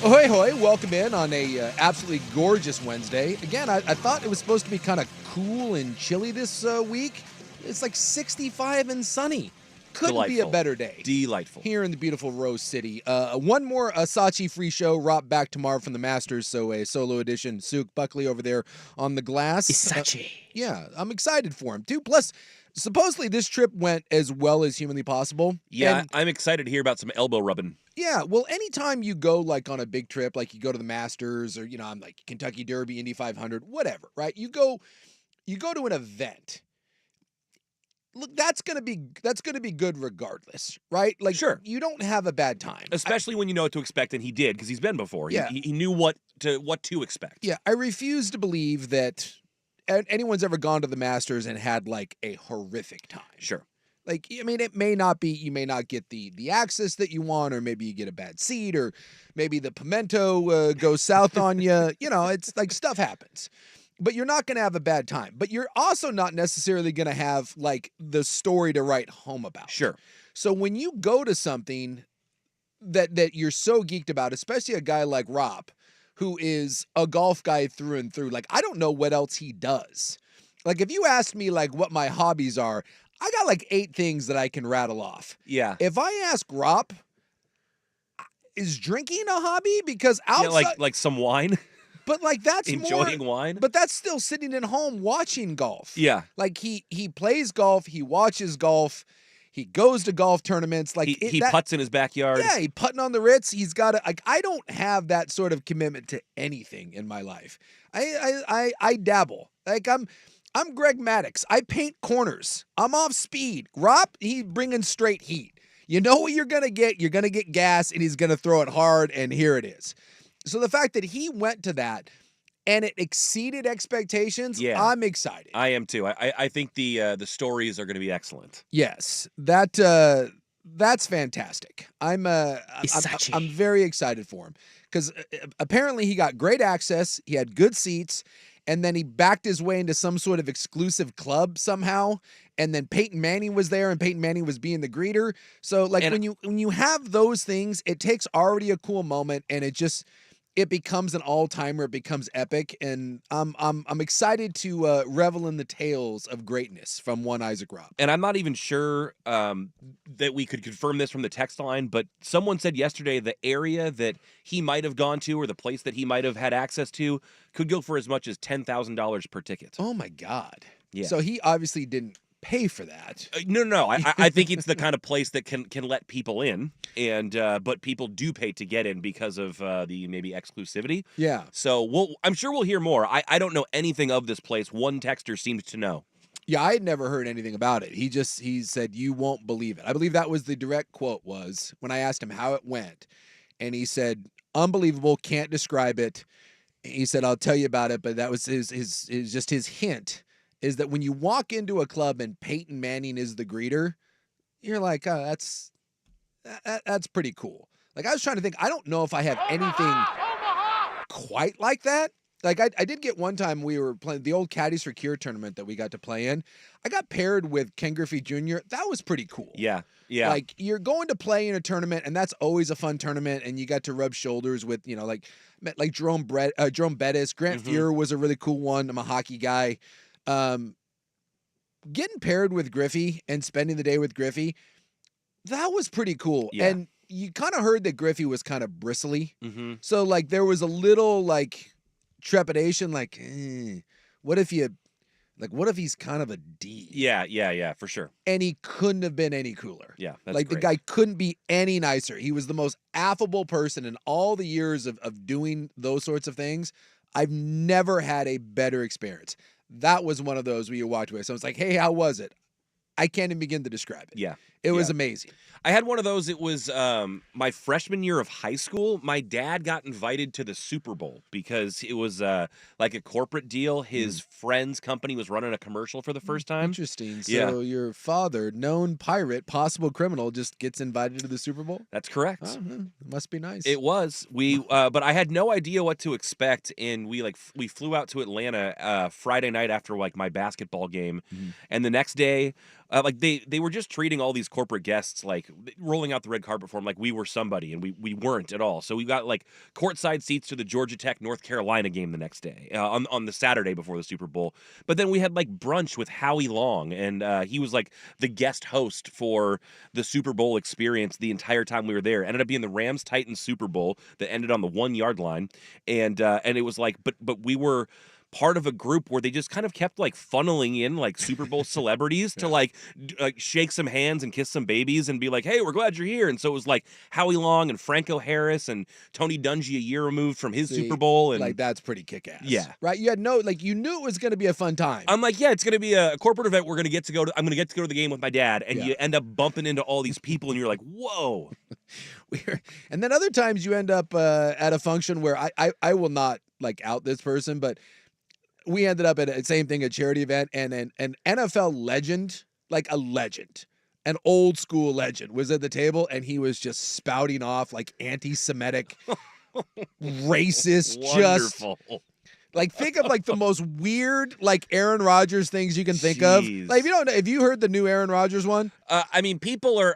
Ahoy, hoy, welcome in on a absolutely gorgeous Wednesday. Again, I thought it was supposed to be kind of cool and chilly this week. It's like 65 and sunny. Couldn't be a better day. Delightful. Here in the beautiful Rose City. One more Saatchi free show. Rob back tomorrow from the Masters, so a solo edition. Suk Buckley over there on the glass. Saatchi. Yeah, I'm excited for him, too. Plus, supposedly this trip went as well as humanly possible. Yeah, And I'm excited to hear about some elbow rubbing. yeah, well, anytime you go like on a big trip, like you go to the Masters or I'm like Kentucky Derby, Indy 500, whatever, right? You go to an event. Look, that's gonna be good regardless, right? Like, Sure. you don't have a bad time, Especially when you know what to expect, and he did, because he's been before. Yeah. He knew what to expect. Yeah, I refuse to believe that anyone's ever gone to the Masters and had like a horrific time. Sure. Like, I mean, it may not be, you may not get the access that you want, or maybe you get a bad seat, or maybe the pimento goes south on you. It's like stuff happens. But you're not going to have a bad time. But you're also not necessarily going to have like the story to write home about. Sure. So when you go to something that you're so geeked about, especially a guy like Rob, who is a golf guy through and through, like, I don't know what else he does. Like, if you asked me like what my hobbies are, I got like 8 things that I can rattle off. Yeah. If I ask Rob, is drinking a hobby? Because outside, Yeah, like some wine. but like that's Enjoying more, wine. but that's still sitting at home watching golf. Yeah. Like he plays golf, he watches golf, he goes to golf tournaments. Like he putts in his backyard. Yeah, he putting on the Ritz. He's got to, like, I don't have that sort of commitment to anything in my life. I dabble. Like I'm Greg Maddux. I paint corners. I'm off speed. Rob, he's bringing straight heat. You know what you're going to get? You're going to get gas, and he's going to throw it hard, and here it is. So the fact that he went to that and it exceeded expectations, Yeah. I'm excited. I am too. I think the stories are going to be excellent. Yes, that's fantastic. I'm very excited for him because apparently he got great access. He had good seats. And then he backed his way into some sort of exclusive club somehow. And then Peyton Manning was there, and Peyton Manning was being the greeter. So like when you have those things, it takes already a cool moment, and it becomes an all-timer. It becomes epic, and I'm excited to revel in the tales of greatness from one Isaac Robb. And I'm not even sure that we could confirm this from the text line, but someone said yesterday the area that he might have gone to, or the place that he might have had access to, could go for as much as $10,000 per ticket. Oh my God! Yeah. So he obviously didn't pay for that. No. I think it's the kind of place that can let people in, and but people do pay to get in because of the maybe exclusivity. Yeah. So I'm sure we'll hear more. I don't know anything of this place. One texter seemed to know. Yeah, I had never heard anything about it. He said, "You won't believe it." I believe that was the direct quote was when I asked him how it went, and he said, "Unbelievable, can't describe it." He said, "I'll tell you about it," but that was his hint. Is that when you walk into a club and Peyton Manning is the greeter, you're like, oh, that's pretty cool. Like, I was trying to think, I don't know if I have anything quite like that. Like, I did get one time we were playing the old Caddies for Cure tournament that we got to play in. I got paired with Ken Griffey Jr. That was pretty cool. Yeah. Like, you're going to play in a tournament, and that's always a fun tournament, and you got to rub shoulders with, like Jerome Bettis. Grant Fuhrer was a really cool one. I'm a hockey guy. Getting paired with Griffey and spending the day with Griffey, that was pretty cool. Yeah. And you kind of heard that Griffey was kind of bristly. Mm-hmm. So like there was a little like trepidation, like, what if he's kind of a D? Yeah, for sure. And he couldn't have been any cooler. Yeah, that's like great. The guy couldn't be any nicer. He was the most affable person in all the years of doing those sorts of things. I've never had a better experience. That was one of those where you walked away. So it's like, hey, how was it? I can't even begin to describe it. Yeah. It was amazing. I had one of those. It was my freshman year of high school. My dad got invited to the Super Bowl because it was like a corporate deal. His friend's company was running a commercial for the first time. Interesting. So your father, known pirate, possible criminal, just gets invited to the Super Bowl? That's correct. Oh, must be nice. It was. But I had no idea what to expect, and we flew out to Atlanta Friday night after like my basketball game, and the next day, they were just treating all these corporate guests like rolling out the red carpet for him like we were somebody, and we weren't at all. So we got like courtside seats to the Georgia Tech North Carolina game the next day on the Saturday before the Super Bowl. But then we had like brunch with Howie Long, and he was like the guest host for the Super Bowl experience the entire time we were there. It ended up being the Rams-Titans Super Bowl that ended on the 1-yard line, and it was like, but we were part of a group where they just kind of kept like funneling in like Super Bowl celebrities to like shake some hands and kiss some babies and be like, hey, we're glad you're here. And so it was like Howie Long and Franco Harris and Tony Dungy a year removed from his Super Bowl. And like, that's pretty kick-ass. Yeah. Right? You had you knew it was going to be a fun time. I'm like, yeah, it's going to be a corporate event. I'm going to get to go to the game with my dad. And you end up bumping into all these people and you're like, whoa. And then other times you end up at a function where I will not like out this person, but we ended up at a same thing, a charity event, and an NFL legend, like a legend, an old school legend, was at the table, and he was just spouting off like anti-Semitic, racist, Wonderful. just like think of like the most weird like Aaron Rodgers things you can think of. Like if you heard the new Aaron Rodgers one, I mean, people are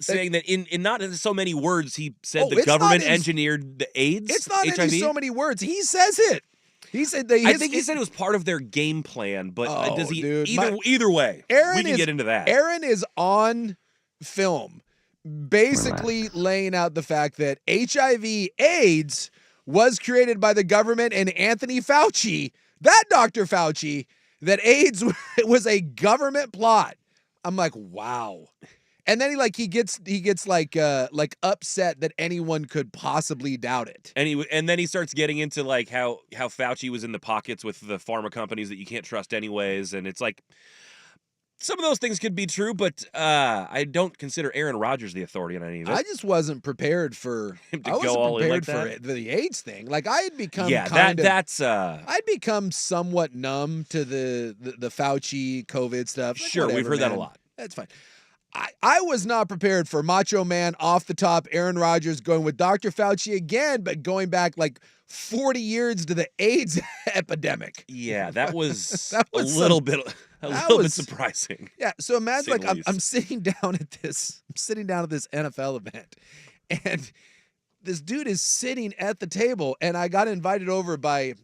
saying that in not in so many words, he said the government engineered the AIDS. It's not HIV? in so many words. He says it. He said I think he said it was part of their game plan, but does he? Dude, either way, we can get into that. Aaron is on film, basically laying out the fact that HIV/AIDS was created by the government and Anthony Fauci, that Dr. Fauci, that AIDS was a government plot. I'm like, wow. And then he gets like upset that anyone could possibly doubt it. And then he starts getting into like how Fauci was in the pockets with the pharma companies that you can't trust anyways, and it's like some of those things could be true, but I don't consider Aaron Rodgers the authority on any of it. I just wasn't prepared for him to go all in like that. For the AIDS thing. Like I had become I'd become somewhat numb to the Fauci COVID stuff. Like, sure, whatever, we've heard that a lot. That's fine. I was not prepared for Macho Man off the top Aaron Rodgers going with Dr. Fauci again, but going back like 40 years to the AIDS epidemic. Yeah, that was a little bit surprising. Yeah, so imagine like I'm sitting down at this NFL event, and this dude is sitting at the table, and I got invited over by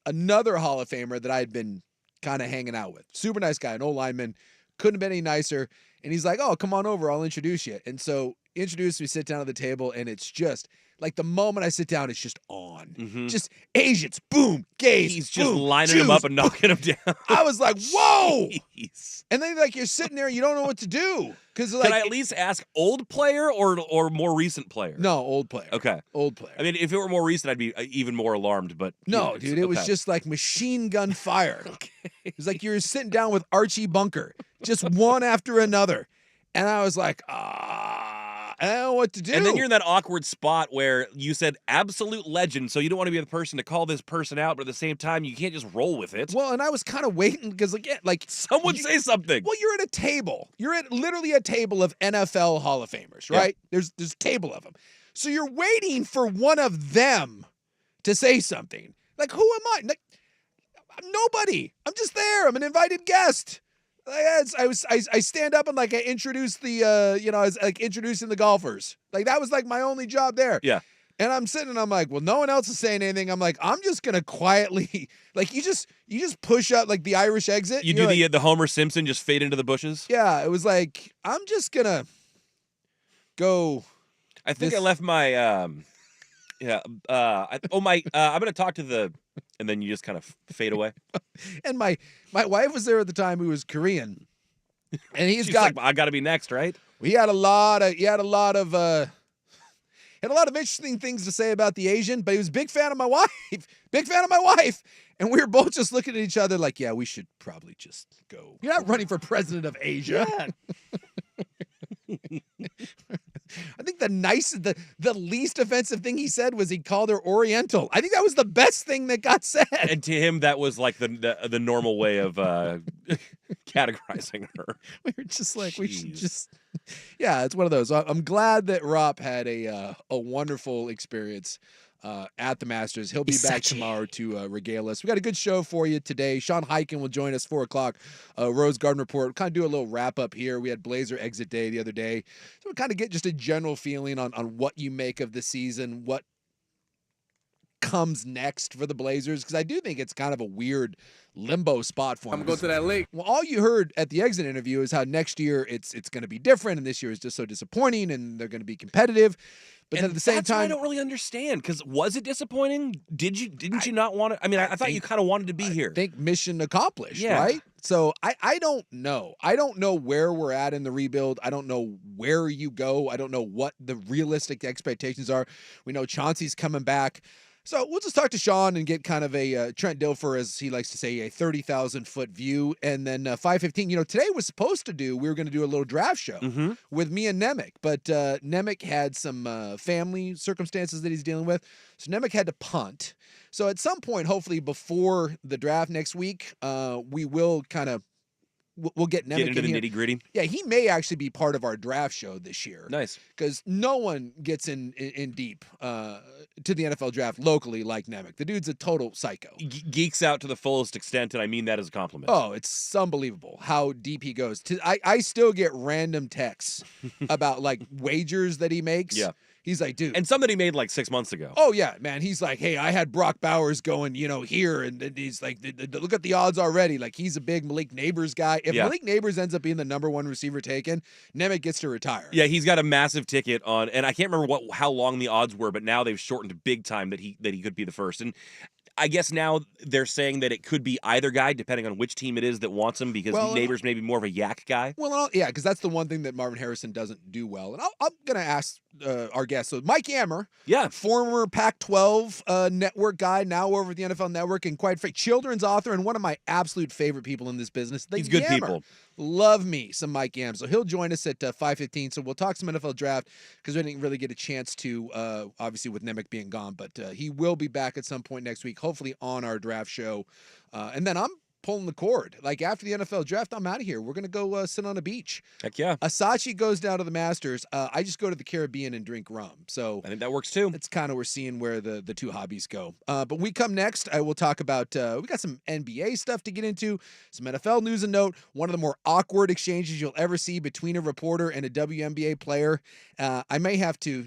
another Hall of Famer that I had been kind of hanging out with. Super nice guy, an old lineman, couldn't have been any nicer. And he's like, oh, come on over, I'll introduce you. And so introduce me, sit down at the table, and it's just like the moment I sit down, it's just on. Mm-hmm. Just Asians, boom, gays. He's just boom, lining Jews, them up and knocking them down. I was like, whoa. Jeez. And then like you're sitting there, you don't know what to do. Because like, can I at least ask old player or more recent player? No, old player. Okay. Old player. I mean, if it were more recent, I'd be even more alarmed, but no, dude, it was just like machine gun fire. Okay. It was like you were sitting down with Archie Bunker, just one after another. And I was like, I don't know what to do. And then you're in that awkward spot where you said absolute legend, so you don't want to be the person to call this person out, but at the same time, you can't just roll with it. Well, and I was kind of waiting because, again, like someone say something. Well, you're at a table. You're at literally a table of NFL Hall of Famers, right? Yeah. There's a table of them. So you're waiting for one of them to say something. Like, who am I? Like, I'm nobody. I'm just there. I'm an invited guest. I stand up and like I introduce the I was like introducing the golfers. Like that was like my only job there. Yeah. And I'm sitting and I'm like, well, no one else is saying anything. I'm like, I'm just gonna quietly like you just push up like the Irish exit. You do the Homer Simpson just fade into the bushes? Yeah, it was like I'm just gonna go. I think I left my I'm gonna talk to the, and then you just kind of fade away. And my wife was there at the time, who was Korean, and She's like, I got to be next, right? He had a lot of interesting things to say about the Asian, but he was a big fan of my wife, and we were both just looking at each other like, yeah, we should probably just go. You're not running for president of Asia. Yeah. I think the least offensive thing he said was he called her Oriental. I think that was the best thing that got said. And to him, that was like the normal way of categorizing her. We were just like, we should just, yeah, it's one of those. I'm glad that Rop had a wonderful experience at the Masters. He'll be back Isachi. tomorrow to regale us. We got a good show for you today. Sean Hyken will join us 4 o'clock. Rose Garden Report. We'll kind of do a little wrap up here. We had Blazer exit day the other day, so we'll kind of get just a general feeling on what you make of the season, what comes next for the Blazers, because I do think it's kind of a weird limbo spot for them. I'm going to go to that lake. Well, all you heard at the exit interview is how next year it's going to be different, and this year is just so disappointing, and they're going to be competitive. But then at the same that's what time, I don't really understand, because was it disappointing? Didn't you not want to? I mean, I thought you kind of wanted to be here. I think mission accomplished, Yeah. right? So I don't know. I don't know where we're at in the rebuild. I don't know where you go. I don't know what the realistic expectations are. We know Chauncey's coming back. So we'll just talk to Sean and get kind of a Trent Dilfer, as he likes to say, a 30,000-foot view. And then 5:15, today was supposed to we were going to do a little draft show with me and Nemec. But Nemec had some family circumstances that he's dealing with. So Nemec had to punt. So at some point, hopefully before the draft next week, we will kind of we'll get Nemec Get into in the here. nitty gritty. Yeah, he may actually be part of our draft show this year. Nice. Because no one gets in deep to the NFL draft locally like Nemec. The dude's a total psycho. Geeks out to the fullest extent, and I mean that as a compliment. Oh, it's unbelievable how deep he goes. I still get random texts about like wagers that he makes. Yeah. He's like, dude. And somebody made like 6 months ago. Oh, yeah, man. He's like, hey, I had Brock Bowers going, here. And he's like, look at the odds already. Like, he's a big Malik Neighbors guy. If Malik Neighbors ends up being the number 1 receiver taken, Nemec gets to retire. Yeah, he's got a massive ticket on, and I can't remember how long the odds were, but now they've shortened big time that he could be the first. And I guess now they're saying that it could be either guy, depending on which team it is that wants him, because Neighbors may be more of a yak guy. Well, yeah, because that's the one thing that Marvin Harrison doesn't do well. And I'm going to ask our guest. So Mike Yammer, former Pac-12 network guy, now over at the NFL Network, and quite frankly, children's author and one of my absolute favorite people in this business. He's good Yammer. people. Love me some Mike Yam. So he'll join us at 5:15. So we'll talk some NFL draft because we didn't really get a chance to, obviously with Nemec being gone, but he will be back at some point next week, hopefully on our draft show. And then I'm pulling the cord. Like after the NFL draft, I'm out of here. We're going to go sit on a beach. Heck yeah. Isachi goes down to the Masters. I just go to the Caribbean and drink rum. So I think that works too. That's kind of we're seeing where the two hobbies go. But we come next. I will talk about, we got some NBA stuff to get into, some NFL news and note. One of the more awkward exchanges you'll ever see between a reporter and a WNBA player. I may have to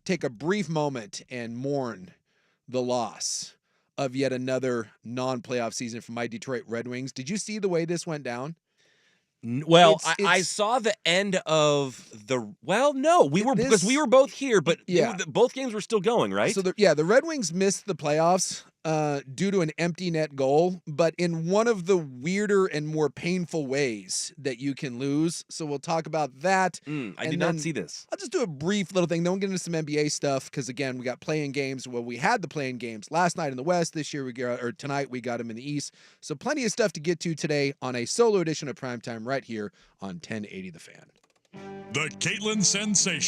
take a brief moment and mourn the loss of yet another non-playoff season for my Detroit Red Wings. Did you see the way this went down? Well, I saw the end of the. Well, no, because we were both here, but both games were still going, right? So the Red Wings missed the playoffs due to an empty net goal, but in one of the weirder and more painful ways that you can lose. So we'll talk about that. I did not see this. I'll just do a brief little thing. Then we'll get into some NBA stuff because again, we got play-in games. Well, we had the play-in games last night in the West. This year tonight we got them in the East. So plenty of stuff to get to today on a solo edition of Primetime right here on 1080 The Fan. The Caitlin Sensation.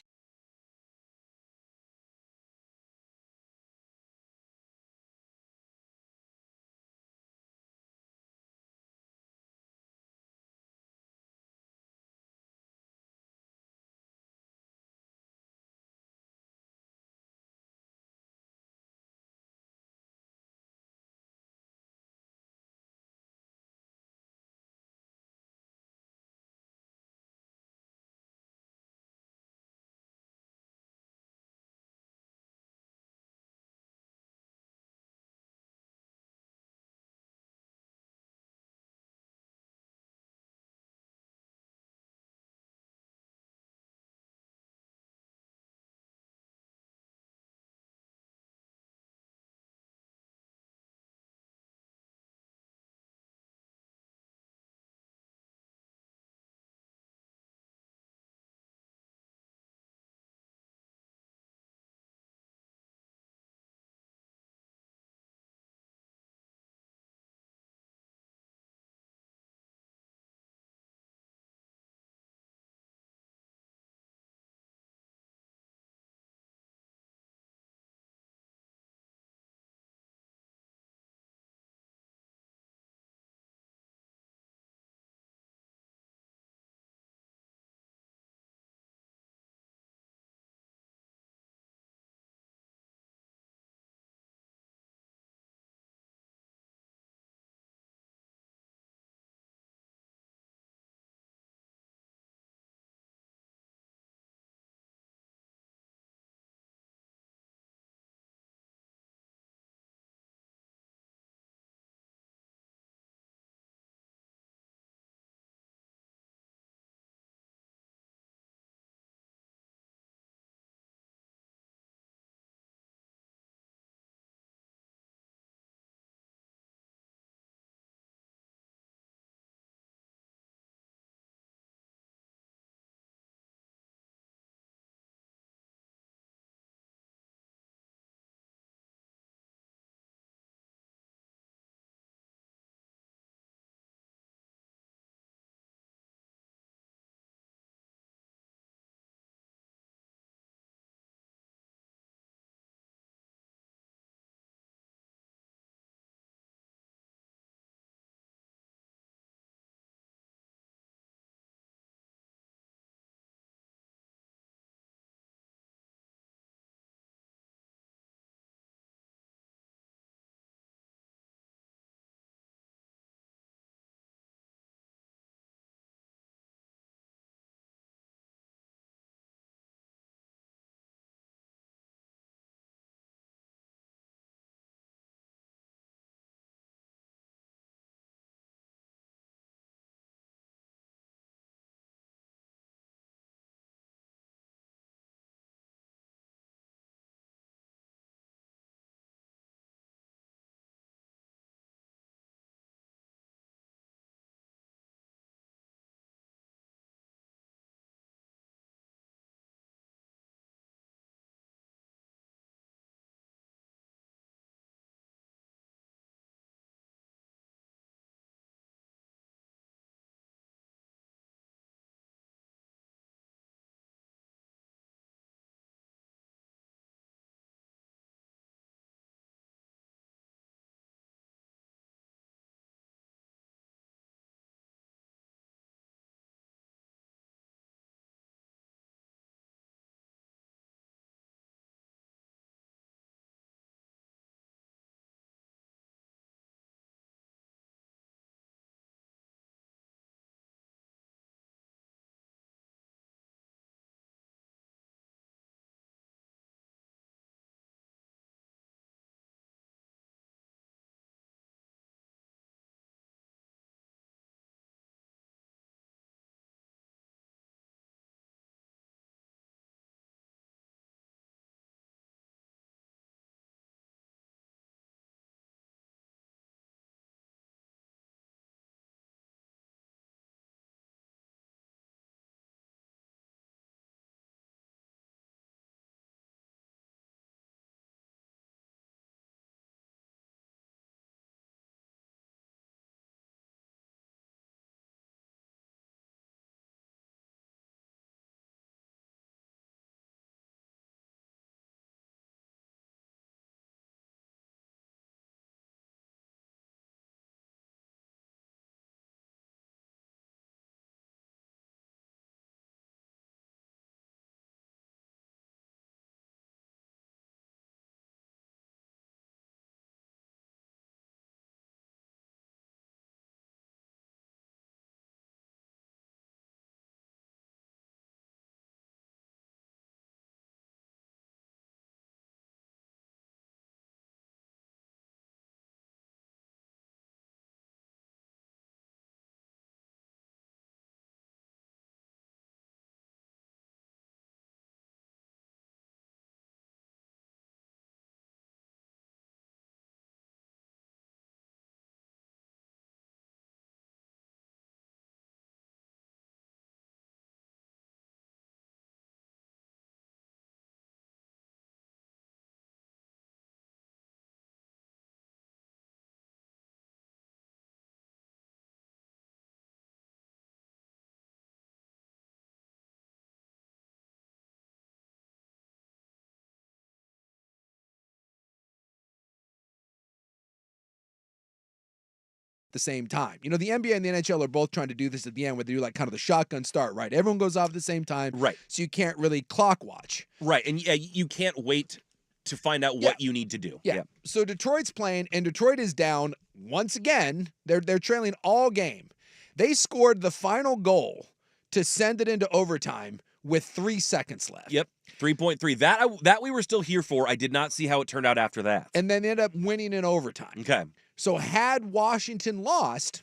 the same time. You know, the NBA and the NHL are both trying to do this at the end where they do like kind of the shotgun start, right? Everyone goes off at the same time. Right. So you can't really clock watch. Right. And yeah, you can't wait to find out what you need to do. Yeah. So Detroit's playing, and Detroit is down once again. They're trailing all game. They scored the final goal to send it into overtime with 3 seconds left. Yep. 3.3. That we were still here for. I did not see how it turned out after that. And then they ended up winning in overtime. Okay. So had Washington lost,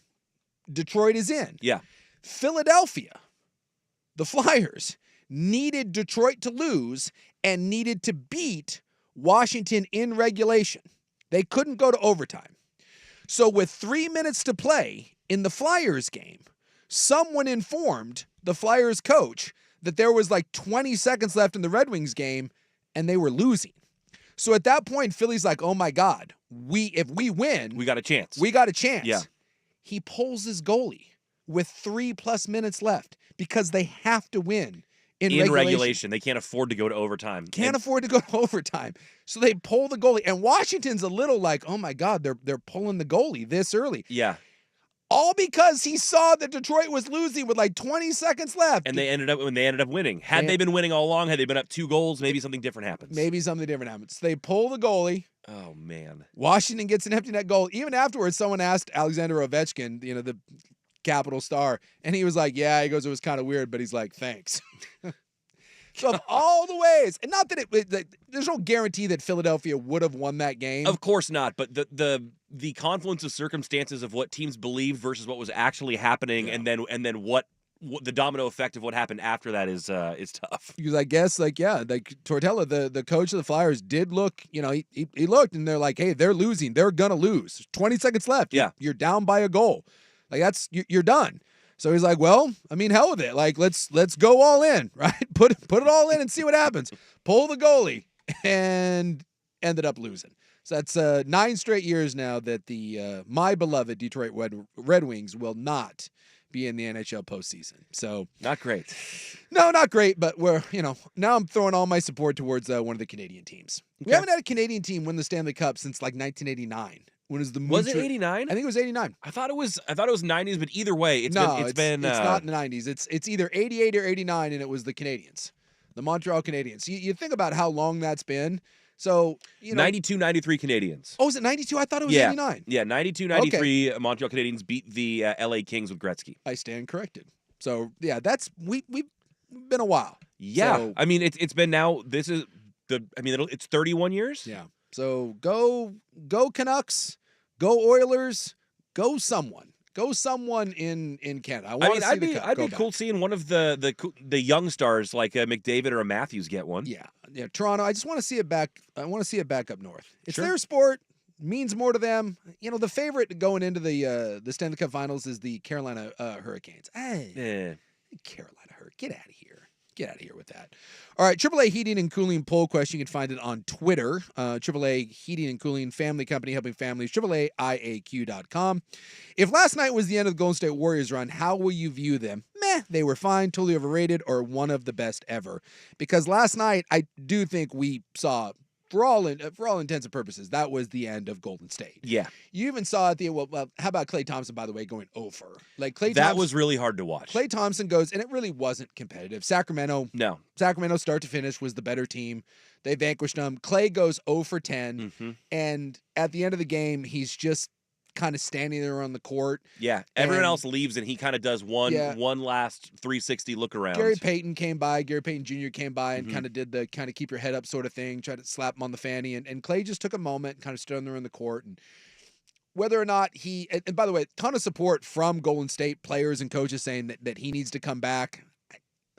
Detroit is in. Yeah. Philadelphia, the Flyers, needed Detroit to lose and needed to beat Washington in regulation. They couldn't go to overtime. So with 3 minutes to play in the Flyers game, someone informed the Flyers coach that there was like 20 seconds left in the Red Wings game and they were losing. So at that point, Philly's like, oh my God, if we win, we got a chance. We got a chance. Yeah. He pulls his goalie with 3+ minutes left because they have to win in regulation. They can't afford to go to overtime. Can't afford to go to overtime. So they pull the goalie. And Washington's a little like, oh my God, they're pulling the goalie this early. Yeah. All because he saw that Detroit was losing with like 20 seconds left. And they ended up winning. Had they been winning all along, had they been up 2 goals, maybe something different happens. Maybe something different happens. They pull the goalie. Oh man. Washington gets an empty net goal. Even afterwards, someone asked Alexander Ovechkin, you know, the Capital star, and he was like, yeah, he goes, it was kind of weird, but he's like, thanks. So of all the ways, and not that there's no guarantee that Philadelphia would have won that game. Of course not, but the confluence of circumstances of what teams believed versus what was actually happening, and then what the domino effect of what happened after that is tough. Because I guess Tortella, the coach of the Flyers, did look, you know, he looked, and they're like, hey, they're losing, they're gonna lose. 20 seconds left. Yeah, you're down by a goal. Like you're done. So he's like, well, I mean, hell with it. Like, let's go all in, right? Put it all in and see what happens. Pull the goalie and ended up losing. So that's 9 straight years now that the my beloved Detroit Red Wings will not be in the NHL postseason. So not great. No, not great. But now I'm throwing all my support towards one of the Canadian teams. Okay. We haven't had a Canadian team win the Stanley Cup since like 1989. When was it 89? I think it was 89. I thought it was 90s, but either way, it's not in the 90s. It's either 88 or 89, and it was the Canadiens, the Montreal Canadiens. You think about how long that's been. So 92, 93 Canadiens. Oh, is it 92? I thought it was 89. Yeah, 92, 93 Montreal Canadiens beat the LA Kings with Gretzky. I stand corrected. So yeah, we've been a while. Yeah, so, I mean it's been now. This is it's 31 years. Yeah. So go Canucks, go Oilers, go someone in Canada. I'd be cool seeing one of the young stars like a McDavid or a Matthews get one. Yeah, Toronto. I just want to see it back. I want to see it back up north. It's sure. Their sport, means more to them. You know, the favorite going into the Stanley Cup Finals is the Carolina Hurricanes. Hey, Carolina Hurricanes, get out of here. Get out of here with that. All right, AAA Heating and Cooling poll question. You can find it on Twitter. AAA Heating and Cooling, family company helping families, AAAIAQ.com. If last night was the end of the Golden State Warriors run, how will you view them? Meh, they were fine, totally overrated, or one of the best ever. Because last night, I do think we saw, for all intents and purposes, that was the end of Golden State. Yeah. You even saw at the well, how about Klay Thompson, by the way, going over? Like that was really hard to watch. Klay Thompson goes, and it really wasn't competitive. Sacramento start to finish was the better team. They vanquished them. Klay goes 0 for 10, and at the end of the game, he's just kind of standing there on the court. Yeah, everyone else leaves, and he kind of does one last 360 look around. Gary Payton Jr. came by and kind of did the kind of keep your head up sort of thing, tried to slap him on the fanny, and Klay just took a moment and kind of stood there in the court. And whether or not and by the way, ton of support from Golden State players and coaches saying that he needs to come back.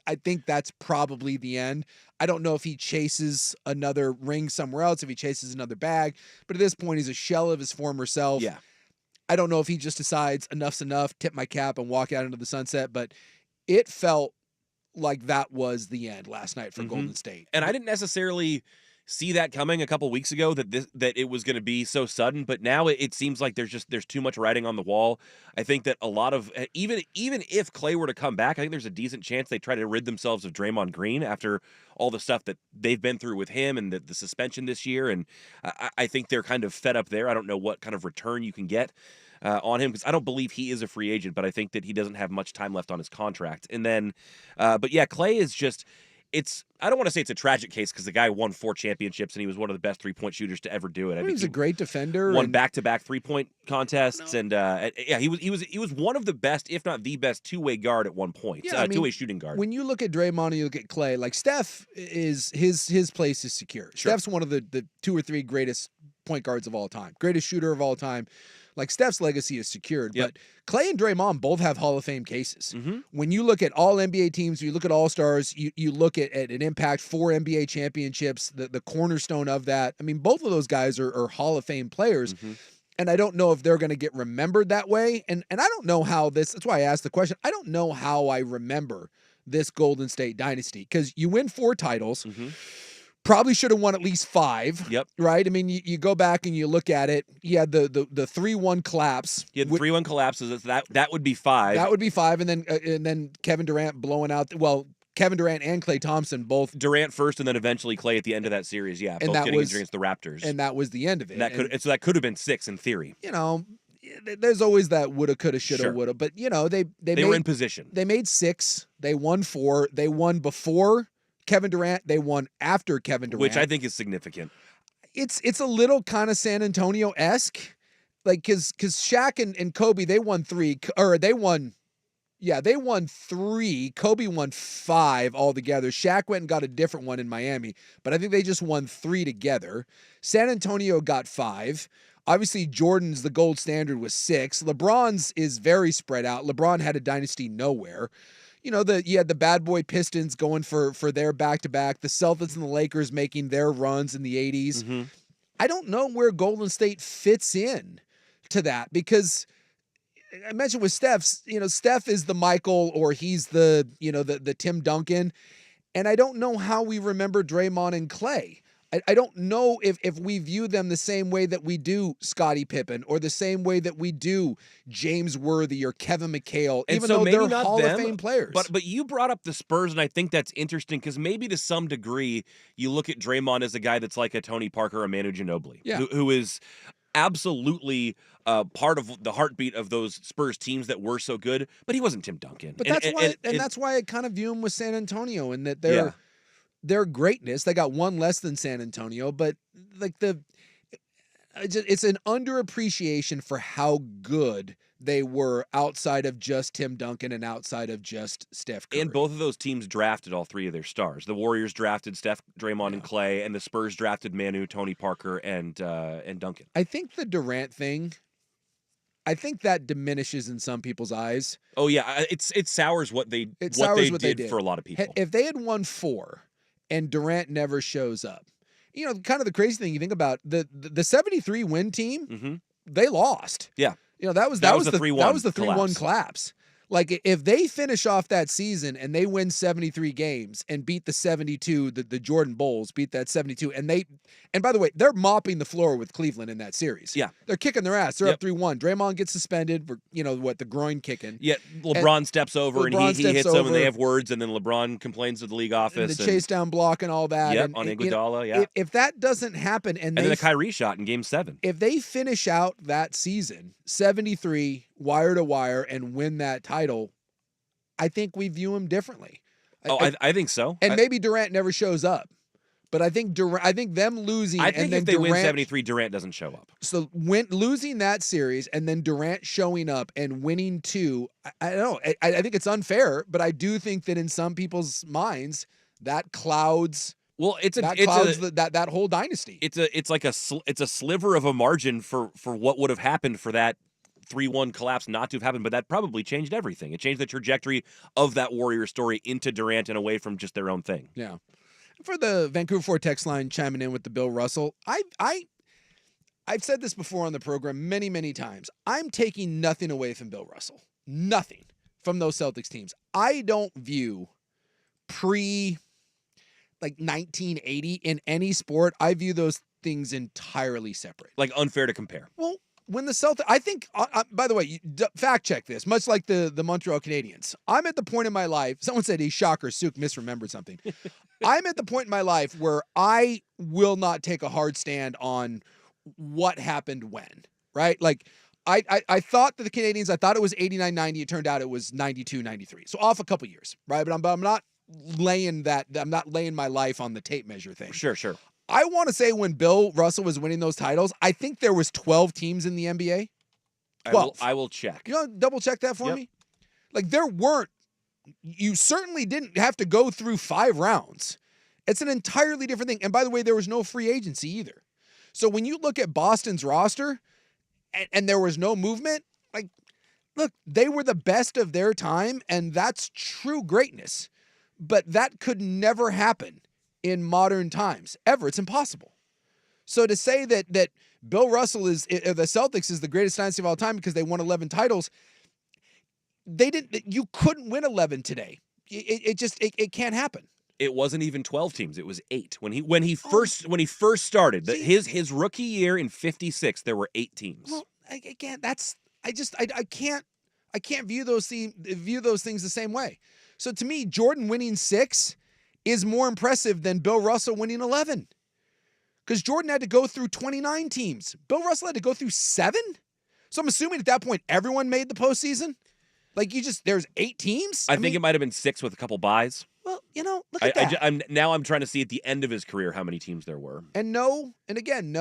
I think that's probably the end. I don't know if he chases another ring somewhere else, if he chases another bag, but at this point, he's a shell of his former self. Yeah. I don't know if he just decides enough's enough, tip my cap, and walk out into the sunset, but it felt like that was the end last night for Golden State. And I didn't necessarily see that coming a couple weeks ago that it was going to be so sudden, but now it seems like there's too much writing on the wall. I think that a lot of even if Klay were to come back, I think there's a decent chance they try to rid themselves of Draymond Green after all the stuff that they've been through with him and the suspension this year, and I think they're kind of fed up there. I don't know what kind of return you can get on him because I don't believe he is a free agent, but I think that he doesn't have much time left on his contract. And then, but yeah, Clay is just. I don't want to say it's a tragic case because the guy won 4 championships and he was one of the best 3-point shooters to ever do it. I think he's a great defender. Won back-to-back 3-point contests, and yeah, he was one of the best, if not the best, two-way guard at one point. Yeah, two-way shooting guard. When you look at Draymond and you look at Clay, like Steph is his place is secure. Sure. Steph's one of the 2 or 3 greatest point guards of all time, greatest shooter of all time. Like Steph's legacy is secured, but Clay and Draymond both have Hall of Fame cases. When you look at all NBA teams, you look at All-Stars, you look at an impact, 4 NBA championships, the cornerstone of that. I mean, both of those guys are Hall of Fame players. And I don't know if they're going to get remembered that way. And I don't know how that's why I asked the question. I don't know how I remember this Golden State dynasty because you win 4 titles. Probably should have won at least 5. Yep. Right? I mean, you go back and you look at it. You had the 3-1 collapse. Yeah, the 3-1 collapses. That would be 5. That would be 5. And then Kevin Durant blowing out. Kevin Durant and Klay Thompson both. Durant first, and then eventually Klay at the end of that series. Yeah, and both getting against the Raptors. And that was the end of it. So that could have been 6 in theory. You know, there's always that woulda, coulda, shoulda, Sure. woulda. But you know, they were in position. They made 6. They won 4. They won before Kevin Durant. They won after Kevin Durant, which I think is significant. It's a little kind of San Antonio-esque, like because Shaq and Kobe, they won 3, or they won 3. Kobe won 5 altogether. Shaq went and got a different one in Miami, but I think they just won 3 together. San Antonio got 5. Obviously, Jordan's the gold standard was 6. LeBron's is very spread out. LeBron had a dynasty nowhere. You know, you had the bad boy Pistons going for their back-to-back, the Celtics and the Lakers making their runs in the 80s. I don't know where Golden State fits in to that because I mentioned with Steph is the Michael or he's the Tim Duncan, and I don't know how we remember Draymond and Clay. I don't know if we view them the same way that we do Scottie Pippen or the same way that we do James Worthy or Kevin McHale, and even so though maybe they're not Hall them, of Fame players. But you brought up the Spurs, and I think that's interesting because maybe to some degree you look at Draymond as a guy that's like a Tony Parker or Manu Ginobili, who is absolutely part of the heartbeat of those Spurs teams that were so good, but he wasn't Tim Duncan. But that's why I kind of view him with San Antonio and that their greatness. They got 1 less than San Antonio, but like it's an underappreciation for how good they were outside of just Tim Duncan and outside of just Steph Curry. And both of those teams drafted all 3 of their stars. The Warriors drafted Steph, Draymond, and Clay, and the Spurs drafted Manu, Tony Parker, and Duncan. I think the Durant thing, I think that diminishes in some people's eyes. Oh yeah, it sours what they did for a lot of people. If they had won 4 and Durant never shows up, you know, kind of the crazy thing you think about the 73 win team, they lost. Yeah. You know, that was the 3-1 collapse. Like if they finish off that season and they win 73 games and beat the 72, the Jordan Bulls beat that 72, and by the way, they're mopping the floor with Cleveland in that series. Yeah. They're kicking their ass. They're up 3-1. Draymond gets suspended for, the groin kicking. Yeah, LeBron steps over and he hits them and they have words, and then LeBron complains to the league office. And the chase down block and all that. Yep, and, on Iguodala, If that doesn't happen and then the Kyrie shot in Game 7. If they finish out that season 73 wire to wire and win that title, I think we view him differently. I think so. And maybe Durant never shows up. But I think them losing. I think and then if they Durant, win 73, Durant doesn't show up. So losing that series and then Durant showing up and winning 2, I don't know. I think it's unfair, but I do think that in some people's minds that clouds. Well, that whole dynasty. It's like a sliver of a margin for what would have happened for that 3-1 collapse not to have happened, but that probably changed everything. It changed the trajectory of that Warrior story into Durant and away from just their own thing. Yeah. For the Vancouver 4 text line chiming in with the Bill Russell, I've said this before on the program many, many times. I'm taking nothing away from Bill Russell. Nothing from those Celtics teams. I don't view 1980 in any sport. I view those things entirely separate. Like unfair to compare. Well, when the Celtics, I think, by the way, fact check this, much like the Montreal Canadiens. I'm at the point in my life, someone said, he's shocker, Suk misremembered something. I'm at the point in my life where I will not take a hard stand on what happened when, right? Like, I thought that the Canadians, I thought it was 89-90. It turned out it was 92-93. So off a couple years, right? But I'm not laying that. I'm not laying my life on the tape measure thing. Sure. I want to say when Bill Russell was winning those titles, I think there was 12 teams in the NBA. 12. I will check. You know, double check that for me. Like there weren't. You certainly didn't have to go through 5 rounds. It's an entirely different thing. And by the way, there was no free agency either. So when you look at Boston's roster and there was no movement, like, look, they were the best of their time, and that's true greatness. But that could never happen in modern times, ever. It's impossible. So to say that Bill Russell the Celtics is the greatest dynasty of all time because they won 11 titles, you couldn't win 11 today. It can't happen. It wasn't even 12 teams. It was 8 when he first started. His rookie year in '56, there were 8 teams. Well, again, I can't view those things the same way. So to me, Jordan winning 6 is more impressive than Bill Russell winning 11. Because Jordan had to go through 29 teams. Bill Russell had to go through 7? So I'm assuming at that point everyone made the postseason? Like there's 8 teams? I think it might have been 6 with a couple buys. Well, look at that. I'm trying to see at the end of his career how many teams there were. And again,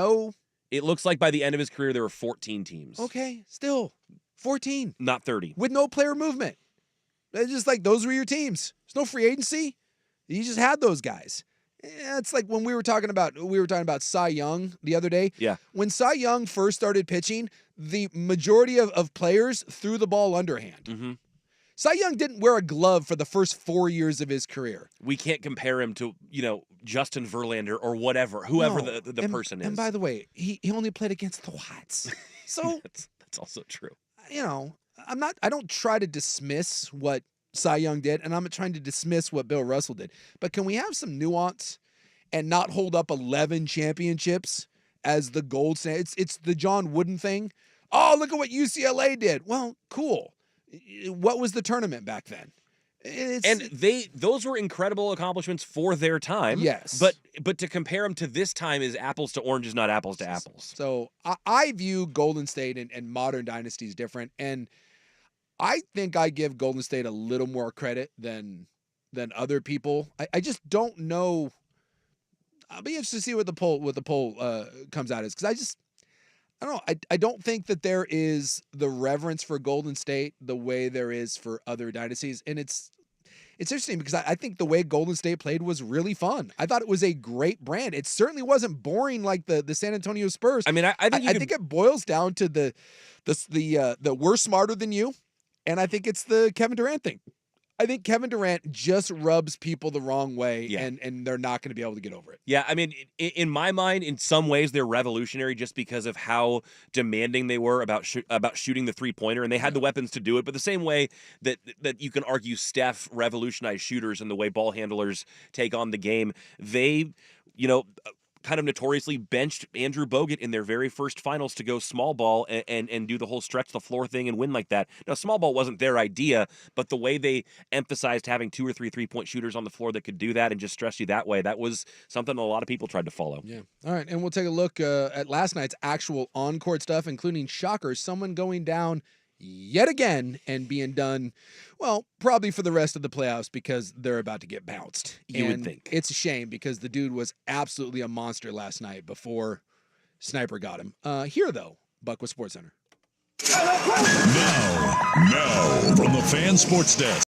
It looks like by the end of his career there were 14 teams. Okay, still 14. Not 30. With no player movement. It's just like those were your teams. There's no free agency. You just had those guys. It's like when we were talking about Cy Young the other day. Yeah. When Cy Young first started pitching, the majority of players threw the ball underhand. Mm-hmm. Cy Young didn't wear a glove for the first 4 years of his career. We can't compare him to, Justin Verlander or whoever the person is. And by the way, he only played against the Watts. So that's also true. I don't try to dismiss what Cy Young did, and I'm not trying to dismiss what Bill Russell did. But can we have some nuance and not hold up 11 championships as the gold standard? It's the John Wooden thing. Oh, look at what UCLA did. Well, cool. What was the tournament back then? Those were incredible accomplishments for their time. Yes. But to compare them to this time is apples to oranges, not apples to apples. So I view Golden State and modern dynasties different, and I think I give Golden State a little more credit than other people. I just don't know. I'll be interested to see what the poll comes out as, because I don't know. I don't think that there is the reverence for Golden State the way there is for other dynasties, and it's interesting because I think the way Golden State played was really fun. I thought it was a great brand. It certainly wasn't boring like the San Antonio Spurs. I mean, I think it boils down to the we're smarter than you. And I think it's the Kevin Durant thing. I think Kevin Durant just rubs people the wrong way, and they're not going to be able to get over it. Yeah, I mean, in my mind, in some ways, they're revolutionary just because of how demanding they were about shooting the three-pointer, and they had the weapons to do it. But the same way that you can argue Steph revolutionized shooters and the way ball handlers take on the game, they, kind of notoriously benched Andrew Bogut in their very first finals to go small ball and do the whole stretch the floor thing and win like that. Now, small ball wasn't their idea, but the way they emphasized having 2 or 3 3-point shooters on the floor that could do that and just stress you that way, that was something a lot of people tried to follow. Yeah. All right, and we'll take a look at last night's actual on-court stuff, including shockers, someone going down yet again and being done, well, probably for the rest of the playoffs because they're about to get bounced. You would think. It's a shame because the dude was absolutely a monster last night before Sniper got him. Here, though, Buck with SportsCenter. Now, from the Fan Sports Desk.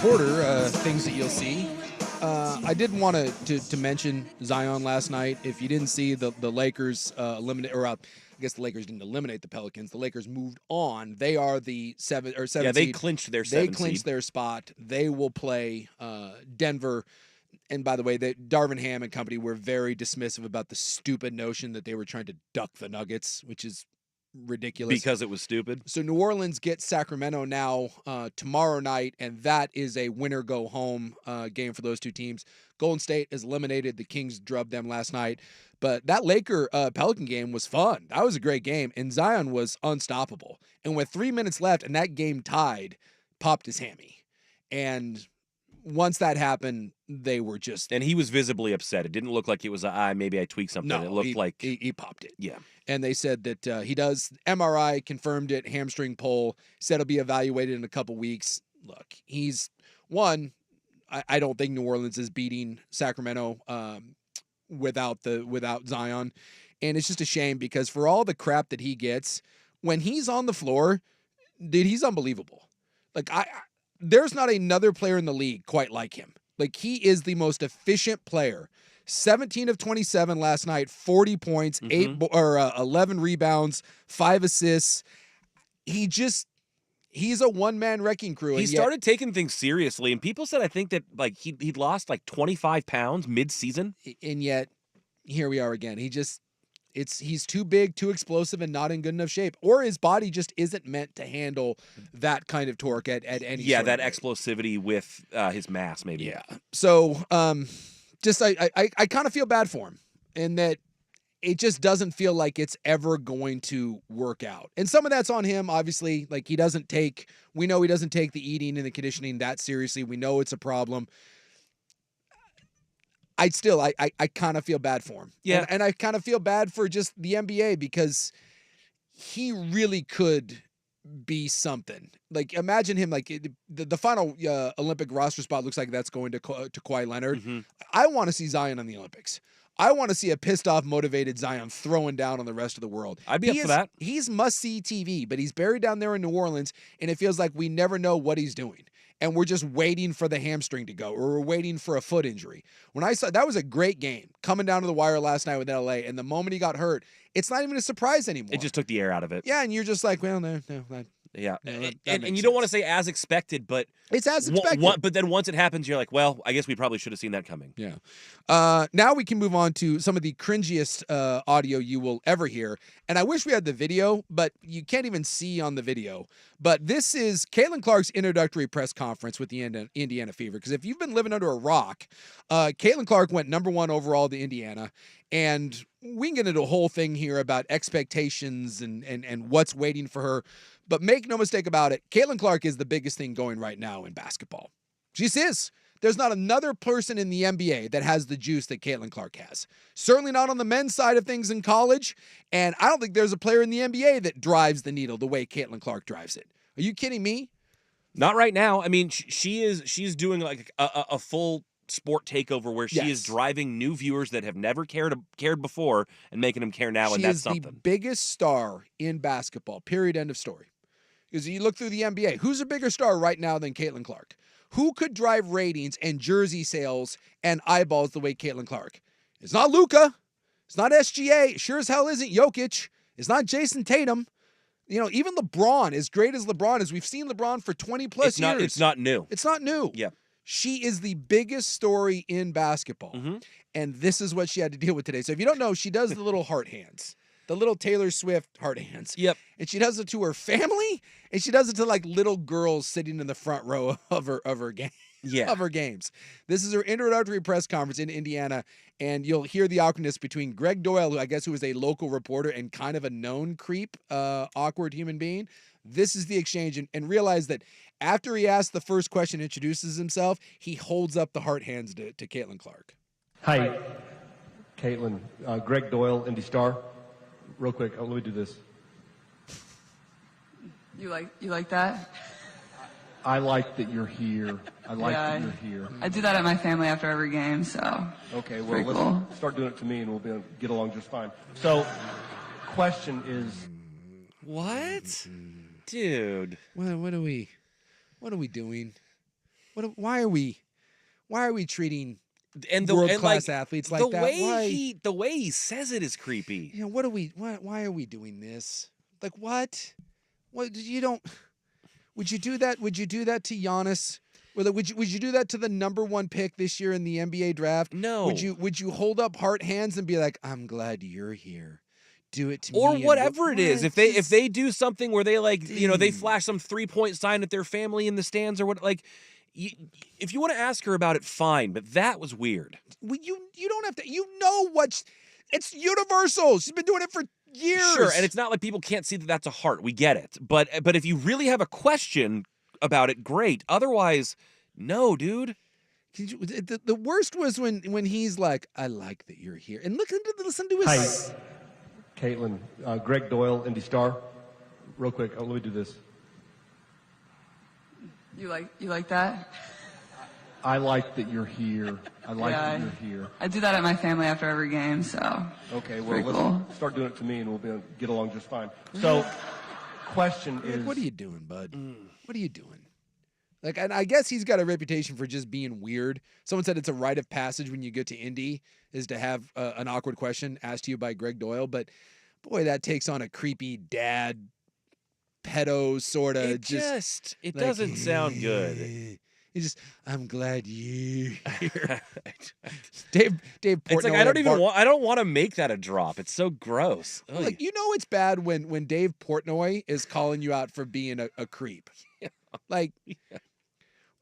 reporter, things that you'll see. I did want to mention Zion last night. If you didn't see the Lakers eliminate, or I guess the Lakers didn't eliminate the Pelicans. The Lakers moved on. They are the seven Yeah, they seed. clinched their They 7 clinched seed. their spot. They will play Denver. And by the way, Darvin Ham and company were very dismissive about the stupid notion that they were trying to duck the Nuggets, which is ridiculous. Because it was stupid. So New Orleans gets Sacramento now tomorrow night, and that is a winner-go-home game for those two teams. Golden State is eliminated. The Kings drubbed them last night. But that Laker-Pelican game was fun. That was a great game, and Zion was unstoppable. And with 3 minutes left and that game tied, popped his hammy. And once that happened, they were just... And he was visibly upset. It didn't look like it was maybe I tweaked something. No, it looked like... He popped it. Yeah. And they said that he does. MRI confirmed it, hamstring pull, said it'll be evaluated in a couple weeks. Look, he's one. I don't think New Orleans is beating Sacramento without Zion. And it's just a shame because for all the crap that he gets, when he's on the floor, dude, he's unbelievable. Like there's not another player in the league quite like him. Like he is the most efficient player. 17 of 27 last night, 40 points, 11 rebounds, 5 assists. He's a one-man wrecking crew. He started taking things seriously, and people said I think that like he'd lost like 25 pounds mid-season. And yet, here we are again. He's too big, too explosive, and not in good enough shape. Or his body just isn't meant to handle that kind of torque at any Yeah, sort that of rate. explosivity with his mass, maybe. Yeah. So, I kind of feel bad for him in that it just doesn't feel like it's ever going to work out. And some of that's on him, obviously. Like we know he doesn't take the eating and the conditioning that seriously. We know it's a problem. I kind of feel bad for him. Yeah. And I kind of feel bad for just the NBA because he really could be something. Like imagine him like the final Olympic roster spot looks like that's going to Kawhi Leonard. Mm-hmm. I want to see Zion in the Olympics. I want to see a pissed off, motivated Zion throwing down on the rest of the world. I'd be up for that. He's must-see TV, but he's buried down there in New Orleans, and it feels like we never know what he's doing. And we're just waiting for the hamstring to go, or we're waiting for a foot injury. When I saw that was a great game coming down to the wire last night with LA, and the moment he got hurt, it's not even a surprise anymore. It just took the air out of it. Yeah, and you're just like, well, no. Yeah, that and makes you don't want to sense. say as expected, but It's as expected. But then once it happens, you're like, well, I guess we probably should have seen that coming. Yeah. Now we can move on to some of the cringiest audio you will ever hear. And I wish we had the video, but you can't even see on the video. But this is Caitlin Clark's introductory press conference with the Indiana Fever. Because if you've been living under a rock, Caitlin Clark went #1 overall to Indiana. And we can get into a whole thing here about expectations and what's waiting for her. But make no mistake about it, Caitlin Clark is the biggest thing going right now in basketball. She is. There's not another person in the NBA that has the juice that Caitlin Clark has. Certainly not on the men's side of things in college. And I don't think there's a player in the NBA that drives the needle the way Caitlin Clark drives it. Are you kidding me? Not right now. I mean, she's doing like a full sport takeover where she is driving new viewers that have never cared before and making them care now, and that's something. She is the biggest star in basketball, period, end of story. Because you look through the NBA, who's a bigger star right now than Caitlin Clark? Who could drive ratings and jersey sales and eyeballs the way Caitlin Clark? It's not Luka. It's not SGA. It sure as hell isn't Jokic. It's not Jason Tatum. You know, even LeBron, as great as LeBron is, we've seen LeBron for 20 plus years. It's not new. It's not new. Yeah. She is the biggest story in basketball. Mm-hmm. And this is what she had to deal with today. So if you don't know, she does the little heart hands. The little Taylor Swift heart hands. Yep. And she does it to her family, and she does it to like little girls sitting in the front row of her game. Yeah. Of her games. This is her introductory press conference in Indiana, and you'll hear the awkwardness between Greg Doyle, who I guess who is a local reporter and kind of a known creep, awkward human being. This is the exchange, and realize that after he asks the first question, introduces himself, he holds up the heart hands to Caitlin Clark. Hi, Caitlin. Greg Doyle, Indy Star. Real quick, let me do this. You like that? I like that you're here. I like Yeah, that you're here. I do that at my family after every game, so. Okay, well, Pretty let's cool. start doing it to me and we'll get along just fine. So, question is, What? Dude. What are we doing? Why are we treating And world-class athletes like that? Why? the way he says it is creepy. You know, why are we doing this? Like what? What you don't would you do that? Would you do that to Giannis? Would you do that to the number 1 pick this year in the NBA draft? No. Would you hold up heart hands and be like, "I'm glad you're here. Do it to Or me." whatever it is. What? If they do something where they they Dude. flash some 3-point sign at their family in the stands or what, if you want to ask her about it, fine. But that was weird. Well, you don't have to. You know what? It's universal. She's been doing it for years. Sure, and it's not like people can't see that that's a heart. We get it. But if you really have a question about it, great. Otherwise, no, dude. The worst was when he's like, "I like that you're here," and listen to his. Hi, Caitlin. Greg Doyle, Indy Star. Real quick, let me do this. You like that? I like that you're here. I like Yeah, that you're here. I do that at my family after every game, so. Okay, well, Pretty let's cool. start doing it to me and we'll get along just fine. So, question Like, is... what are you doing, bud? What are you doing? Like, and I guess he's got a reputation for just being weird. Someone said it's a rite of passage when you get to Indy is to have an awkward question asked to you by Greg Doyle. But boy, that takes on a creepy dad, pedo sort of. It doesn't sound good. He's just, I'm glad you're here. Dave Portnoy. It's like I don't want to make that a drop. It's so gross. Ugh. Like, you know, it's bad when Dave Portnoy is calling you out for being a creep. Yeah. Like,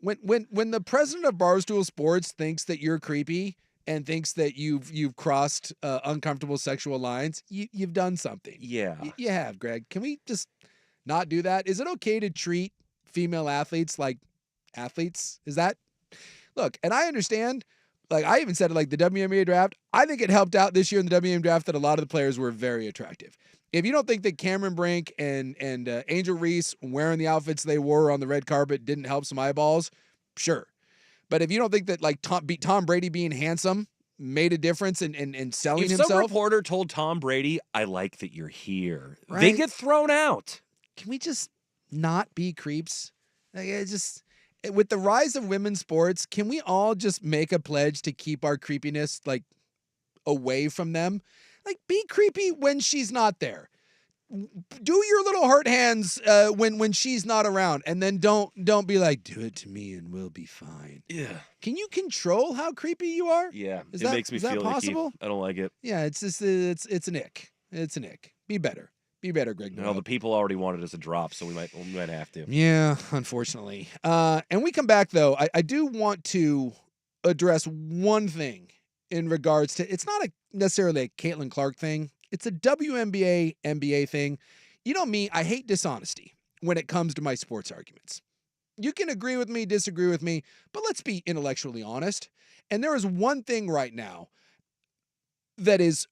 when the president of Barstool Sports thinks that you're creepy and thinks that you've crossed uncomfortable sexual lines, you've done something. Yeah. You have, Greg. Can we just not do that? Is it okay to treat female athletes like athletes? Is that look? And I understand. Like, I even said it, like the WNBA draft. I think it helped out this year in the WNBA draft that a lot of the players were very attractive. If you don't think that Cameron Brink and Angel Reese wearing the outfits they wore on the red carpet didn't help some eyeballs, sure. But if you don't think that like Tom Brady being handsome made a difference in selling If himself, some reporter told Tom Brady, "I like that you're here," they Right? get thrown out. Can we just not be creeps? Like, with the rise of women's sports, can we all just make a pledge to keep our creepiness like away from them? Like, be creepy when she's not there. Do your little heart hands when she's not around, and then don't be like, do it to me and we'll be fine. Yeah. Can you control how creepy you are? Yeah. Is it that- makes me is that feel possible? icky. I don't like it. Yeah, it's just it's an ick. It's an ick. Be better. Be better, Greg. No, the people already wanted us to drop, so we might have to. Yeah, unfortunately. And we come back though. I do want to address one thing in regards to, it's not necessarily a Caitlin Clark thing. It's a WNBA NBA thing. You know me, I hate dishonesty when it comes to my sports arguments. You can agree with me, disagree with me, but let's be intellectually honest. And there is one thing right now that is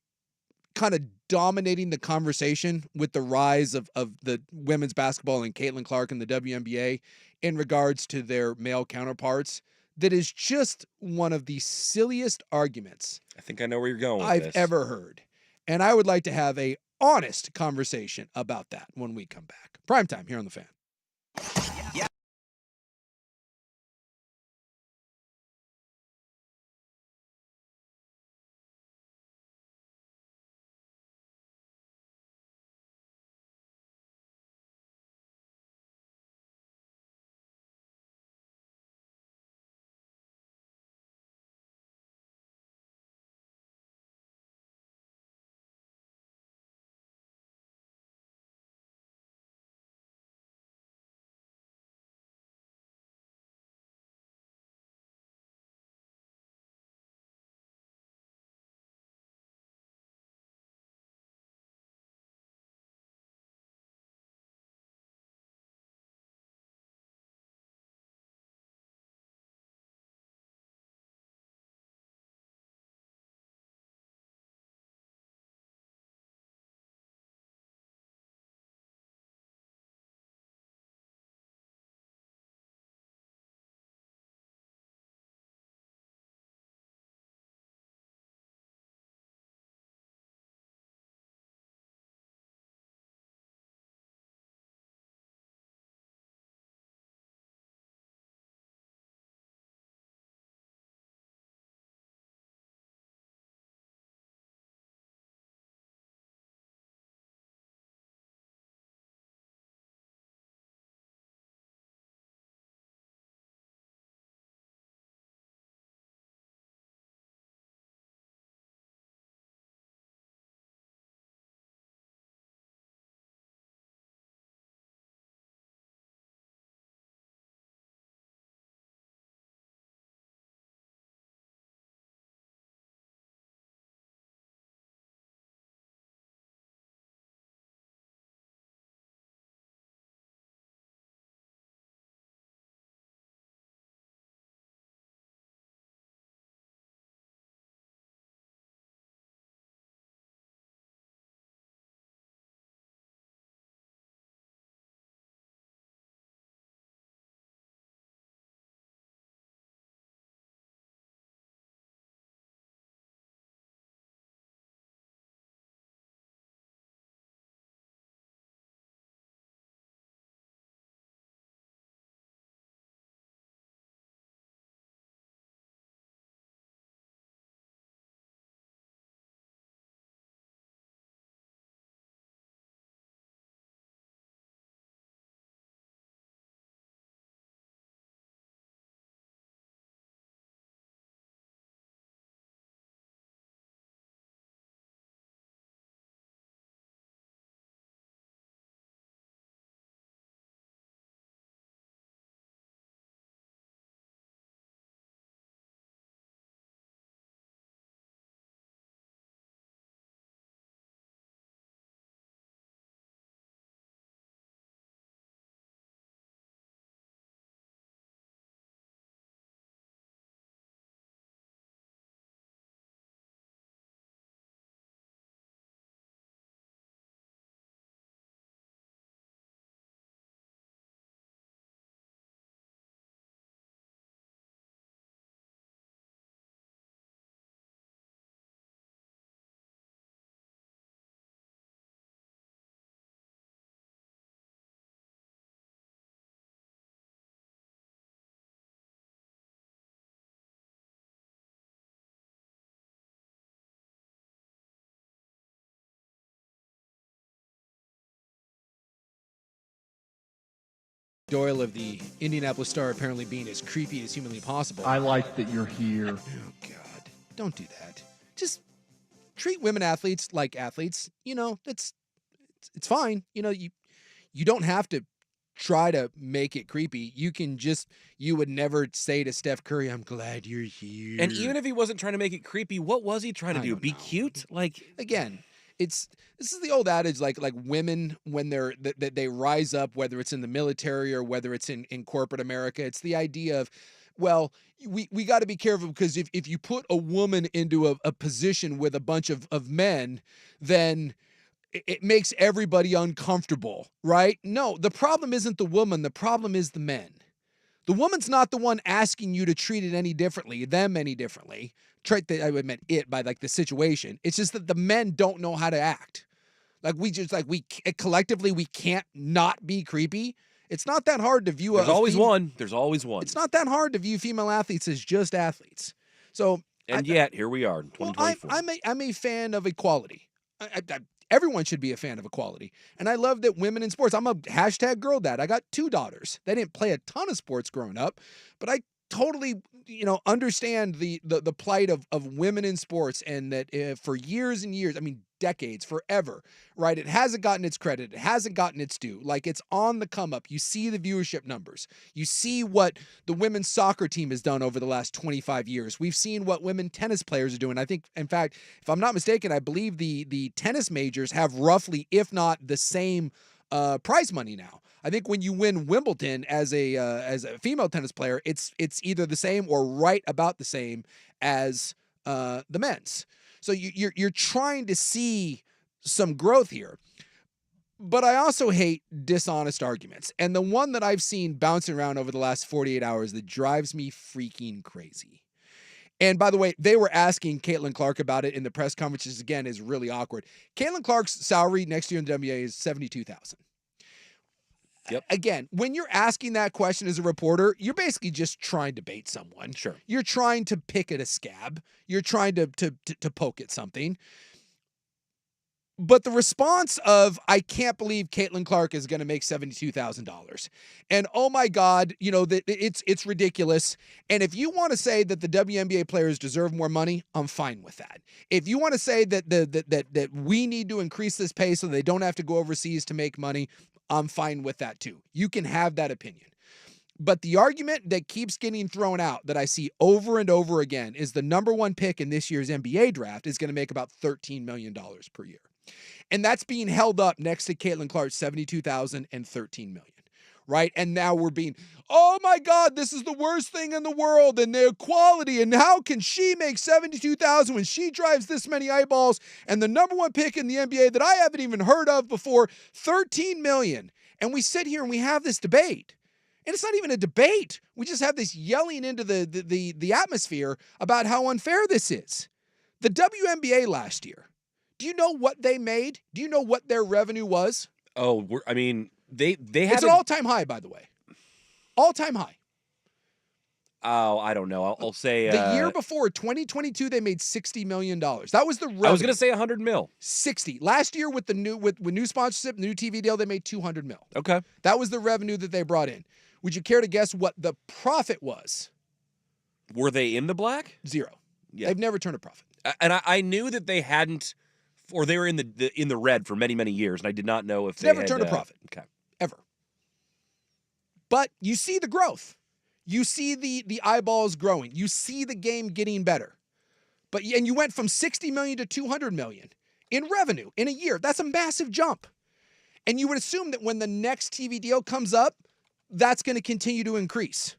kind of dominating the conversation with the rise of the women's basketball and Caitlin Clark and the WNBA in regards to their male counterparts. That is just one of the silliest arguments I think I know where you're going with I've this. ever heard. And I would like to have a honest conversation about that when we come back. Primetime here on The Fan. Doyle of the Indianapolis Star apparently being as creepy as humanly possible. I like that you're here. Oh, God. Don't do that. Just treat women athletes like athletes. You know, it's fine. You know, you don't have to try to make it creepy. You would never say to Steph Curry, I'm glad you're here. And even if he wasn't trying to make it creepy, what was he trying to I do? don't Be know. cute? Like, Again, this is the old adage, like women when they rise up, whether it's in the military or whether it's in corporate America. It's the idea of, well, we got to be careful because if you put a woman into a position with a bunch of men, then it makes everybody uncomfortable, right? No, the problem isn't the woman. The problem is the men. The woman's not the one asking you to treat it any differently, them any differently. I meant it by like the situation. It's just that the men don't know how to act. Like we collectively, we can't not be creepy. It's not that hard to view. there's always one. There's always one. It's not that hard to view female athletes as just athletes. So, And yet, here we are in well, 2024. I'm a fan of equality. Everyone should be a fan of equality. And I love that women in sports, I'm a hashtag girl dad. I got 2 daughters. They didn't play a ton of sports growing up, but I totally, understand the plight of women in sports, and that for years and years, I mean, decades, forever, right? It hasn't gotten its credit. It hasn't gotten its due. Like, it's on the come up. You see the viewership numbers. You see what the women's soccer team has done over the last 25 years. We've seen what women tennis players are doing. I think, in fact, if I'm not mistaken, I believe the tennis majors have roughly, if not the same prize money now. I think when you win Wimbledon as a female tennis player, it's either the same or right about the same as the men's. So you're trying to see some growth here. But I also hate dishonest arguments. And the one that I've seen bouncing around over the last 48 hours that drives me freaking crazy. And by the way, they were asking Caitlin Clark about it in the press conferences. Again, is really awkward. Caitlin Clark's salary next year in the WNBA is $72,000. Yep. Again, when you're asking that question as a reporter, you're basically just trying to bait someone. Sure. You're trying to pick at a scab. You're trying to poke at something. But the response of, I can't believe Caitlin Clark is going to make $72,000. And oh my God, it's ridiculous. And if you want to say that the WNBA players deserve more money, I'm fine with that. If you want to say that we need to increase this pay so they don't have to go overseas to make money, I'm fine with that too. You can have that opinion. But the argument that keeps getting thrown out that I see over and over again is the number 1 pick in this year's NBA draft is going to make about $13 million per year. And that's being held up next to Caitlin Clark's $72,000 and $13 million. Right? And now we're being, oh my God, this is the worst thing in the world, and the equality, and how can she make $72,000 when she drives this many eyeballs, and the number 1 pick in the NBA that I haven't even heard of before, $13 million. And we sit here and we have this debate. And it's not even a debate. We just have this yelling into the atmosphere about how unfair this is. The WNBA last year, do you know what they made? Do you know what their revenue was? Oh, they had It's an all-time high, by the way. All-time high. Oh, I don't know. I'll say The year before, 2022, they made $60 million. That was the revenue. I was going to say 100 mil. 60. Last year with the new sponsorship, new TV deal, they made 200 mil. Okay. That was the revenue that they brought in. Would you care to guess what the profit was? Were they in the black? 0. Yeah. They've never turned a profit. And I knew that they hadn't, or they were in the red for many, many years, and I did not know if It's they never had, turned a profit. Okay. Ever. But you see the growth. You see the eyeballs growing. You see the game getting better. And you went from 60 million to 200 million in revenue in a year. That's a massive jump. And you would assume that when the next TV deal comes up, that's going to continue to increase.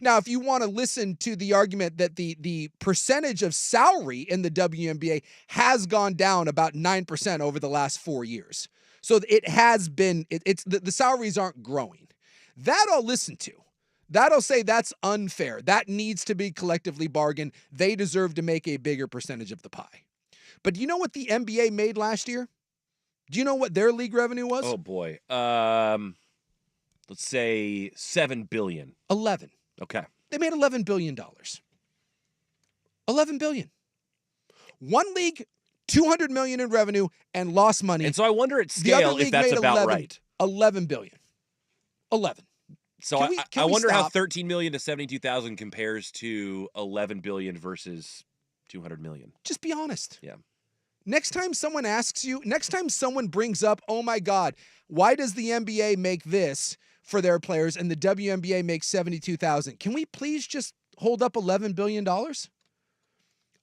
Now, if you want to listen to the argument that the percentage of salary in the WNBA has gone down about 9% over the last 4 years. So it has been, the salaries aren't growing. That I'll listen to. That'll say that's unfair. That needs to be collectively bargained. They deserve to make a bigger percentage of the pie. But do you know what the NBA made last year? Do you know what their league revenue was? Oh, boy. Let's say $7 billion. 11. Okay. They made $11 billion. $11 billion. One league, $200 million in revenue and lost money. And so I wonder at The other scale if league that's made about 11 right. $11 billion. 11. So Can we- I can we wonder how stop? 13 million to 72,000 compares to 11 billion versus 200 million. Just be honest. Yeah. Next time someone brings up, oh my God, why does the NBA make this for their players and the WNBA makes 72,000? Can we please just hold up $11 billion?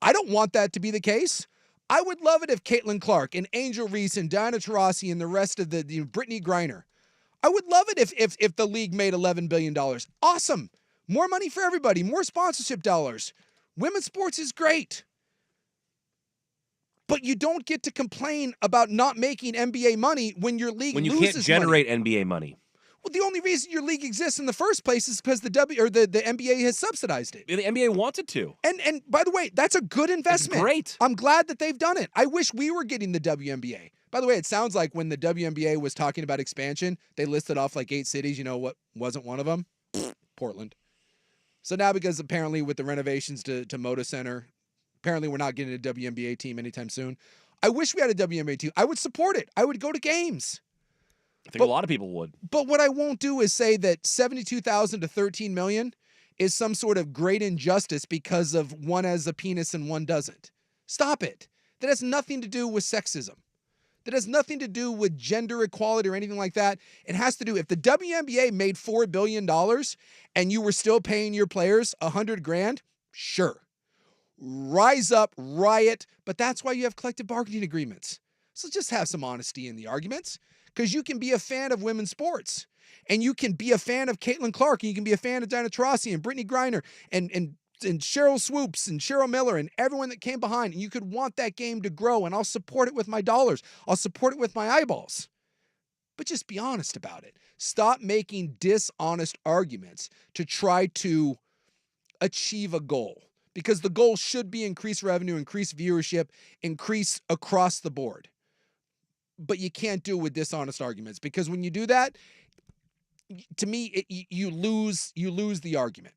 I don't want that to be the case. I would love it if Caitlin Clark and Angel Reese and Diana Taurasi and the rest of the Brittany Griner. I would love it if the league made $11 billion. Awesome. More money for everybody, more sponsorship dollars. Women's sports is great. But you don't get to complain about not making NBA money when your league When you loses can't generate money. NBA money. Well, the only reason your league exists in the first place is because the NBA has subsidized it. The NBA wanted to. And by the way, that's a good investment. great. I'm glad that they've done it. I wish we were getting the WNBA. By the way, it sounds like when the WNBA was talking about expansion, they listed off like 8 cities. You know what wasn't one of them? Portland. So now because apparently with the renovations to Moda Center, apparently we're not getting a WNBA team anytime soon. I wish we had a WNBA team. I would support it. I would go to games. I think a lot of people would. But what I won't do is say that 72,000 to 13 million is some sort of great injustice because of one has a penis and one doesn't. Stop it. That has nothing to do with sexism. That has nothing to do with gender equality or anything like that. It has to do, if the WNBA made $4 billion and you were still paying your players $100,000, sure. Rise up, riot, but that's why you have collective bargaining agreements. So just have some honesty in the arguments, because you can be a fan of women's sports, and you can be a fan of Caitlin Clark, and you can be a fan of Diana Taurasi and Brittany Griner and Cheryl Swoops and Cheryl Miller and everyone that came behind, and you could want that game to grow, and I'll support it with my dollars. I'll support it with my eyeballs. But just be honest about it. Stop making dishonest arguments to try to achieve a goal. Because the goal should be increase revenue, increase viewership, increase across the board. But you can't do it with dishonest arguments, because when you do that, to me, you lose the argument.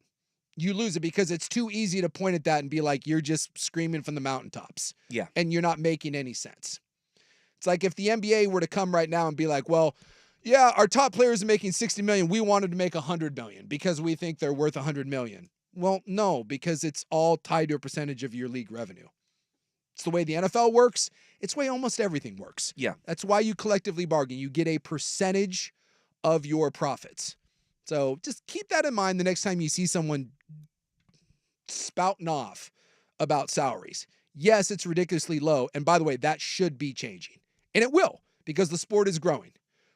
You lose it because it's too easy to point at that and be like, you're just screaming from the mountaintops. Yeah. And you're not making any sense. It's like if the NBA were to come right now and be like, well, yeah, our top players are making 60 million. We wanted to make 100 million because we think they're worth 100 million. Well, no, because it's all tied to a percentage of your league revenue. It's the way the NFL works. It's the way almost everything works. Yeah. That's why you collectively bargain. You get a percentage of your profits. So just keep that in mind the next time you see someone spouting off about salaries. Yes, it's ridiculously low. And by the way, that should be changing. And it will, because the sport is growing.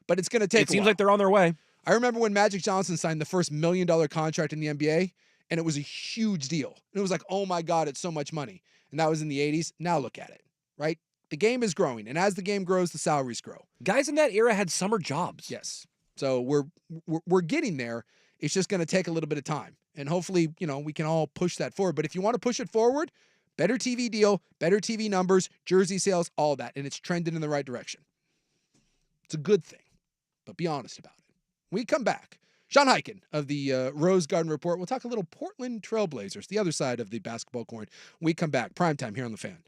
But it's going to take It seems like they're on their way. I remember when Magic Johnson signed the first $1 million contract in the NBA, and it was a huge deal. And it was like, oh my God, it's so much money. And that was in the 80s. Now look at it, right? The game is growing. And as the game grows, the salaries grow. Guys in that era had summer jobs. Yes. So we're getting there. It's just going to take a little bit of time. And hopefully, we can all push that forward. But if you want to push it forward, better TV deal, better TV numbers, jersey sales, all that. And it's trending in the right direction. It's a good thing. But be honest about it. When we come back, Sean Hyken of the Rose Garden Report. We'll talk a little Portland Trailblazers, the other side of the basketball court. When we come back, Primetime here on The Fan.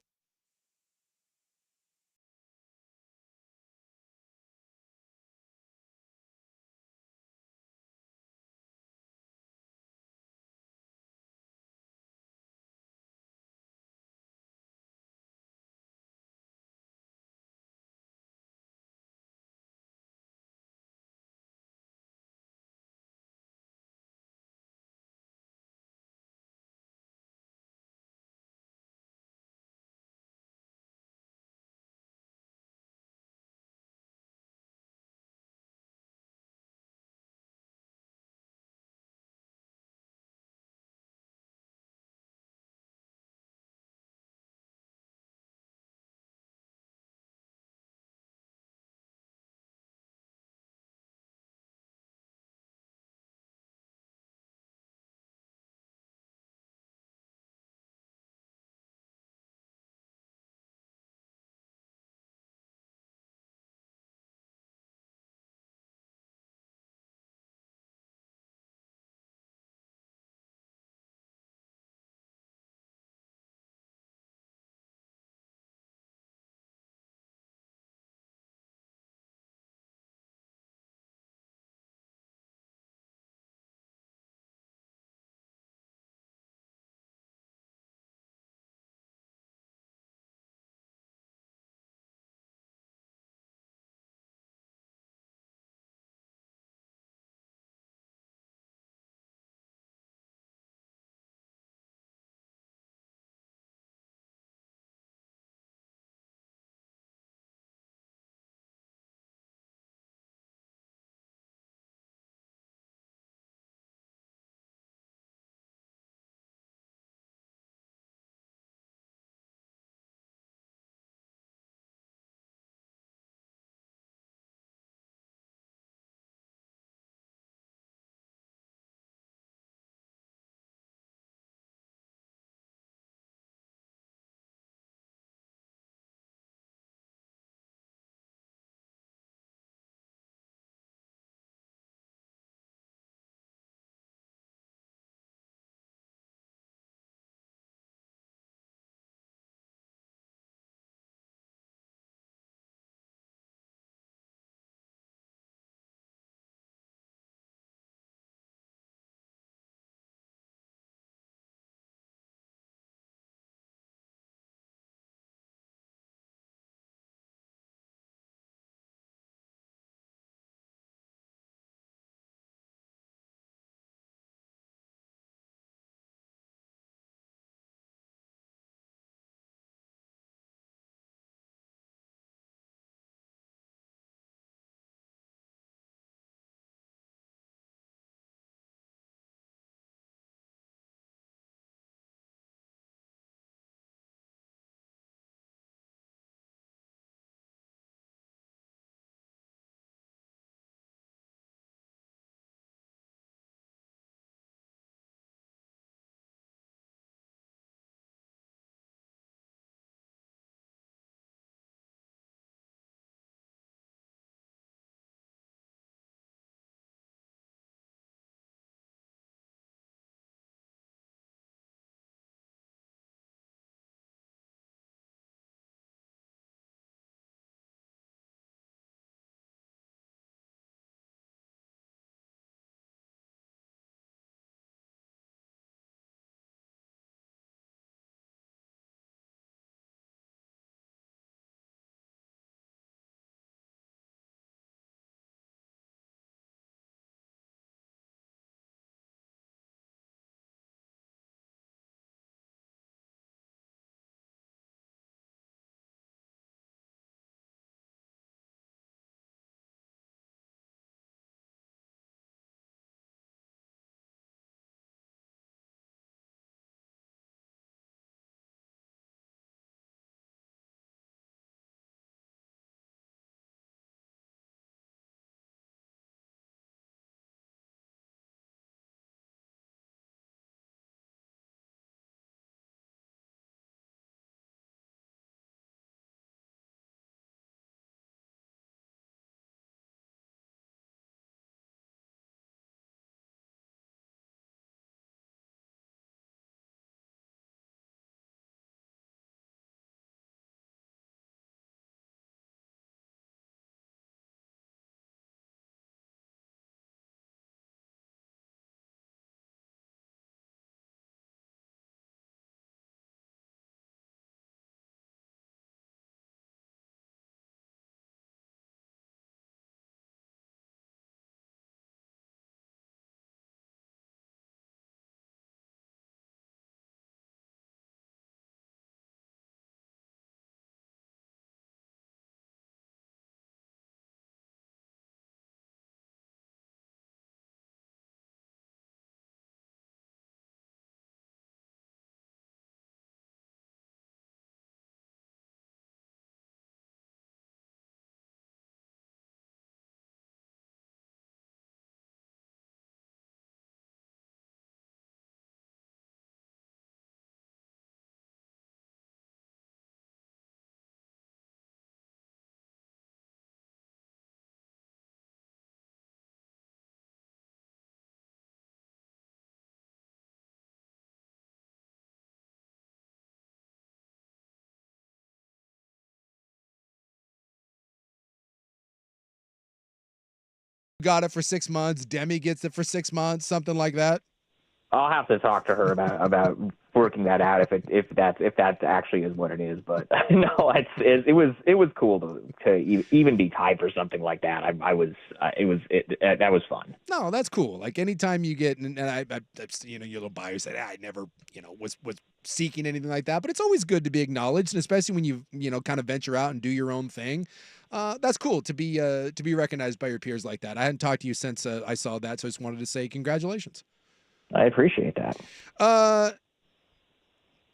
got it for 6 months. Demi gets it for 6 months, something like that. I'll have to talk to her about working that out if that actually is what it is. But no, it was cool to even be tied for something like that. That was fun. No, that's cool. Like anytime you get, and I you know, your little buyer said, I never, you know, was seeking anything like that, but it's always good to be acknowledged, and especially when you know, kind of venture out and do your own thing. That's cool to be recognized by your peers like that. I hadn't talked to you since I saw that, so I just wanted to say congratulations. I appreciate that.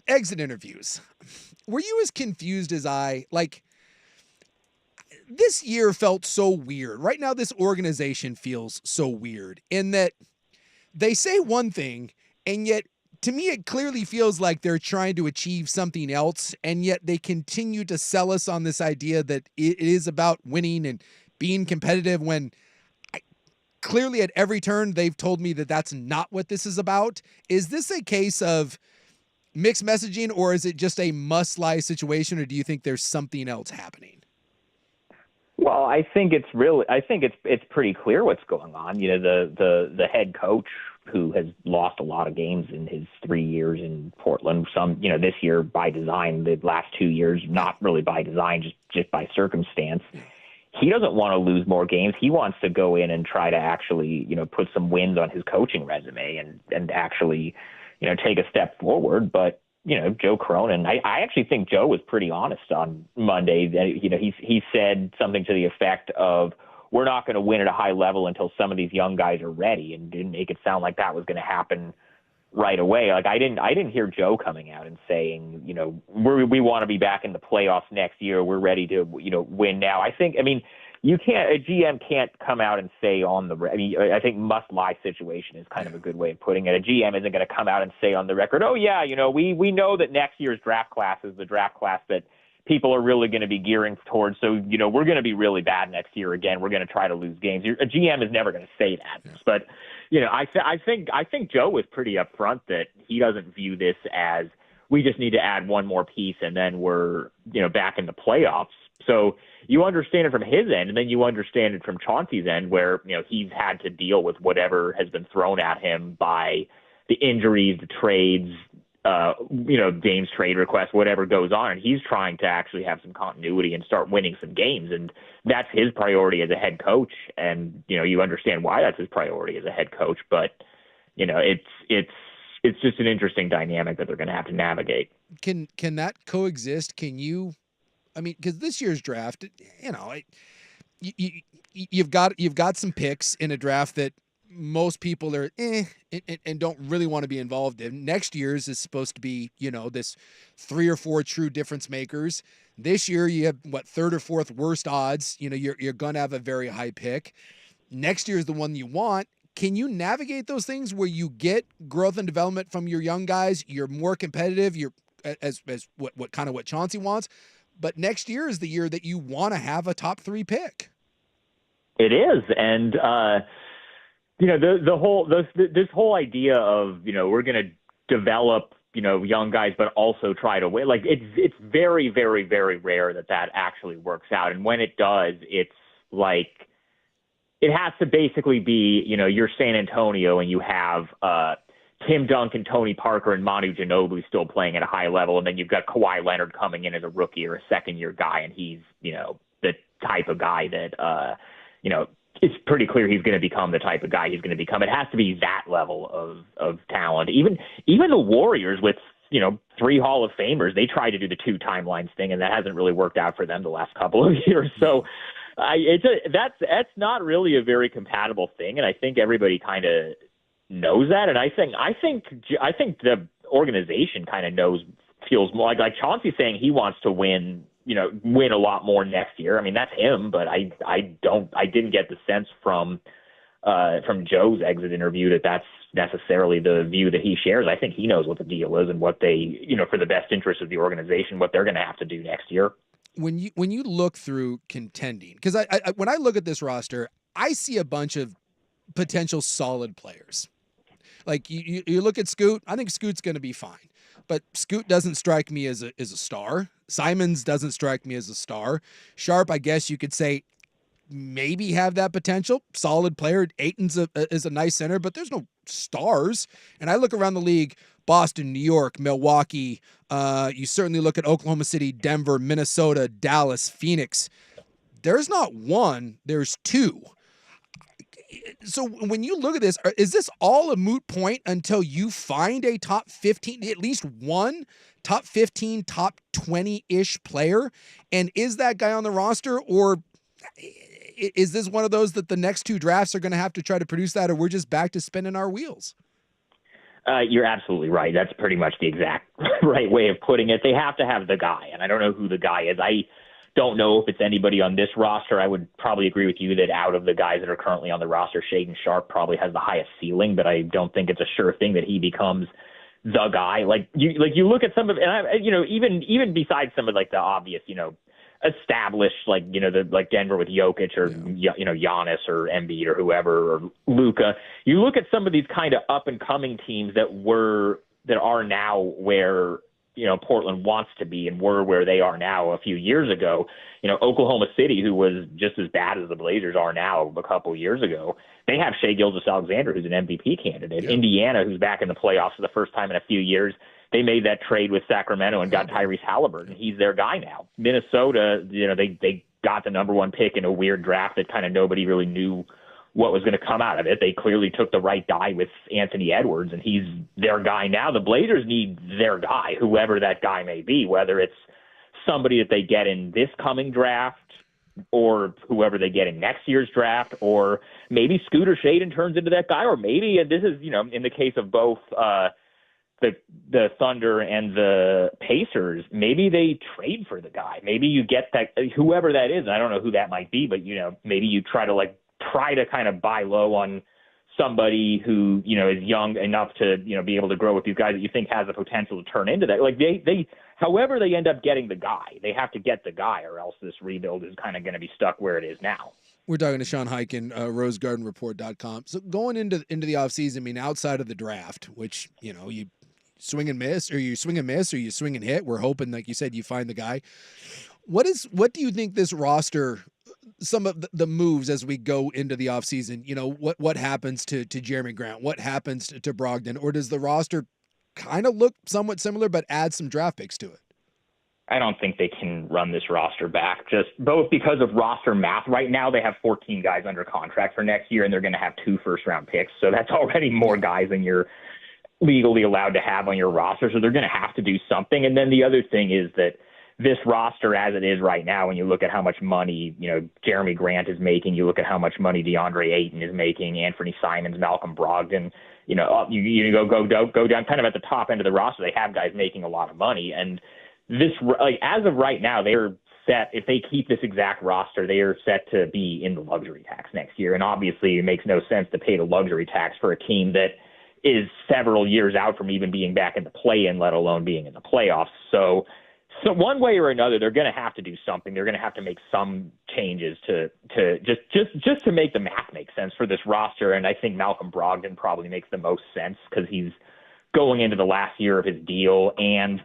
Exit interviews. Were you as confused as I? Like, this year felt so weird. Right now, this organization feels so weird in that they say one thing, and yet to me, it clearly feels like they're trying to achieve something else, and yet they continue to sell us on this idea that it is about winning and being competitive when clearly at every turn they've told me that that's not what this is about. Is this a case of mixed messaging, or is it just a must-lie situation, or do you think there's something else happening? Well, I think it's pretty clear what's going on. You know, the head coach who has lost a lot of games in his 3 years in Portland, some, you know, this year by design, the last 2 years not really by design, just by circumstance. He doesn't want to lose more games. He wants to go in and try to actually, you know, put some wins on his coaching resume and actually, you know, take a step forward. But, you know, Joe Cronin, I actually think Joe was pretty honest on Monday. That, you know, he said something to the effect of, we're not going to win at a high level until some of these young guys are ready, and didn't make it sound like that was going to happen right away. Like I didn't hear Joe coming out and saying, you know, we want to be back in the playoffs next year. We're ready to, you know, win now. I mean, a GM can't come out and say I think must-lie situation is kind of a good way of putting it. A GM isn't going to come out and say on the record, oh yeah, you know, we know that next year's draft class is the draft class that people are really going to be gearing towards. So, you know, we're going to be really bad next year again. We're going to try to lose games. A GM is never going to say that. Yeah. But, you know, I think Joe was pretty upfront that he doesn't view this as we just need to add one more piece and then we're, you know, back in the playoffs. So you understand it from his end, and then you understand it from Chauncey's end, where, you know, he's had to deal with whatever has been thrown at him by the injuries, the trades, you know, Dame's trade requests, whatever goes on. And he's trying to actually have some continuity and start winning some games. And that's his priority as a head coach. And, you know, you understand why that's his priority as a head coach. But, you know, it's just an interesting dynamic that they're going to have to navigate. Can that coexist? Can you, I mean, because this year's draft, you know, you've got some picks in a draft that most people are and don't really want to be involved in. Next year's is supposed to be, you know, this 3 or 4 true difference makers. This year you have what, 3rd or 4th worst odds. You know, you're gonna have a very high pick. Next year is the one you want. Can you navigate those things where you get growth and development from your young guys? You're more competitive. You're as what kind of what Chauncey wants. But next year is the year that you want to have a top 3 pick. It is, and you know, this whole idea of, you know, we're going to develop, you know, young guys, but also try to win. Like it's very, very, very rare that actually works out. And when it does, it's like it has to basically be, you know, you're San Antonio and you have Tim Duncan, Tony Parker, and Manu Ginobili still playing at a high level, and then you've got Kawhi Leonard coming in as a rookie or a second-year guy, and he's, you know, the type of guy that, you know, it's pretty clear he's going to become the type of guy he's going to become. It has to be that level of talent. Even the Warriors with, you know, 3 Hall of Famers, they tried to do the 2 timelines thing, and that hasn't really worked out for them the last couple of years. So that's not really a very compatible thing, and I think everybody kind of knows that. And I think the organization kind of feels more like Chauncey saying he wants to win a lot more next year. I mean, that's him, but I didn't get the sense from Joe's exit interview that that's necessarily the view that he shares. I think he knows what the deal is and what they, you know, for the best interest of the organization, what they're going to have to do next year. When you look through contending, because I when I look at this roster, I see a bunch of potential solid players. Like you look at Scoot, I think Scoot's going to be fine. But Scoot doesn't strike me as a star. Simons doesn't strike me as a star. Sharp, I guess you could say, maybe have that potential. Solid player. Aiton's is a nice center, but there's no stars. And I look around the league, Boston, New York, Milwaukee. You certainly look at Oklahoma City, Denver, Minnesota, Dallas, Phoenix. There's not one, there's two. So when you look at this, is this all a moot point until you find a top 15, at least one top 15, top 20-ish player? And is that guy on the roster, or is this one of those that the next two drafts are going to have to try to produce that, or we're just back to spinning our wheels? You're absolutely right. That's pretty much the exact right way of putting it. They have to have the guy, and I don't know who the guy is. I don't know if it's anybody on this roster. I would probably agree with you that out of the guys that are currently on the roster, Shaedon Sharpe probably has the highest ceiling, but I don't think it's a sure thing that he becomes the guy. Like you look at some of, and even besides some of like the obvious, established, like Denver with Jokic or Giannis or Embiid or whoever or Luka. You look at some of these kind of up and coming teams that are now where Portland wants to be and were where they are now a few years ago. Oklahoma City, who was just as bad as the Blazers are now a couple years ago, they have Shai Gilgeous-Alexander, who's an MVP candidate. Yeah. Indiana, who's back in the playoffs for the first time in a few years. They made that trade with Sacramento and got Tyrese Halliburton. He's their guy now. Minnesota, they got the number one pick in a weird draft that kind of nobody really knew what was going to come out of it. They clearly took the right guy with Anthony Edwards, and he's their guy now. The Blazers need their guy, whoever that guy may be, whether it's somebody that they get in this coming draft or whoever they get in next year's draft, or maybe Scooter Shaedon turns into that guy, or maybe, and this is, in the case of both the Thunder and the Pacers, maybe they trade for the guy. Maybe you get that, whoever that is. I don't know who that might be, but maybe you try to kind of buy low on somebody who is young enough to be able to grow with these guys that you think has the potential to turn into that. Like they however they end up getting the guy, they have to get the guy, or else this rebuild is kind of going to be stuck where it is now. We're talking to Sean Highkin, rosegardenreport.com. So going into the offseason, I mean, outside of the draft, which you swing and miss, or you swing and miss, or you swing and hit. We're hoping, like you said, you find the guy. What do you think this roster, some of the moves as we go into the offseason, what happens to Jeremy Grant? What happens to Brogdon? Or does the roster kind of look somewhat similar but add some draft picks to it? I don't think they can run this roster back, just both because of roster math. Right now they have 14 guys under contract for next year, and they're going to have 2 first-round picks. So that's already more guys than you're legally allowed to have on your roster. So they're going to have to do something. And then the other thing is that this roster as it is right now, when you look at how much money, Jeremy Grant is making, you look at how much money DeAndre Ayton is making, Anthony Simons, Malcolm Brogdon, you go down kind of at the top end of the roster. They have guys making a lot of money. And this, as of right now, they're set. If they keep this exact roster, they are set to be in the luxury tax next year. And obviously it makes no sense to pay the luxury tax for a team that is several years out from even being back in the play-in, let alone being in the playoffs. So one way or another, they're going to have to do something. They're going to have to make some changes to just to make the math make sense for this roster. And I think Malcolm Brogdon probably makes the most sense because he's going into the last year of his deal, and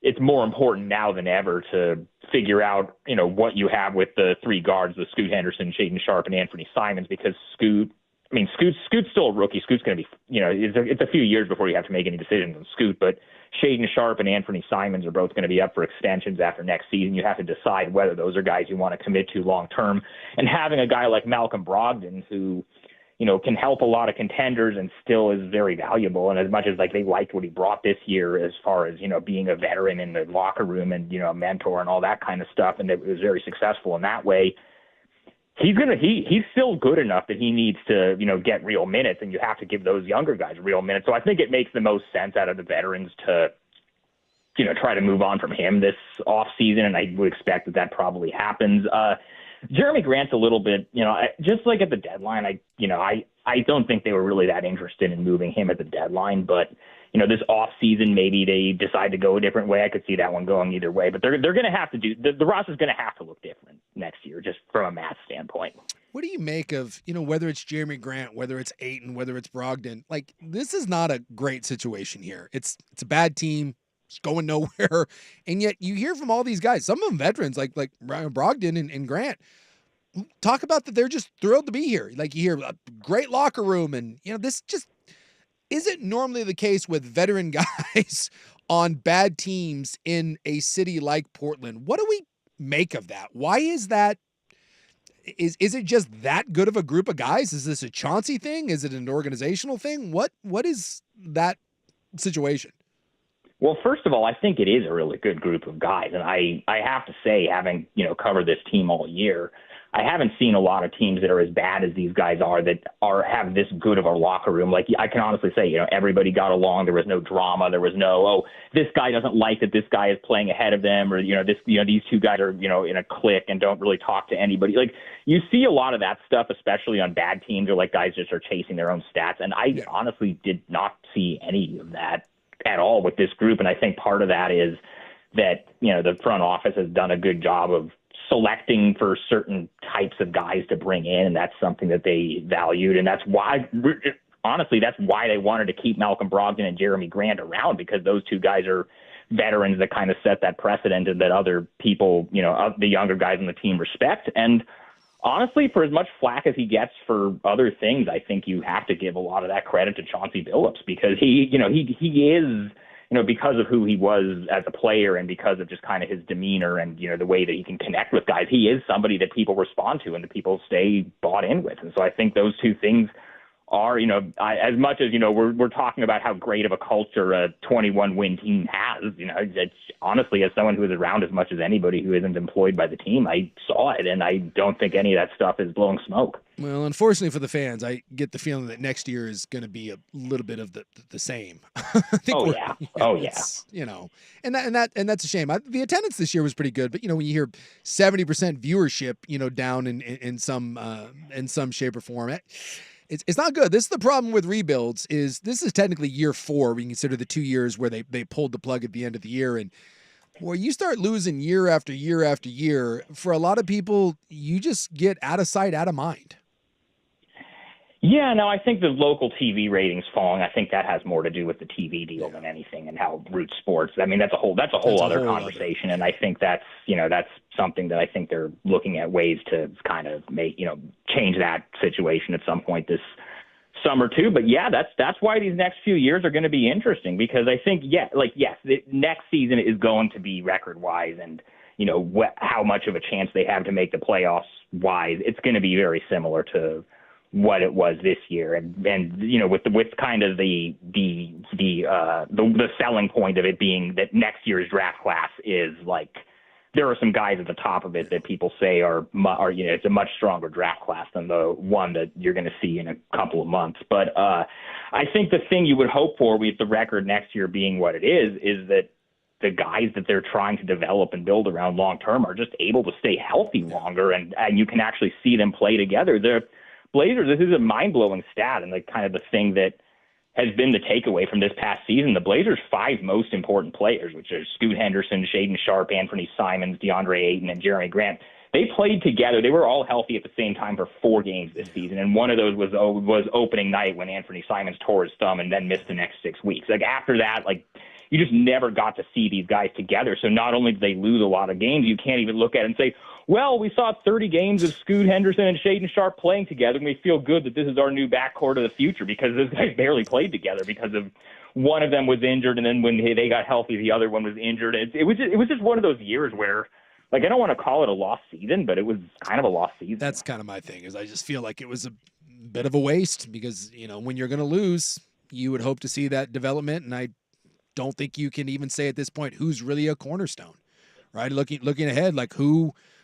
it's more important now than ever to figure out, what you have with the 3 guards, with Scoot Henderson, Shaedon Sharpe, and Anthony Simons, because Scoot's still a rookie. Scoot's going to be, it's a few years before you have to make any decisions on Scoot, but Shaedon Sharpe and Anthony Simons are both going to be up for extensions after next season. You have to decide whether those are guys you want to commit to long term. And having a guy like Malcolm Brogdon who, can help a lot of contenders and still is very valuable. And as much as they liked what he brought this year as far as, being a veteran in the locker room and, a mentor and all that kind of stuff, and it was very successful in that way, he's still good enough that he needs to, get real minutes, and you have to give those younger guys real minutes. So I think it makes the most sense out of the veterans to, try to move on from him this off season. And I would expect that probably happens. Jeremy Grant's a little bit, just like at the deadline, I don't think they were really that interested in moving him at the deadline, but this off season, maybe they decide to go a different way. I could see that one going either way, but they're going to have to the roster's going to have to look different next year, just from a math standpoint. What do you make of, whether it's Jeremy Grant, whether it's Ayton, whether it's Brogdon? This is not a great situation here. It's a bad team. It's going nowhere. And yet you hear from all these guys, some of them veterans like Brogdon and Grant. talk about that they're just thrilled to be here. Like you hear a great locker room, and this just isn't normally the case with veteran guys on bad teams in a city like Portland. What do we make of that? Why is that? Is it just that good of a group of guys? Is this a Chauncey thing? Is it an organizational thing? What is that situation? Well, first of all, I think it is a really good group of guys. And I have to say, having, covered this team all year, I haven't seen a lot of teams that are as bad as these guys are that have this good of a locker room. Like, I can honestly say, everybody got along. There was no drama. There was no, oh, this guy doesn't like that this guy is playing ahead of them, or, these two guys are, in a clique and don't really talk to anybody. Like, you see a lot of that stuff, especially on bad teams, or like guys just are chasing their own stats. And I honestly did not see any of that at all with this group. And I think part of that is that, the front office has done a good job of selecting for certain types of guys to bring in, and that's something that they valued. And that's why, honestly, that's why they wanted to keep Malcolm Brogdon and Jeremy Grant around, because those two guys are veterans that kind of set that precedent and that other people, the younger guys on the team respect. And honestly, for as much flack as he gets for other things, I think you have to give a lot of that credit to Chauncey Billups, because he is, because of who he was as a player and because of just kind of his demeanor and, the way that he can connect with guys, he is somebody that people respond to and that people stay bought in with. And so I think those two things are, as much as, we're talking about how great of a culture a 21-win team has, it's honestly, as someone who is around as much as anybody who isn't employed by the team, I saw it, and I don't think any of that stuff is blowing smoke. Well, unfortunately for the fans, I get the feeling that next year is going to be a little bit of the same. I think and that's a shame. The attendance this year was pretty good, but when you hear 70% viewership, down in some shape or form, it's not good. This is the problem with rebuilds. This is technically year 4. We consider the 2 years where they pulled the plug at the end of the year, and where you start losing year after year after year, for a lot of people, you just get out of sight, out of mind. Yeah, no, I think the local TV ratings falling, I think that has more to do with the TV deal than anything, and how Root Sports. I mean, that's a whole other conversation, and I think that's something that I think they're looking at ways to kind of make change that situation at some point this summer too. But yeah, that's why these next few years are going to be interesting, because I think yes, the next season is going to be record wise, and how much of a chance they have to make the playoffs wise, it's going to be very similar to what it was this year, and with kind of the selling point of it being that next year's draft class is like, there are some guys at the top of it that people say are it's a much stronger draft class than the one that you're going to see in a couple of months. But I think the thing you would hope for with the record next year being what it is that the guys that they're trying to develop and build around long term are just able to stay healthy longer, and you can actually see them play together. The Blazers, this is a mind-blowing stat, and kind of the thing that has been the takeaway from this past season. The Blazers' 5 most important players, which are Scoot Henderson, Shaedon Sharpe, Anthony Simons, DeAndre Ayton, and Jeremy Grant, they played together. They were all healthy at the same time for 4 games this season, and one of those was opening night when Anthony Simons tore his thumb and then missed the next 6 weeks. After that, you just never got to see these guys together. So not only did they lose a lot of games, you can't even look at it and say, well, we saw 30 games of Scoot Henderson and Shaedon Sharpe playing together, and we feel good that this is our new backcourt of the future, because those guys barely played together because of one of them was injured, and then when they got healthy, the other one was injured. It was just one of those years where, I don't want to call it a lost season, but it was kind of a lost season. That's kind of my thing, is I just feel like it was a bit of a waste, because, when you're going to lose, you would hope to see that development, and I don't think you can even say at this point who's really a cornerstone, right? Looking ahead,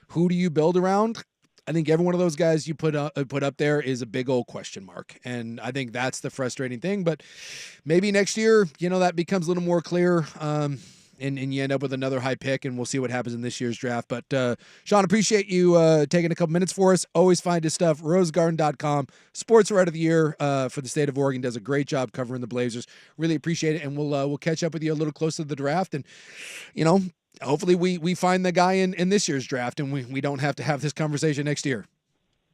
who do you build around? I think every one of those guys you put up there is a big old question mark, and I think that's the frustrating thing. But maybe next year, that becomes a little more clear, and you end up with another high pick, and we'll see what happens in this year's draft. But Sean, appreciate you taking a couple minutes for us. Always find his stuff, rosegarden.com. Sports Writer of the Year for the state of Oregon, does a great job covering the Blazers. Really appreciate it, and we'll catch up with you a little closer to the draft, and hopefully we find the guy in this year's draft, and we don't have to have this conversation next year.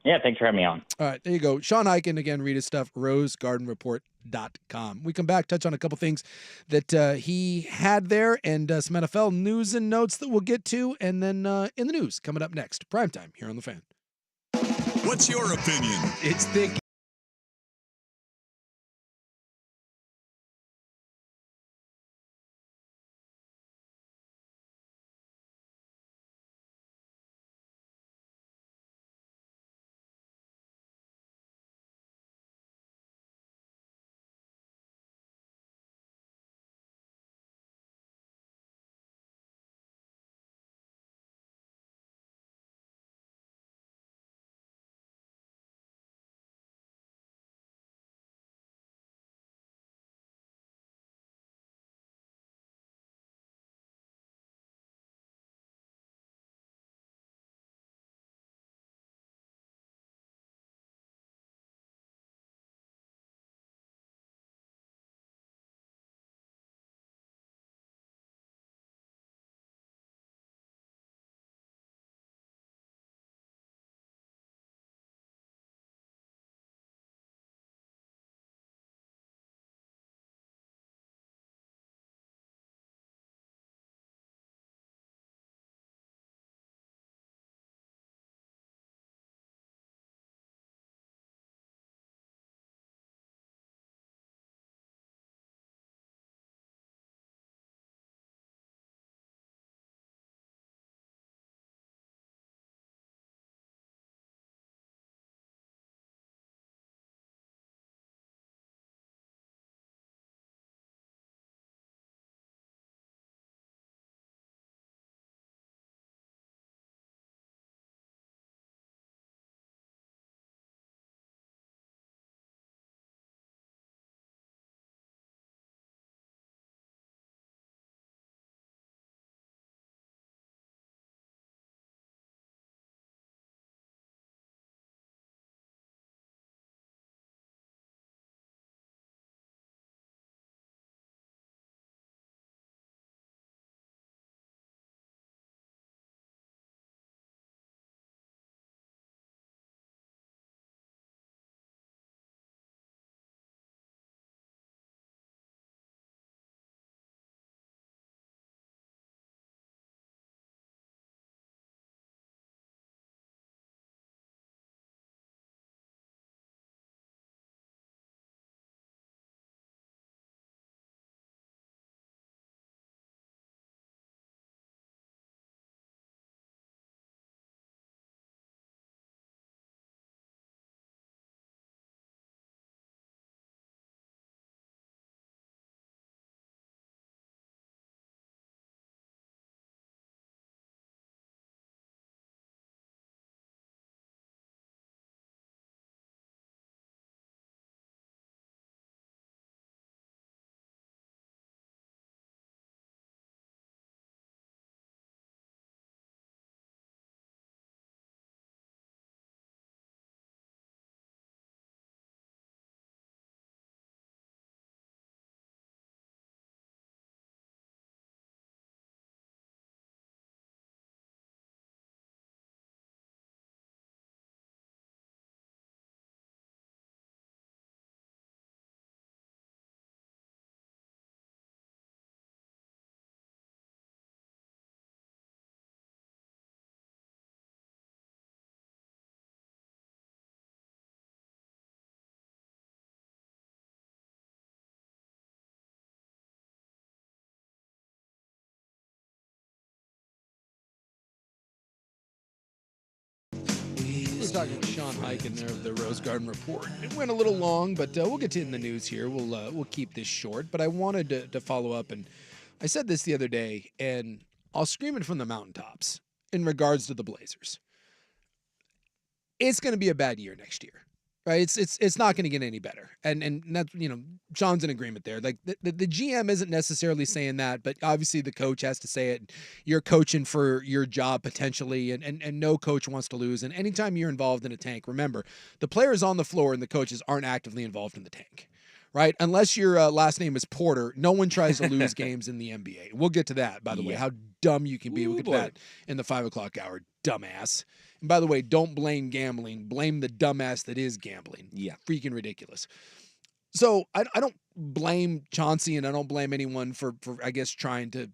Yeah, thanks for having me on. All right, there you go. Sean Highkin, again, read his stuff, rosegardenreport.com. We come back, touch on a couple things that he had there, and some NFL news and notes that we'll get to, and then in the news coming up next. Primetime here on The Fan. What's your opinion? It's thick. We're talking to Sean Hyken there of the Rose Garden Report. It went a little long, but we'll get to it in the news here. We'll keep this short, but I wanted to follow up, and I said this the other day, and I'll scream it from the mountaintops in regards to the Blazers. It's going to be a bad year next year, right? It's not going to get any better, and that's, Sean's in agreement there. Like the GM isn't necessarily saying that, but obviously the coach has to say it. You're coaching for your job potentially, and no coach wants to lose. And anytime you're involved in a tank, remember the players on the floor and the coaches aren't actively involved in the tank. Right? Unless your last name is Porter, no one tries to lose games in the NBA. We'll get to that, by the way, how dumb you can be. We'll get to that in the 5 o'clock hour, dumbass. And by the way, don't blame gambling. Blame the dumbass that is gambling. Yeah. Freaking ridiculous. So I don't blame Chauncey, and I don't blame anyone for I guess, trying to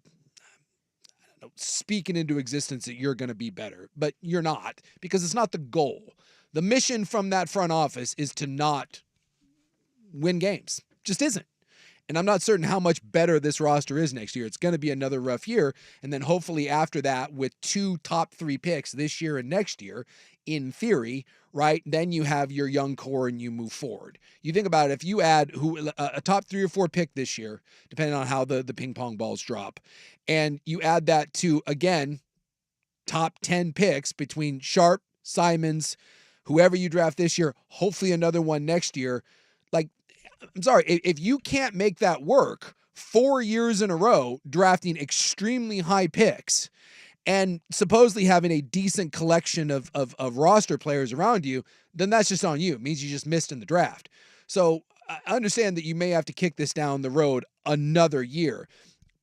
speaking into existence that you're going to be better. But you're not, because it's not the goal. The mission from that front office is to not win games. Just isn't. And I'm not certain how much better this roster is next year. It's going to be another rough year. And then hopefully after that, with 2 top 3 picks this year and next year, in theory, right, then you have your young core and you move forward. You think about it, if you add a top 3 or 4 pick this year, depending on how the ping pong balls drop, and you add that to, again, top 10 picks between Sharp, Simons, whoever you draft this year, hopefully another one next year. Like, I'm sorry, if you can't make that work 4 years in a row, drafting extremely high picks and supposedly having a decent collection of roster players around you, then that's just on you. It means you just missed in the draft. So I understand that you may have to kick this down the road another year.